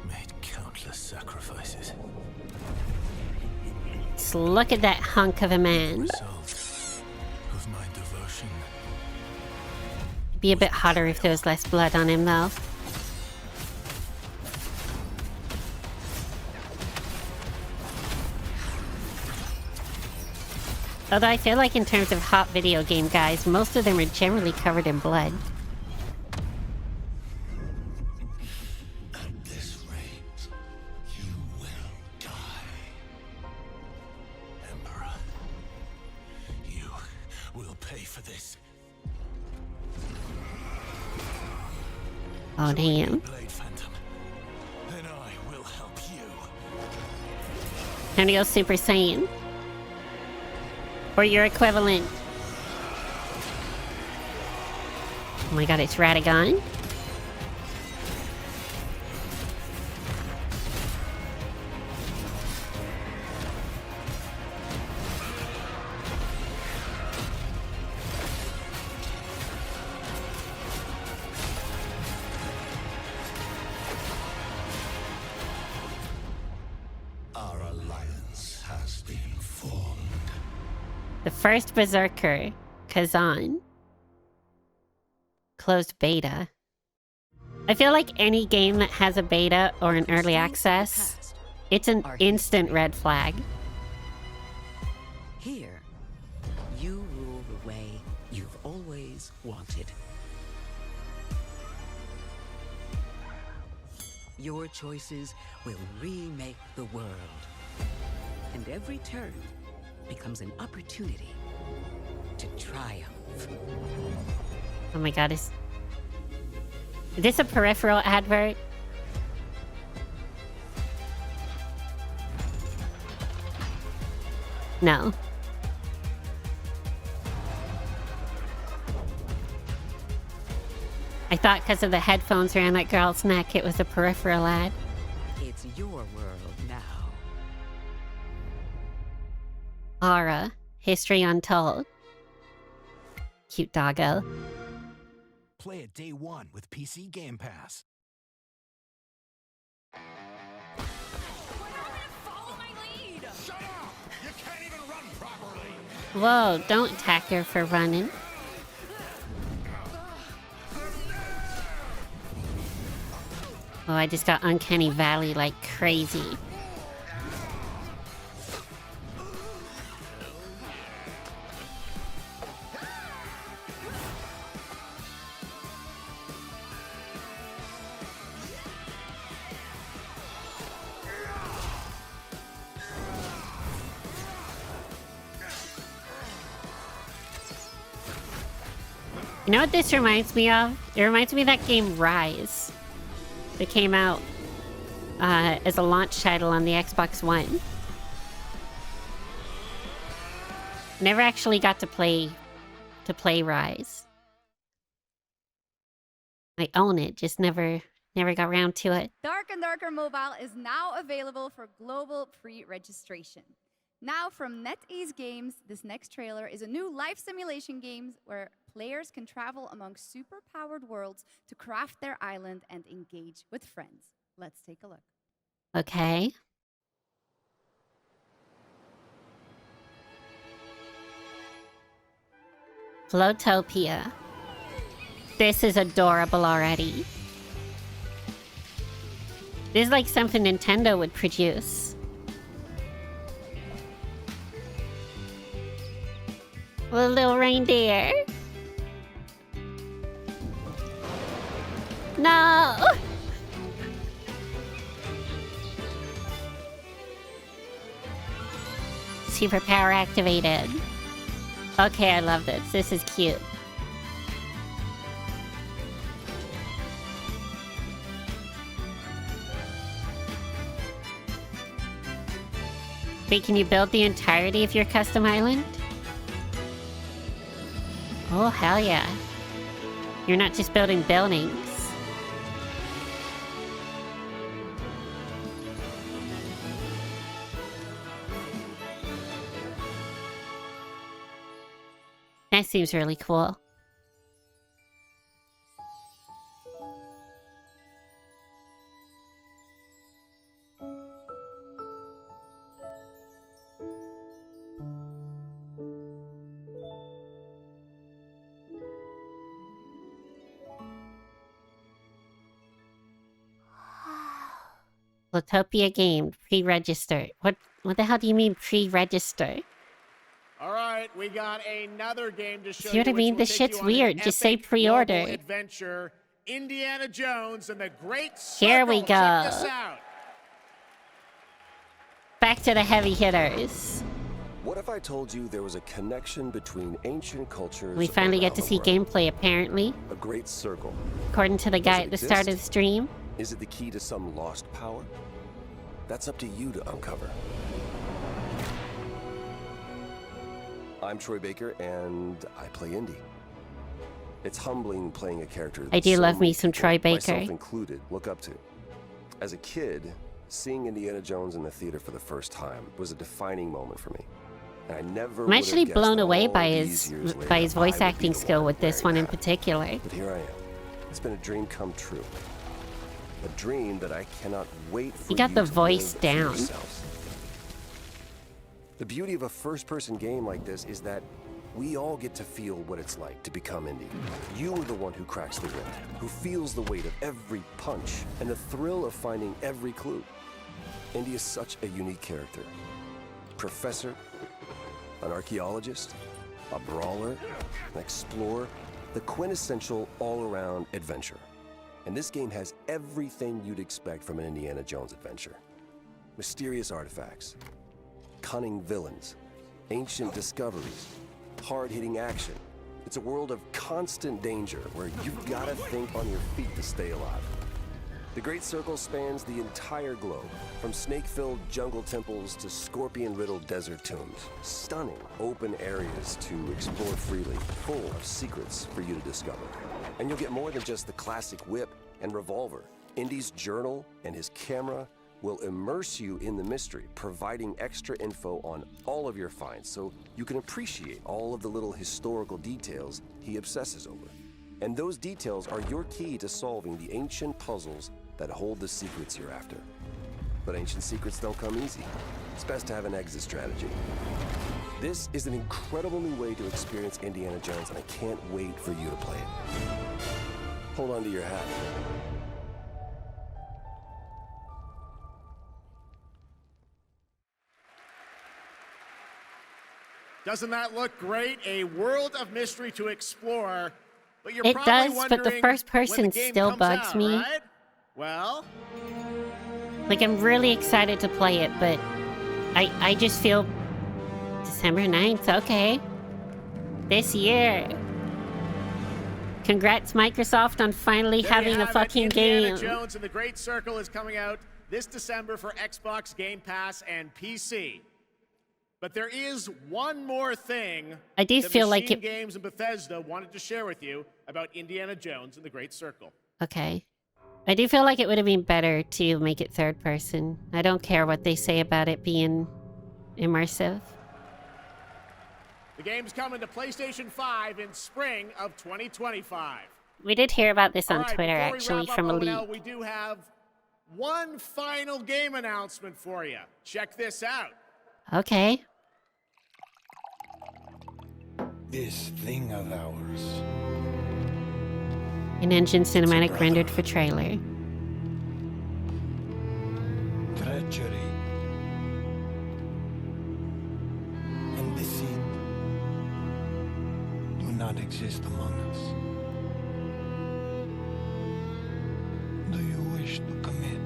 Made countless sacrifices. Just look at that hunk of a man. Result of my devotion. It'd be a bit hotter if there was less blood on him though. Although I feel like in terms of hot video game guys, most of them are generally covered in blood. At this rate, you will die. Emperor, you will pay for this. Oh damn. Blade Phantom, and I will help you. Time to go Super Saiyan. Or your equivalent. Oh my god, it's Radagon. Our alliance has been formed. The first Berserker, Kazan. Closed beta. I feel like any game that has a beta or an early access, it's an instant red flag. Here, you rule the way you've always wanted. Your choices will remake the world. And every turn becomes an opportunity to triumph. Oh my god, is this a peripheral advert? No. I thought because of the headphones around that girl's neck it was a peripheral ad. It's your world now. Aura, History Untold. Cute doggo. Play it day one with PC Game Pass. Shut up! You can't even run properly! Whoa, don't attack her for running. Oh, I just got Uncanny Valley like crazy. You know what this reminds me of? It reminds me of that game Rise that came out as a launch title on the Xbox One. Never actually got to play Rise. I own it, just never got around to it. Dark and Darker Mobile is now available for global pre-registration. Now from NetEase Games, this next trailer is a new life simulation game where players can travel among super-powered worlds to craft their island and engage with friends. Let's take a look. Okay. Flowtopia. This is adorable already. This is like something Nintendo would produce. A little reindeer. No! Superpower activated. Okay, I love this. This is cute. Wait, can you build the entirety of your custom island? Oh, hell yeah. You're not just building buildings. That seems really cool. Flowtopia game, pre-register. What the hell do you mean pre-register? All right, we got another game to show See what I mean? This shit's weird. Just say pre-order. Adventure, Indiana Jones and the Great Circle. Here we go. Check this out. Back to the heavy hitters. What if I told you there was a connection between ancient cultures? We finally get to see gameplay, apparently. A great circle. According to the guy at the start of the stream. Is it the key to some lost power? That's up to you to uncover. I'm Troy Baker, and I play Indy. It's humbling playing a character I do love me some Troy Baker. Myself included, look up to. As a kid, seeing Indiana Jones in the theater for the first time was a defining moment for me. And I never I'm actually would have blown guessed away all by these his years later voice I would be acting the skill one with this wearing one in that. particular. But here I am. It's been a dream come true. A dream that I cannot wait for He got you the to voice live for down. yourselves. The beauty of a first-person game like this is that we all get to feel what it's like to become Indy. You are the one who cracks the whip, who feels the weight of every punch and the thrill of finding every clue. Indy is such a unique character. Professor, an archaeologist, a brawler, an explorer, the quintessential all-around adventure. And this game has everything you'd expect from an Indiana Jones adventure. Mysterious artifacts, cunning villains, ancient discoveries, hard-hitting action. It's a world of constant danger where you've got to think on your feet to stay alive. The Great Circle spans the entire globe, from snake-filled jungle temples to scorpion-riddled desert tombs. Stunning open areas to explore freely, full of secrets for you to discover. And you'll get more than just the classic whip and revolver. Indy's journal and his camera will immerse you in the mystery, providing extra info on all of your finds so you can appreciate all of the little historical details he obsesses over. And those details are your key to solving the ancient puzzles that hold the secrets you're after. But ancient secrets don't come easy. It's best to have an exit strategy. This is an incredible new way to experience Indiana Jones, and I can't wait for you to play it. Hold on to your hat. Doesn't that look great? A world of mystery to explore. But you're It probably does, but the wondering first when person the game still comes bugs out, me. right? Well, Like, I'm really excited to play it, but I just feel December 9th, okay. This year. Congrats, Microsoft, on finally there you having a have it. fucking Indiana game. Jones and the Great Circle is coming out this December for Xbox Game Pass and PC. But there is one more thing I do that feel like Machine it- Games and Bethesda wanted to share with you about Indiana Jones and the Great Circle. Okay. I do feel like it would have been better to make it third person. I don't care what they say about it being immersive. The game's coming to PlayStation 5 in spring of 2025. We did hear about this on All right, Twitter, before we actually, wrap up from ONL, Elite. we do have one final game announcement for you. Check this out. Okay. This thing of ours. An engine cinematic rendered for trailer. Treachery. And deceit do not exist among us. Do you wish to commit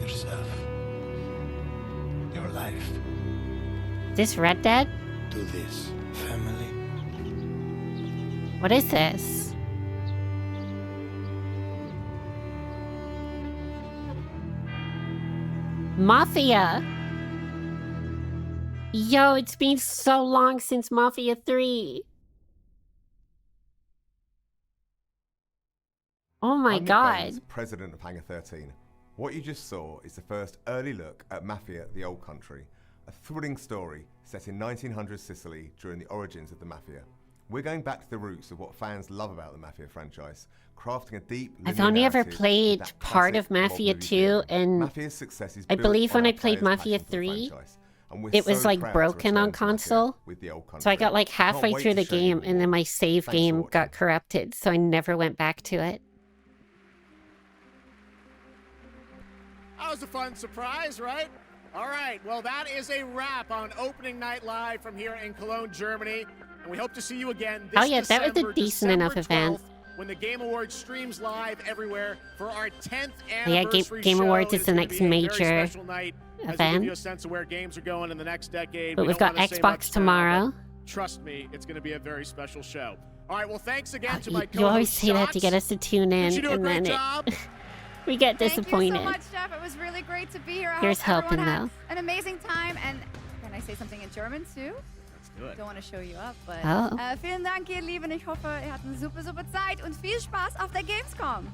yourself, your life, Is this Red Dead? to this family? What is this? Mafia! Yo, it's been so long since Mafia 3. Oh my I'm Nick god. Baines, president of Hangar 13. What you just saw is the first early look at Mafia: The Old Country, a thrilling story set in 1900s Sicily during the origins of the Mafia. We're going back to the roots of what fans love about the Mafia franchise, crafting a deep I've linear only ever narrative played with that part of classic mob Mafia movie 2, feel. and Mafia's success is I built believe on when our I played players' Mafia passion for the 3, franchise, and we're it was so like proud to broken on return to Mafia console. with the Old So I got Country. like Can't halfway wait through to the show you game, and then my save Thanks for game watching. got corrupted, so I never went back to it. That was a fun surprise, right? All right, well, that is a wrap on Opening Night Live from here in Cologne, Germany. And we hope to see you again this Oh yeah, that was a December, decent enough event. 12th, when the Game Awards streams live everywhere for our 10th Yeah, anniversary Game show. Awards is It's the gonna next be a major very special night as we give event. you a sense of where games are going in the next decade. But We we've don't got wanna say Xbox much now, tomorrow. but trust me, it's going to be a very special show. All right, well, thanks again to my co-host, You always say that to Shots. get us to tune Did in, you do a and great then job? we get Thank disappointed. you so much, Jeff. It was really great to be here. I Here's hope everyone hoping, had an amazing time. And can I say something in German too? Let's do it. Don't want to show you up, but Oh. Vielen Dank, ihr Lieben. Ich hoffe, ihr hattet eine super, super Zeit und viel Spaß auf der Gamescom.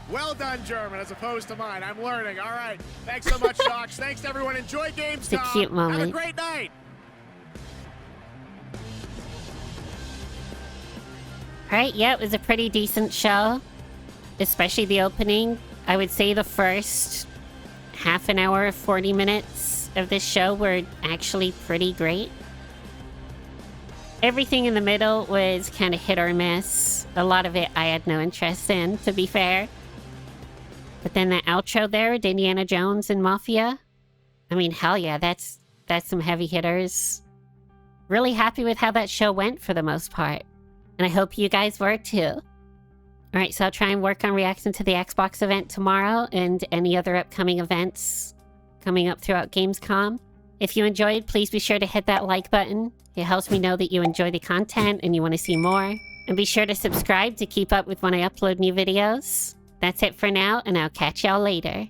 Well done, German, as opposed to mine. I'm learning. All right. Thanks so much, Shox. Thanks to everyone. Enjoy Gamescom. It's a cute Have a moment. great night. Alright, yeah, it was a pretty decent show. Especially the opening. I would say the first half an hour, 40 minutes of this show were actually pretty great. Everything in the middle was kind of hit or miss. A lot of it I had no interest in, to be fair. But then the outro there with Indiana Jones and Mafia. I mean, hell yeah, that's some heavy hitters. Really happy with how that show went for the most part. And I hope you guys were too. Alright, so I'll try and work on reacting to the Xbox event tomorrow and any other upcoming events coming up throughout Gamescom. If you enjoyed, please be sure to hit that like button. It helps me know that you enjoy the content and you want to see more. And be sure to subscribe to keep up with when I upload new videos. That's it for now, and I'll catch y'all later.